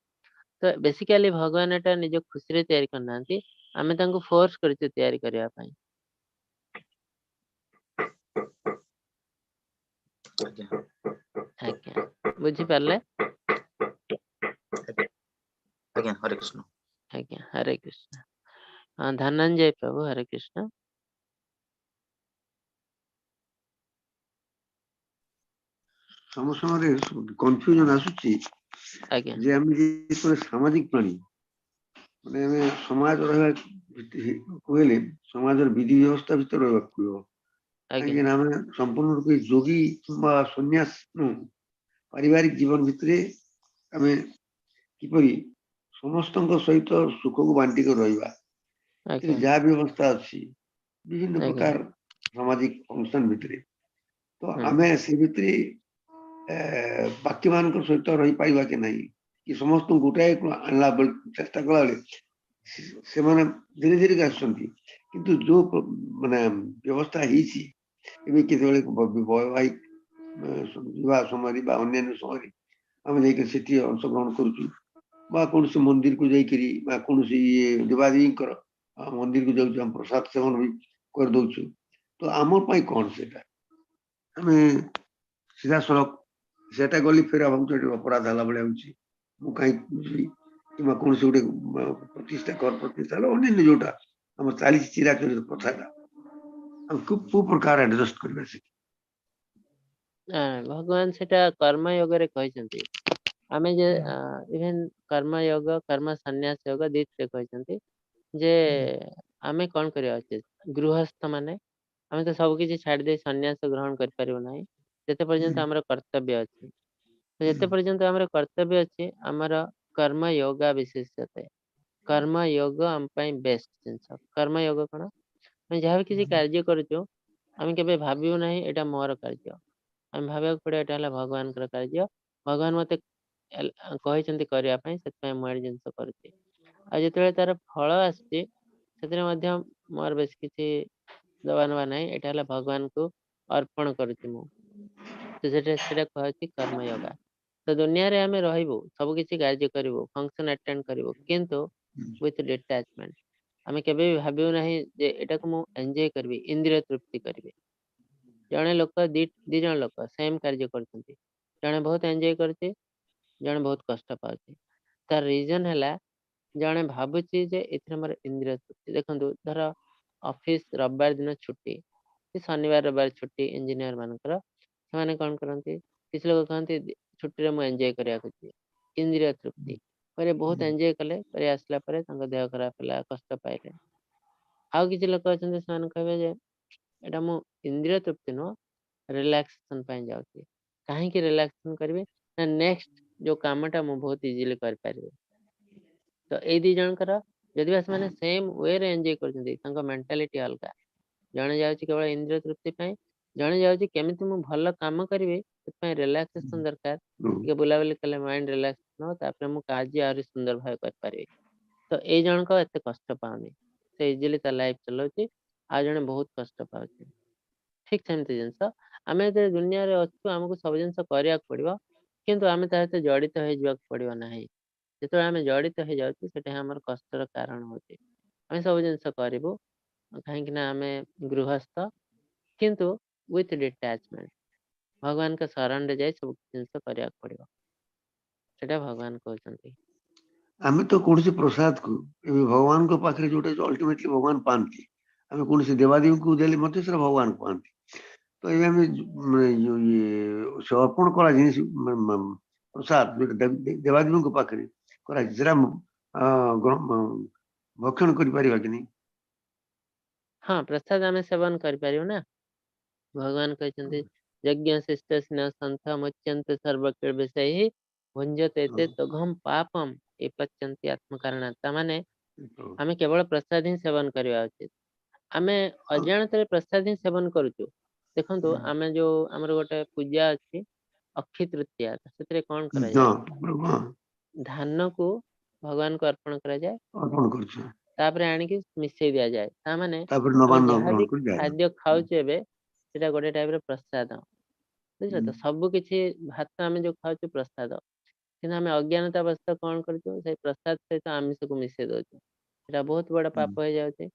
ତ ବେସିକାଲି ଭଗବାନ ଏଟା ନିଜ ଖୁସିରେ ତିଆରି କରିନାହାନ୍ତି ଆମେ ତାଙ୍କୁ ଫୋର୍ସ କରିଛୁ ତିଆରି କରିବା ପାଇଁ ଆଜ୍ଞା ଆଜ୍ଞା ବୁଝିପାରିଲେ ଆଜ୍ଞା ହରେ କୃଷ୍ଣ ଆଜ୍ଞା ହରେ କୃଷ୍ଣ ଧନଞ୍ଜୟ ପ୍ରଭୁ ହରେ କୃଷ୍ଣ ସମସ୍ତଙ୍କର କନଫ୍ୟୁଜନ ଆସୁଛି ଆଜ୍ଞା ଯେ ଆମେ ଯେତେବେଳେ ସାମାଜିକ ପ୍ରାଣୀ ମାନେ ଆମେ ସମାଜ ରହିବା କହିଲେ ସମାଜର ବିଧି ବ୍ୟବସ୍ଥା ଭିତରେ ରହିବାକୁ ପଡିବ ଆଜ୍ଞା କାହିଁକି ନା ଆମେ ସମ୍ପୂର୍ଣ୍ଣ ରୂପେ ଯୋଗୀ କିମ୍ବା ସନ୍ନ୍ୟାସ ନୁହଁ ପାରିବାରିକ ଜୀବନ ଭିତରେ ଆମେ କିପରି ସମସ୍ତଙ୍କ ସହିତ ସୁଖକୁ ବାଣ୍ଟିକି ରହିବା ଆଜ୍ଞା ଯାହା ବ୍ୟବସ୍ଥା ଅଛି ବିଭିନ୍ନ ଆଜ୍ଞା ପ୍ରକାର ସାମାଜିକ ଅନୁଷ୍ଠାନ ଭିତରେ ତ ହୁଁ ଆମେ ସେ ଭିତରେ ବାକି ମାନଙ୍କ ସହିତ ରହିପାରିବା କି ନାହିଁ କି ସମସ୍ତଙ୍କୁ ଗୋଟାଏ ଆଣିଲା ବେଳେ ଚେଷ୍ଟା କଲାବେଳେ ସେମାନେ ଧୀରେ ଧୀରେ ଆସୁଛନ୍ତି କିନ୍ତୁ ଯୋଉ ମାନେ ବ୍ୟବସ୍ଥା ହେଇଛି ଏବେ କେତେବେଳେ ବୈବାହିକ ବିବାହ ସମୟରେ ବା ଅନ୍ୟାନ୍ୟ ସମୟରେ ଆମେ ଯାଇକି ସେଠି ଅଂଶଗ୍ରହଣ କରୁଛୁ ବା କୌଣସି ମନ୍ଦିରକୁ ଯାଇକରି ବା କୌଣସି ଦେବାଦେବୀଙ୍କର ମନ୍ଦିରକୁ ଯାଉଛୁ ଆମେ ପ୍ରସାଦ ସେବନ ବି କରିଦଉଛୁ ତ ଆମ ପାଇଁ କଣ ସେଇଟା ଆମେ ସିଧାସଳଖ ସେଟା ଗଲି ଫେର ଭାବୁଛୁ ଏଠି ଅପରାଧ ହେଲା ଭଳିଆ ହଉଛି ମୁଁ କାହିଁକି ଯିବି କିମ୍ବା କୌଣସି ଗୋଟେ ପ୍ରତିଷ୍ଠା କର ପ୍ରତିଷ୍ଠା ହେଲା ଅନ୍ୟାନ୍ୟ ଯୋଉଟା ଆମର ଚାଲିଛି ଚିରାଚରିତ ପ୍ରଥାଟା ଆମେ କୋଉ ପ୍ରକାର ଆଡଜଷ୍ଟ କରିବା ସେଠି ଭଗବାନ ସେଟା କର୍ମ ଯୋଗରେ କହିଛନ୍ତି आमे जे इवन कर्म योग कर्म संन्यास योग दिते कहते जे आमे कौन करिया उचित गृहस्थ माने आमे तो सब किछि छाड़ दे संन्यास ग्रहण कर परिबो नाही जते पर्यंत हमर कर्तव्य अछि जते पर्यंत हमर कर्तव्य अछि हमर कर्म योगा विशेषते कर्म योग हम पई बेस्ट जिंस कर्म योग कोन मैं जहाँ भी किसी कार्य करूँ आम के भाविबो नहीं एटा मोर कार्य आम भाविया पड़े एटा हला भगवान कर कार्य भगवान मते कहते करने मुझे जिनस करुच्ची आ जो तार फल आसची मोर बेस किसी दबा नवा ना यहाँ भगवान को अर्पण करुच्ची मु तो सेटा कहती कर्म योगा तो दुनिया रे आमे रहिबो सब किसी कार्य करिवो फंक्शन अटेंड करिवो किंतु विथ डिटैचमेंट आमे केबे भी भाबियो नाही जे एटा को मु एन्जॉय करबी इंद्रिय तृप्ति करबी जने लोक दी जन लोक सेम कार्य करछंती जने बहुत एन्जॉय करछे जने बहुत कष्ट पाउछे तार रीजन हला जने भाबुची जे एथरे मोर इंद्रिय तृप्ति देखंतु धर ऑफिस रविवार दिन छुट्टी कि शनिवार रविवार छुट्टी इंजीनियर मानकर से कौन करती किसी लोग कहते छुट्टी रे मु एन्जॉय करिया को इंद्रिय तृप्ति पर बहुत एन्जॉय कले पर आसला पर देह खराब होला कष्ट पाइले आउ किसी लोक अछंती से कहबे जे एटा मु इंद्रिय तृप्ति नो रिलैक्सेशन पाई जाउची काहे कि रिलैक्सेशन करबे ना नेक्स्ट जो कामटा मु बहुत इजीली कर पारिबे तो ए दी जनकर जदि बस माने सेम वे रे एन्जॉय करछंती तांको मेंटालिटी अलगा जणे जाउची केवल इंद्रिय तृप्ति पाई जणे जाउची केमिति मु भल काम करबे तपय रिलैक्सेशन दरकार के बुलाबुली कले माइंड रिलैक्स न तापर मु कार्य आरि सुंदर भाव कर पारिबे तो ए जनको एते कष्ट पाउनी से इजीली ता लाइफ चलाउची आ जणे बहुत कष्ट पाउची ठीक सेमती जिनस आमे जे दुनिया रे अछु हमकु सब जिनस करिया पड़िबो किंतु आमे ताते जडित हो जिवा पड़िबो नाही जेतो आमे जडित हो जाउची सेटा हमर कष्टर कारण होची आमे सब जिनस करिवो काहे कि ना आमे गृहस्थ किंतु विथ डिटैचमेंट भगवान का शरण रे जाय सब जिनस करिया पड़िबो सेटा भगवान कहउचंती आमे तो कोनसी प्रसाद को भगवान को पाखरे जोटे अल्टीमेटली भगवान पांती आमे कोनसी देवादेवी को देले मते से भगवान पांती तो ये हमें ये समर्पण करा जिनिस प्रसाद देवादेवी को पाखरे करा जरा भक्षण करि परिबा कि नहीं हाँ प्रसाद आमे सेवन कर परियो ना भगवान कहते यज्ञ शिष्ट स्नेह संथ मुच्यंत सर्वक्र विषय भुंजते ते तो घम पापम ए पच्यंती आत्म कारण माने आमे केवल प्रसाद ही सेवन करवा उचित आमे अजाणत प्रसाद ही सेवन करूछु देखंतु आमे जो हमर गोटे पूजा अछि अक्षय तृतीया सेतरे कोन करा जाय धान को भगवान को अर्पण करा जाय अर्पण करछु तापरे आनी कि मिसै दिया जाय ता माने तापर आमे नवान्न जहाँ ग्रहण भी कर जाय खाद्य खाउछु एबे सेटा गोटे टाइप रे प्रसाद बुझले तो सब किछि भात आमे जो खाउछु प्रसाद किना आमे अज्ञानता अवस्था कोन करछु से प्रसाद सहित आमिष को मिसै दोछु सेटा बहुत बड़ा पाप हो जाउछे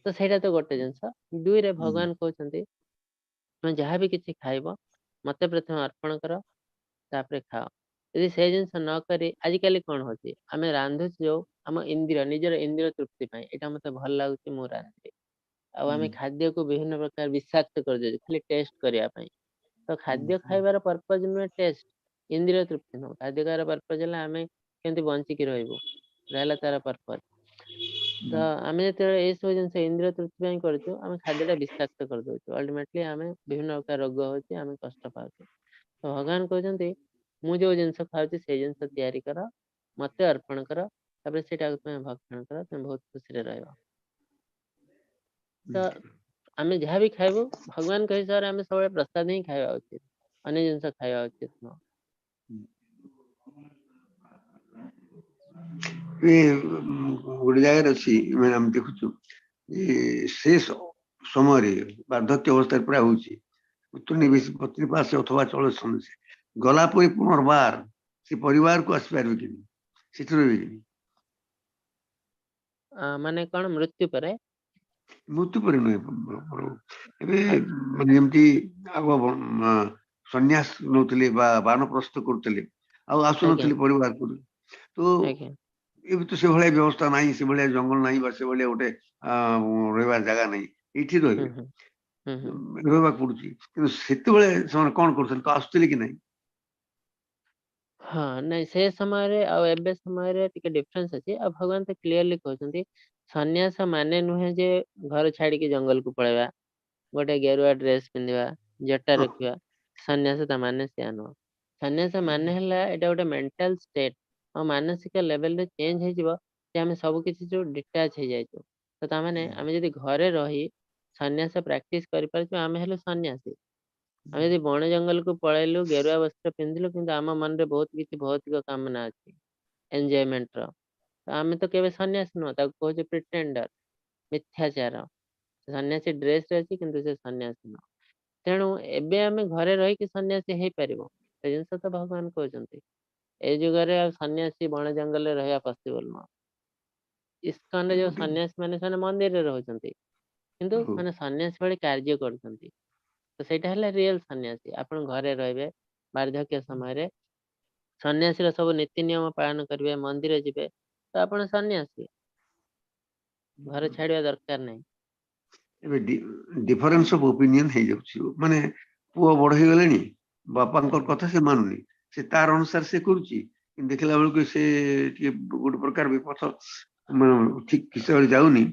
तो सेटा तो गोटे जिंस दुई रे भगवान कहउछंती तुम जहाँ भी किछि खाइबो मते प्रथम अर्पण करो तापरे खाओ यदि से जिनस न करी आजिकली कौन होची आमे रांधुच जो आम इंद्रिय निजर इंद्रिय तृप्ति पाई एटा मते भल लागुची मु रांधे आ आमे खाद्य को विभिन्न प्रकार विषाक्त कर दे खाली टेस्ट करिया पाई तो खाद्य खाइबार पर्पज नुहे टेस्ट इंद्रिय तृप्ति न खाद्य खाइबार पर्पज हला आमे केमति बंची की रहइबो रहला तार पर्पज तो आमे जते ए सब जिनस इंद्रिय तृप्ति पाई करछु आमे खाद्यटा विषाक्त कर दोछु अल्टीमेटली आमे विभिन्न प्रकार रोग होची आमे कष्ट पाउछु तो भगवान कहउछंती मु जो जिनस खाउची से जिनस तैयारी कर मते अर्पण कर तापर सेटा तुम भक्षण कर तुम बहुत खुशी रे रहइबो तो आमे जहाँ भी खाइबो भगवान कहि सर आमे सब प्रसाद ही खाइबा उचित अन्य जिनस खाइबा उचित न ये गोटे जगह अच्छी मैंने हम देखुଛୁ से समय बार्धक्य अवस्था पूरा होची पत्नी पास अथवा चल गला पुनर्बार से परिवार को आसपार कि माने कौन मृत्यु पर मृत्यु पर नुहे माने जमती आग सन्यास नौले बानप्रस्थ करुले आसुन परिवार को तो ये तो से भाया व्यवस्था ना से भाया जंगल ना से भाया गोटे रहा जगह ना ये रहा पड़ी से कौन कर तो आसुले कि नहीं हाँ नहीं से समय आउ एबे समय टिके डिफरेंस अच्छी आ भगवान तो क्लियरली कहते सन्यास माने नुहे जे घर छाड़ी के जंगल को पड़ेगा गोटे गेरुआ ड्रेस पिंधिबा जटा ହଁ रखिबा सन्यास ता माने से नुह सन्यास माने हला एटा गोटे मेंटल स्टेट और मानसिक लेवल रे चेंज हे जिवो जे हम सब किछि जो डिटैच हे जाइतो तो ता माने हम जदी घरे रही सन्यास प्रैक्टिस करि परछु हम हेलो सन्यासी हम यदि बण जंगल को पळैलु गेरुआ वस्त्र पिंधिलु किंतु आम मन रे बहुत किछि भौतिक कामना अछि एन्जॉयमेंट रो तो आमे तो केबे सन्यासी नुह ताको कहू प्रिटेंडर मिथ्याचार सन्यासी ड्रेस रे अछि किंतु से सन्यासी नुह तेणु एबे आमे घरे रही कि सन्यासी हे परिबो से जिंस तो भगवान कहउचंती ए जुगरे आ सन्यासी बण जंगल रे रहया पॉसिबल नुह इस्कन रे जो ଗୋଟେ सन्यासी माने सने मंदिर रे रहउचंती किंतु ହଉ माने सन्यासी भଳି कार्य କରୁचंती तो ସେଇଟା ହେଲା ରିଏଲ ସନ୍ୟାସୀ ଆପଣ ଘରେ ରହିବେ ବାର୍ଦ୍ଧକ୍ୟ ସମୟରେ ସନ୍ୟାସୀର ସବୁ ନୀତି ନିୟମ ପାଳନ କରିବେ ମନ୍ଦିର ଯିବେ ତ ଆପଣ ସନ୍ୟାସୀ ଘର ଛାଡିବା ଦରକାର ନାହିଁ ଏବେ ଡିଫରେନ୍ସ ଅଫ ଓପିନିଅନ ହେଇଯାଉଛି ମାନେ ପୁଅ ବଡ ହେଇଗଲେଣି ବାପାଙ୍କର ଆଜ୍ଞା କଥା ସେ ମାନୁନି ସେ ତାର ଅନୁସାରେ ସେ କରୁଛି କିନ୍ତୁ ଦେଖିଲା ବେଳକୁ ସେ ଟିକେ ଗୋଟେ ପ୍ରକାର ବିପଥ ଠିକ ହିସାବରେ ଯାଉନି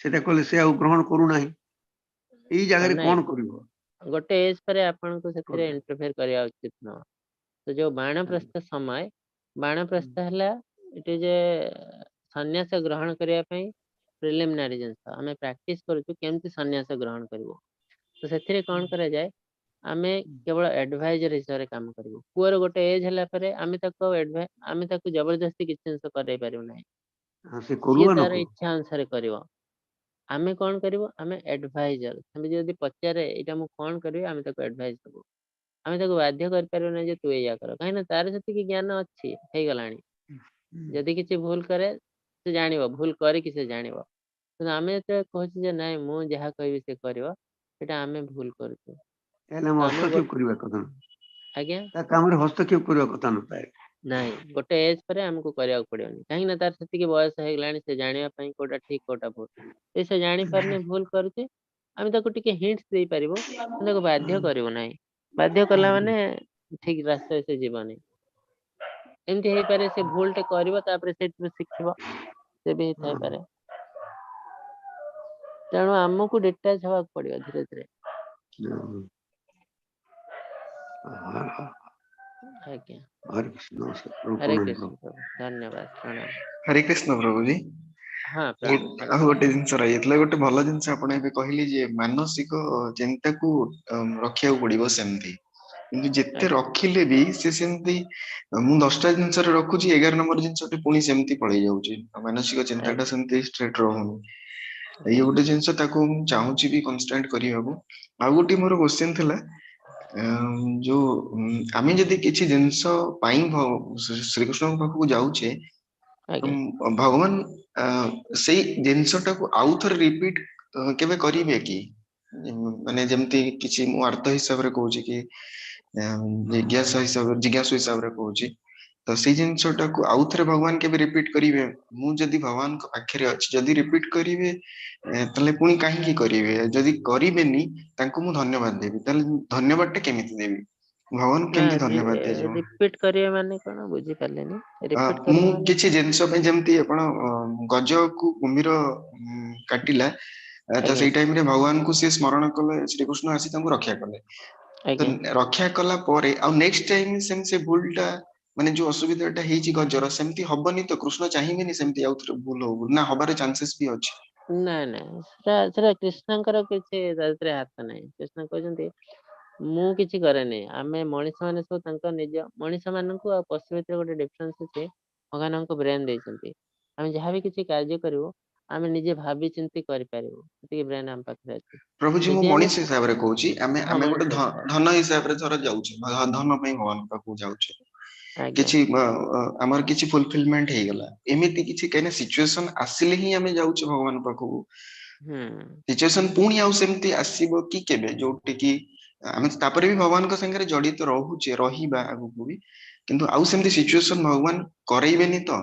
ସେଟା କଲେ ସେ ଆଉ ଗ୍ରହଣ କରୁନାହିଁ ଏଇ ଜାଗାରେ ନାଇଁ କଣ କରିବ ଗୋଟେ ଏଜ ପରେ ଆପଣଙ୍କୁ ସେଥିରେ ଗୋଟେ ଇଣ୍ଟରଫିୟର କରିବା ଉଚିତ ନୁହଁ ତ ଯୋଉ ବାଣପ୍ରସ୍ଥ ସମୟ ବାଣପ୍ରସ୍ଥ ହେଲା ଏଠି ଯେ ସନ୍ୟାସ ଗ୍ରହଣ କରିବା ପାଇଁ ପ୍ରିଲିମିନାରୀ ଜିନିଷ ଆମେ ପ୍ରାକ୍ଟିସ କରୁଛୁ କେମିତି ସନ୍ୟାସ ଗ୍ରହଣ କରିବୁ ତ ସେଥିରେ କଣ କରାଯାଏ ଆମେ କେବଳ ଆଡଭାଇଜର ହିସାବରେ କାମ କରିବୁ ପୁଅର ଗୋଟେ ଏଜ ହେଲା ପରେ ଆମେ ତାକୁ ଜବରଦସ୍ତି କିଛି ଜିନିଷ କରାଇ ପାରିବୁ ନାହିଁ ସେ କରୁ ସିଏ ବା ନ ତାର କରୁ ଇଚ୍ଛା ଅନୁସାରେ କରିବ ଆମେ କଣ କରିବୁ ଆମେ ଆଡଭାଇଜର ସେମିତି ଯଦି ପଚାରେ ଏଇଟା ମୁଁ କଣ କରିବି ଆମେ ତାକୁ ଆଡଭାଇଜ ଦବୁ ଆମେ ତାକୁ ବାଧ୍ୟ କରିପାରିବୁ ନାହିଁ ଯେ ତୁ ଏଇଆ କର କାହିଁକି ନା ତାର ସେତିକି ଜ୍ଞାନ ଅଛି ହେଇଗଲାଣି ଯଦି କିଛି ଭୁଲ କରେ ସେ ଜାଣିବ ଭୁଲ କରିକି ସେ ଜାଣିବ କିନ୍ତୁ ଆମେ ଯେତେବେଳେ କହୁଛୁ ଯେ ନାଇଁ ମୁଁ ଯାହା କହିବି ସେ କରିବ ସେଟା ଆମେ ଭୁଲ କରୁଛୁ ତାହେଲେ ତ ଆମେ ଆମେ ହସ୍ତକ୍ଷେପ କରିବା କଥା ନୁହଁ ଆଜ୍ଞା ତା କାମରେ ହସ୍ତକ୍ଷେପ କରିବା କଥା ନଥାଏ ନାଇଁ ଗୋଟେ ଏଜ ପରେ ଆମକୁ କରିବାକୁ ପଡିବନି କାହିଁକି ନା ତାର ସେତିକି ବୟସ ହେଇଗଲାଣି ସେ ଜାଣିବା ପାଇଁ କୋଉଟା ଠିକ କୋଉଟା ଭୁଲ ଯଦି ସେ ଜାଣିପାରୁନି ଭୁଲ କରୁଛି ଆମେ ତାକୁ ଟିକେ ହିଣ୍ଟସ ଦେଇପାରିବୁ କିନ୍ତୁ ତାକୁ ବାଧ୍ୟ କରିବୁ ନାହିଁ ବାଧ୍ୟ କଲା ମାନେ ଠିକ ରାସ୍ତାରେ ସେ ଯିବନି ଏମିତି ହେଇପାରେ ସେ ଭୁଲ ଟେ କରିବ ତାପରେ ସେଇଥିରୁ ଶିଖିବ ସେ ବି ହେଇଥାଇପାରେ ତେଣୁ ଆମକୁ ଡିଟାଚ ହବାକୁ ପଡିବ ଧୀରେ ଧୀରେ ଆଜ୍ଞା ହରେ କୃଷ୍ଣ ନମସ୍କାର ପ୍ରଭୁ ହରେ ପ୍ରଣାମ କୃଷ୍ଣ ପ୍ରଭୁ ପ୍ରଭୁ ଧନ୍ୟବାଦ ପ୍ରଣାମ ହରେ କୃଷ୍ଣ ପ୍ରଭୁଜୀ ହଁ ପ୍ରଣାମ ଆଉ ଗୋଟେ ଜିନିଷ ରହିଯାଇଥିଲା ଗୋଟେ ଭଲ ଜିନିଷ ଆପଣ ଏବେ କହିଲେ ଯେ ମାନସିକ ଚିନ୍ତାକୁ ରଖିବାକୁ ପଡିବ ସେମିତି କିନ୍ତୁ ଯେତେ ଆଜ୍ଞା ରଖିଲେ ବି ସେ ସେମିତି ମୁଁ 10ଟା ଜିନିଷରେ ରଖୁଛି 11 ନମ୍ବର ଜିନିଷଟି ପୁଣି ସେମିତି ପଳେଇ ଯାଉଛି ମାନସିକ ଚିନ୍ତାଟା ଆଜ୍ଞା ସେମିତି ଷ୍ଟ୍ରେଟ ରହୁନି ଏଇ ଆଜ୍ଞା ଗୋଟେ ଜିନିଷ ତାକୁ ମୁଁ ଚାହୁଁଛି ବି କନଷ୍ଟାଣ୍ଟ କରିବାକୁ ଆଉ ଗୋଟେ ମୋର କ୍ୱେଶ୍ଚେନ ଥିଲା ଯୋଉ ଆମେ ଯଦି କିଛି ଜିନିଷ ପାଇଁ ଶ୍ରୀକୃଷ୍ଣଙ୍କ ପାଖକୁ ଯାଉଛେ ଆଜ୍ଞା ଭଗବାନ ସେଇ ଜିନିଷଟାକୁ ଆଉ ଥରେ ରିପିଟ କେବେ କରିବେ କି ମାନେ ଯେମିତି କିଛି ମୁଁ ଅର୍ଥ ହିସାବରେ କହୁଛି କି ଜିଜ୍ଞାସୁ ହିସାବରେ କହୁଛି ତ ସେଇ ଜିନିଷଟାକୁ ଆଉ ଥରେ ଭଗବାନ କେବେ ରିପିଟ କରିବେ ମୁଁ ଯଦି ଭଗବାନଙ୍କ ପାଖରେ ଅଛି ଯଦି ରିପିଟ କରିବେ ତାହେଲେ ପୁଣି କାହିଁକି କରିବେ ଯଦି କରିବେନି ତାଙ୍କୁ ମୁଁ ଧନ୍ୟବାଦ ଦେବି ତାହେଲେ ଧନ୍ୟବାଦ ଟା କେମିତି ଦେବି ଭଗବାନ ନା କେମିତି ଧନ୍ୟବାଦ ଦିଆଯିବ ରିପିଟ କରିବେ ମାନେ କଣ ବୁଝିପାରିଲେନି ରିପିଟ ମୁଁ କରିବେ ମାନେ କିଛି ଜିନିଷ ପାଇଁ ଯେମିତି ଆପଣ ଗଜକୁ କୁମ୍ଭୀର କାଟିଲା ତ ଆଜ୍ଞା ସେଇ ଟାଇମରେ ଭଗବାନଙ୍କୁ ସିଏ ସ୍ମରଣ କଲେ ଶ୍ରୀକୃଷ୍ଣ ଆସି ତାଙ୍କୁ ରକ୍ଷା କଲେ ତ ଆଜ୍ଞା ରକ୍ଷା କଲା ପରେ ଆଉ ନେକ୍ସଟ ଟାଇମ ସେମିତି ସେ ଭୁଲଟା ମାନେ ଯୋଉ ଅସୁବିଧାଟା ହେଇଛି ଗଜର ସେମିତି ହବନି ତ କୃଷ୍ଣ ଚାହିଁବେନି ସେମିତି ଆଉ ଥରେ ଭୁଲ ହବ ବୋଲି ନା ହବାର ଚାନ୍ସେସ୍ ବି ଅଛି ନାଇଁ ନାଇଁ ସେଟା କୃଷ୍ଣଙ୍କର କିଛି ସେଥିରେ ହାତ ନାହିଁ କୃଷ୍ଣ କହିଛନ୍ତି ମୁଁ କିଛି କରେନି ଆମେ ମଣିଷ ମାନେ ସବୁ ତାଙ୍କ ନିଜ ମଣିଷ ମାନଙ୍କୁ ଆଉ ପଶୁ ଭିତରେ ଗୋଟେ ଡିଫରେନ୍ସ ଅଛି ଭଗବାନ ଆମକୁ ବ୍ରେନ ଦେଇଛନ୍ତି ଆମେ ଯାହାବି କିଛି କାର୍ଯ୍ୟ କରିବୁ ଆମେ ନିଜେ ଭାବି ଚିନ୍ତି କରିପାରିବୁ ସେତିକି ବ୍ରେନ ଆମ ପାଖରେ ଅଛି ପ୍ରଭୁଜୀ ମୁଁ ଯଦି ଆମେ ମଣିଷ ହିସାବରେ କହୁଛି ହଁ ଆମେ ଗୋଟେ ମଣିଷ ହିସାବରେ ଧନ ହିସାବରେ ଧର ଯାଉଛେ ଧନ ପାଇଁ ଭଗବାନଙ୍କ ପାଖକୁ ଯାଉଛେ ଆଜ୍ଞା କିଛି ଆମର କିଛି ଫୁଲଫିଲମେଣ୍ଟ ହେଇଗଲା ଏମିତି କିଛି କାହିଁକିନା ସିଚୁଏସନ ଆସିଲେ ହିଁ ଆମେ ଯାଉଛେ ଭଗବାନ ପାଖକୁ ହୁଁ ସିଚୁଏସନ ପୁଣି ଆଉ ସେମିତି ଆସିବ କି କେବେ ଯୋଉଠି କି ଆମେ ତାପରେ ବି ଭଗବାନଙ୍କ ସାଙ୍ଗରେ ଜଡିତ ରହୁଛେ ରହିବା ଆଗକୁ ବି କିନ୍ତୁ ଆଉ ସେମିତି ସିଚୁଏସନ ଭଗବାନ କରେଇବେନି ତ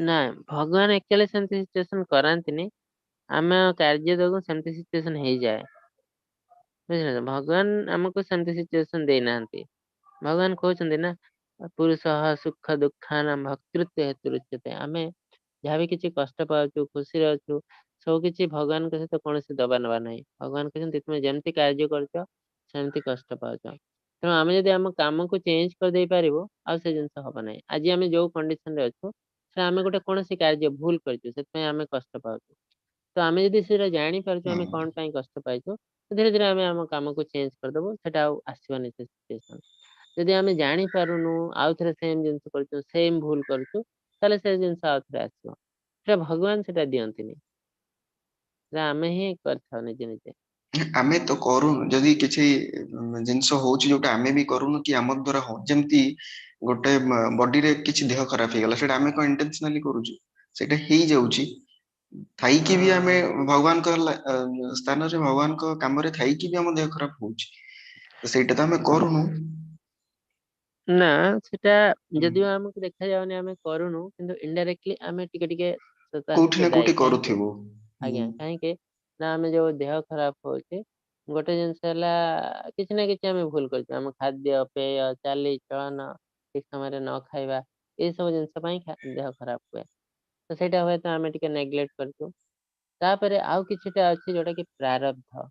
ନା ଭଗବାନ ଏକଚୁଆଲି ସେମିତି ସିଚୁଏସନ କରାନ୍ତିନି ଆମେ କାର୍ଯ୍ୟ ଯୋଗୁ ସେମିତି ସିଚୁଏସନ ହେଇଯାଏ ବୁଝିଲେ ଭଗବାନ ଆମକୁ ସେମିତି ସିଚୁଏସନ ଦେଇନାହାନ୍ତି ଭଗବାନ କହୁଛନ୍ତି ନା पुरुषः सुख दुःखानां भक्तृत्व हेतु उच्यते। आमे जहाँ भी किसी कष्ट पाउछु खुशी रहछु सब किसी भगवान के सहित कौन दबा नबा नहीं। भगवान कहते तुम जमती कार्य करछ सेमती कष्ट पाउछ। तेणु आम जदि आम काम को चेंज कर दे पारिबो आ से जिनस हबो नहीं। आज आम जो कंडीशन रे अछु से आम गोटे कौन कार्य भूल करछु से आम कष्ट पाउछु। तो आम जदि से जानी पारछु आम कौन पाई कष्ट पाइछु तो धीरे धीरे आम आम काम को चेंज कर देबो सेटा आसीबनी से सिचुएशन। जदि आम जानी पारुनु आउ थरे सेम जिनस करछु सेम भूल करछु ताले से जिनस आउ थरे आसीबो। सेटा भगवान सेटा दियंतिनी सेटा आमे ही करथाउ निजे निजे। आमे तो करूनु जदि किछि जिंस होउछि जोटा आमे भी करूनु कि आम द्वारा हो जेमती गोटे बॉडी रे किछि देह खराब हे गेला सेटा आमे को इंटेंशनली करूछु सेटा हेई जाउछि थाई कि भी आमे भगवान को स्थान रे भगवान को काम रे थाई कि भी हम देह खराब होउछि तो सेटा तो आमे करूनु ना सेटा जदि हमको देखा जावनी आमे करूनु किंतु इनडायरेक्टली आमे टिके टिके सता कोठी ना कोठी करूथिबो आज्ञा कहीं के ना आमे जो देह खराब होउछि गोटे जिनस हला किछि ना किछि आमे भूल करछु हम खाद्य पेय चाली चलन ठीक समय न खाइबा ए सब जिनस पई देह खराब हुए तो सेटा हुए तो आमे टिके नेग्लेक्ट करछु। तापरे आउ किछिटा अछि जोटा कि प्रारब्ध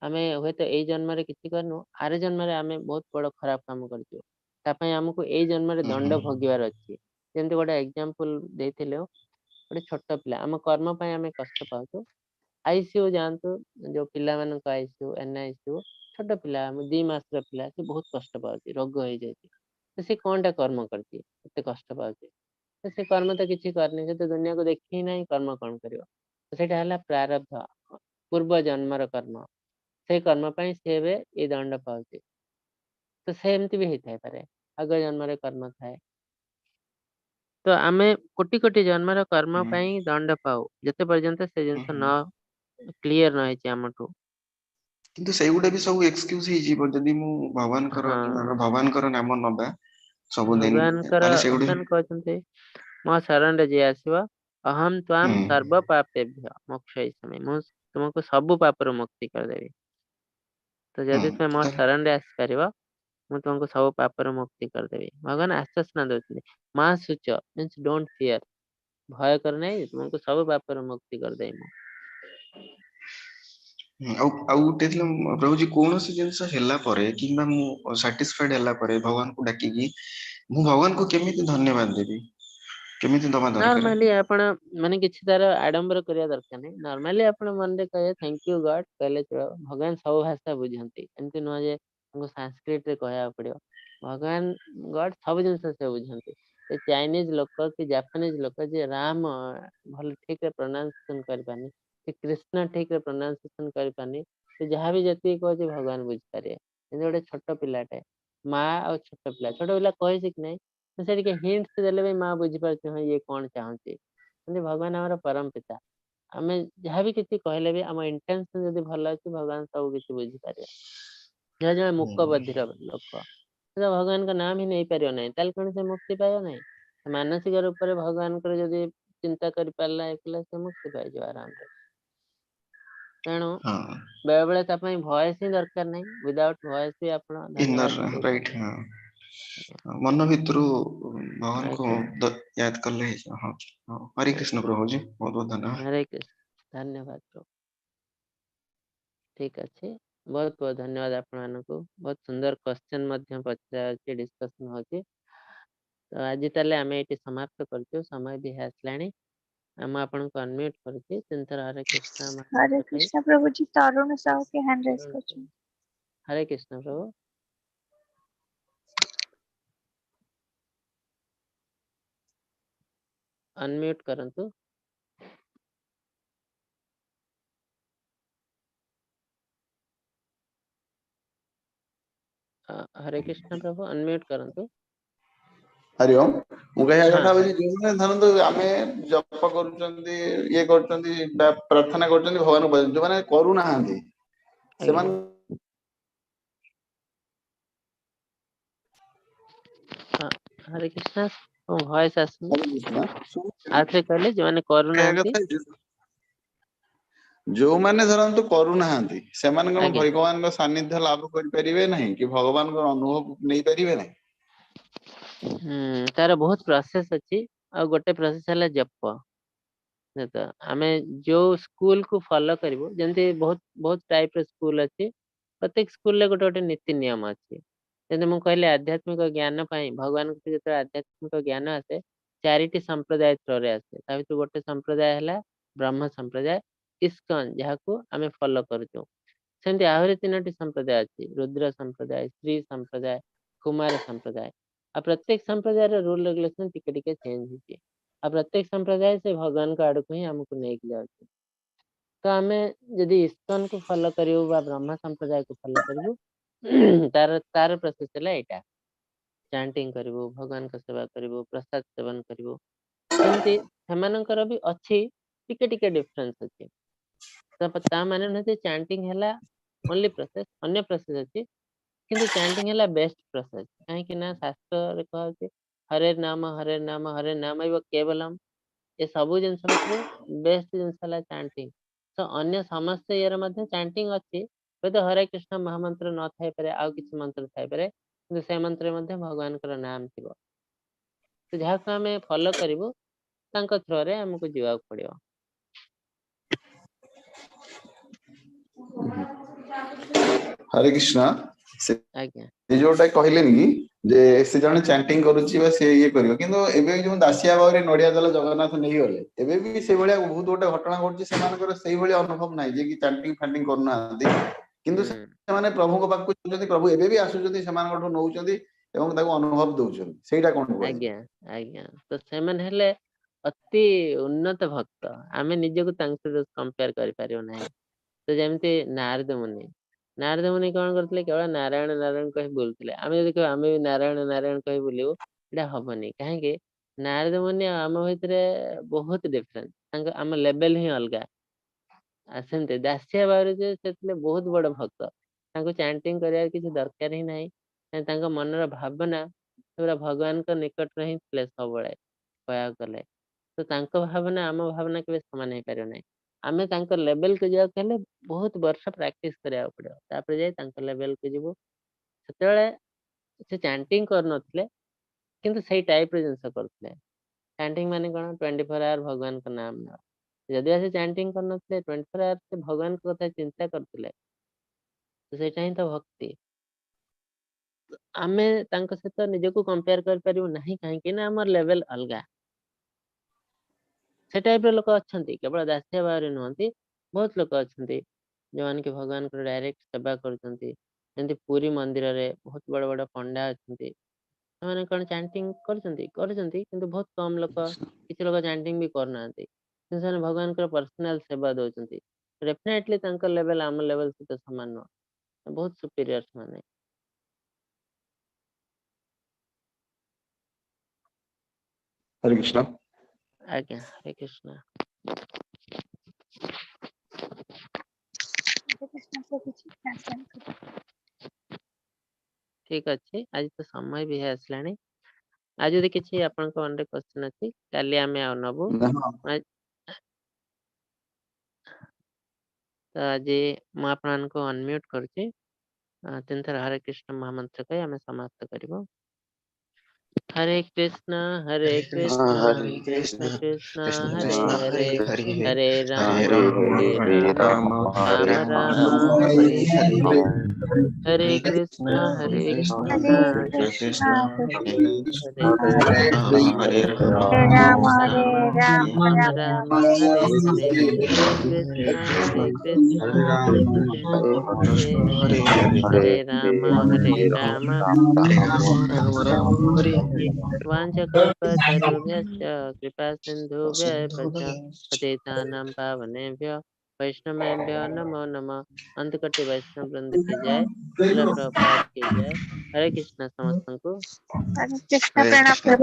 आमे हुए तो एई जन्म रे किछि करनु आरे जन्म रे आमे बहुत बड़ खराब काम करछु तापई हमको एई जन्म रे दंड भोगिवार अछि। जेमति गोटे एग्जांपल देथिले गोटे छोट पिला हम कर्म पई आमे कष्ट पाउछु आईसीयू जानतु जो पिला मन को आईसीयू एनआईसीयू छोट पिला 2 मास र पिला से बहुत कष्ट पाउछि रोग होई जायछि तो से कोनटा कर्म करछि एते कष्ट पाउछि तो से कर्म तो किछि करनी से तो दुनिया को देखि नहीं कर्म कोन करियो तो सेटा हला प्रारब्ध पूर्व जन्म र कर्म से कर्म पई सेबे ए दंड पाउछि तो सेमति भी हेथाय पारे आग जन्म रे कर्म थाए तो आमे कोटि कोटि जन्म र कर्म पई दंड पाऊ जते पर्यंत से जिंस न क्लियर न हेछि हमठु किंतु सेई गुडा भी सब एक्सक्यूज हे जीव जदि मु भगवान कर कि हाँ भगवान कर नाम नबा सब दिन भगवान कर ताले से गुडे भगवान कहते मो शरण रे जे आसीबा अहम त्वाम सर्व पापेभ्य मोक्षयिष्यामि मु तुमको सब पापर मुक्ति कर देबी। तो जदि तुम मो शरण रे आसी परिबो मु तुमको सब पापर मुक्ति कर देबी। भगवान आश्वासन दउछिले मा सुच मींस डोंट फियर भय कर नै तुमको सब पापर मुक्ति कर देबी। ଆଉ ଗୋଟେ ଥିଲା ପ୍ରଭୁଜୀ କୌଣସି ଜିନିଷ ହେଲା ପରେ କିମ୍ବା ମୁଁ ସାଟିସ୍ଫାଇଡ ହେଲା ପରେ ଭଗବାନଙ୍କୁ ଡାକିକି ମୁଁ ଭଗବାନଙ୍କୁ କେମିତି ଧନ୍ୟବାଦ ଦେବି କେମିତି ଦବା ଦରକାର नॉर्मली आपण माने किछि तार आडंबर करिया दरकार नै नॉर्मली आपण मन रे कहे थैंक यू गॉड कहले चलो भगवान सब भाषा बुझंती एमति न जे हमको संस्कृत रे कहया पड़ियो भगवान गॉड सब जिंस से बुझंती ए चाइनीज लोक कि जापानीज लोक जे राम भल ठीक रे प्रोनाउंसिएशन कर पानी कि कृष्ण ठीक रे प्रोनाउंसिएशन कर पानी तो जहां भी जति को जे भगवान बुझ पारे एने गोटे छोट पिलाटे माँ और छोट पिला कहि सिक नै तो से के हिंट्स देले भी माँ बुझी पारछे हां ये कौन चाहूची म्हणजे भगवान हमर परम पिता आमे जहाँ भी किछि कहले भी हम इंटेंशन जदि भल अछि भगवान सब किछि बुझी पारे जे जे मुक्क बधिर लोक तो भगवान का नाम ही नहीं पारियो नहीं ताल कोन से मुक्ति पायो नहीं मानसिक रूप रे भगवान कर जदि चिंता कर पाला एकला से मुक्ति पाइ जो आराम रे तेणु बेले बेले ता पई वॉइस ही दरकार नहीं विदाउट वॉइस भी आपण इनर धन्यवाद राइट मन भितरु भगवान को आज्ञा याद कर ले हां हरे कृष्ण प्रभु जी बहुत बहुत धन्यवाद हरे कृष्ण धन्यवाद प्रभु ठीक अच्छे बहुत बहुत धन्यवाद आपण मानकु बहुत सुंदर क्वेश्चन मध्य पचरा अछि डिस्कशन होछि तो आज ताले आमे एटी समाप्त करछु समय भी आसलाणी हम आपण को अनम्यूट करछि चिंतन हरे कृष्ण हरे महामंत्र कहि कृष्ण प्रभु जी तरुण साहू के हैंड रेस कर हरे कृष्ण प्रभु अनम्यूट करंतु हरे कृष्ण प्रभु अनम्यूट करंतु हरिओम मु कहया हाँ कथा बोली जे धरंतु आमे जप करूचंदी ये करचंदी प्रार्थना करचंदी भगवान जो माने करू नाहंती आज्ञा सेमान हाँ हरे कृष्ण वॉइस आसुनी हरे कृष्ण आथे कहले जो माने करू कहया नाहंती कथा जो माने धरंतु करू नाहंती सेमान कोन आज्ञा भगवान का सानिध्य लाभ कर परिबे नहीं कि भगवान को अनुभव नहीं परिबे नहीं तार बहुत प्रोसेस अच्छी आ गोटे प्रोसेस है जप तो आमे जो स्कूल को फॉलो करिवो जंती बहुत बहुत टाइप रो स्कूल अच्छी प्रत्येक स्कूल ले गोटे गोटे नीति नियम अच्छी जंती मु कहले आध्यात्मिक ज्ञान पई भगवान को जते आध्यात्मिक ज्ञान आसे चारिटी संप्रदाय थ्रो रे आसे ता भितर गोटे संप्रदाय हला ब्रह्म संप्रदाय इस्कन जहाको आमे फॉलो करजो सेमती आहरी तीनोटी संप्रदाय अच्छी रुद्र संप्रदाय श्री संप्रदाय कुमार संप्रदाय आ प्रत्येक संप्रदाय रो रूल रेगुलेशन टिके टिके चेंज होची आ प्रत्येक संप्रदाय से भगवान का आड़ को ही हमको नहीं किया तो आमे यदि इस्कन को फॉलो करियो बा ब्रह्म संप्रदाय को फॉलो करियो तार तार प्रोसेस है एटा चैंटिंग करिवो भगवान का सेवा करिवो प्रसाद सेवन करिवो सेमती सेमानकर भी अच्छी टिके टिके डिफरेंस अछि ता माने न चैंटिंग हैला ओनली प्रोसेस अन्य प्रोसेस अछि किंतु चैंटिंग हैला बेस्ट प्रोसेस काहे कि ना शास्त्र रे कहछि हरे नाम एव केवलम ये सब जिनस भितर बेस्ट जिनस हैला चैंटिंग तो अन्य समस्त यार मध्ये चैंटिंग अछि तो हरे कृष्ण महामंत्र न थाई पारे आ किछि मंत्र थाई पारे किंतु से मंत्र मध्ये भगवान कर नाम थिबो तो जहा को हमें फॉलो करिवो तांको थ्रो रे हमको जीवा पड़ियो हरे कृष्णा से आज्ञा जोटा कहलेनि कि जे से जने चैंटिंग करूची बा से ये करियो किंतु एबे जो दासिया बावरे नडिया दल जगन्नाथ नहीं गले एबे भी से भलिया बहुत गोटे घटना घटची से मानकर सेही भलिया अनुभव नाही जे कि चैंटिंग फैंटिंग करना किंतु से माने प्रभु को पाक जति प्रभु एबे भी आसुचନ୍ତି सेमानकठो नउचନ୍ତି एवं ताको अनुभव दउचନ୍ତି सेटा कोन कहै आज्ञा आज्ञा तो सेमन हेले अति उन्नत भक्त आमे निजको तांको कंपेयर करि पारियो नाही तो जेमती नारद मुनि कौन करथिले केवल नारायण नारायण कहि बोलथिले आमे यदि आमे भी नारायण नारायण कहि बोलियो एटा हबनी काहे कि नारद मुनि आम भितरे बहुत डिफरेंस तांको आम लेवल ही अलगा आसेंते दासिया बारे जे सेतले बहुत बड़ भक्त तांको चैंटिंग करिया किछि दरकार ही नाही तांको मनर भावना पूरा भगवान का निकट रे ही ଥିଲେ सबळे कया कले तो तांको भावना आम भावना केबे समान हे पारियो नाही आमे तांको लेवल के जाय कहले बहुत वर्ष प्रैक्टिस करिया पड़ियो तापर जाय तांको लेवल के जीवो सेतेळे से चैंटिंग कर नथले किंतु सही टाइप रे जिंस करथले चैंटिंग माने कोन 24 आवर भगवान का नाम ना यदि ऐसे चैंटिंग कर नथले 24 आवर से भगवान को कथा चिंता करथले तो सेटा ही तो भक्ति आमे तांको सहित निजको कंपेयर कर परियो नाही काहे कि ना हमर लेवल अलगा से टाइप रे लोक अछंती केवल दास्या बारे नहंती बहुत लोक अछंती जवान के भगवान को डायरेक्ट सेवा करछंती जंती पूरी मंदिर रे बहुत बड़ बड़ पंडा अछंती माने कोन चैंटिंग करछंती किंतु बहुत कम लोक किछ लोक चैंटिंग भी करनांती किंतु भगवान को पर्सनल सेवा दोचंती डेफिनेटली तांको लेवल आम लेवल से समान न बहुत सुपीरियर माने हरे कृष्णा आज्ञा हरे कृष्णा कृष्ण से कुछ ट्रांसलेट कर ठीक अच्छे आज तो समय भी है आसलानी आज यदि किसी आपन को अंडर क्वेश्चन अछि काली आमे आ नबो आज तो आज म आपन को अनम्यूट करछि तीन थर हरे कृष्ण महामंत्र कहि हमें समाप्त करिवो हरे कृष्णा हरे कृष्ण हरे कृष्ण कृष्ण कृष्ण कृष्ण हरे कृष्ण हरे हरे हरे हरे हरे राम राम हरे हरे राम राम राम राम राम हरे हरे हरे हरे हरे हरे कृष्ण कृष्ण हरे कृष्ण कृष्ण कृष्ण कृष्ण हरे हरे हरे हरे राम हरे हरे राम हरे राम राम राम राम राम राम हरे हरे हरे हरे हरे कृष्ण कृष्ण हरे कृष्ण हरे हरे हरे हरे राम हरे राम राम हरे हरे वाञ्छकल्पतरुभ्यश्च कृपा सिन्धुभ्यः सिंधु पतितानां पावनेभ्यो वैष्णवेभ्यो नमो नमः अंतकटि वैष्णव वृंद की जय शिला प्रभुपाद की जय हरे कृष्ण समस्तों को हरे कृष्ण हरे प्रणव कृष्ण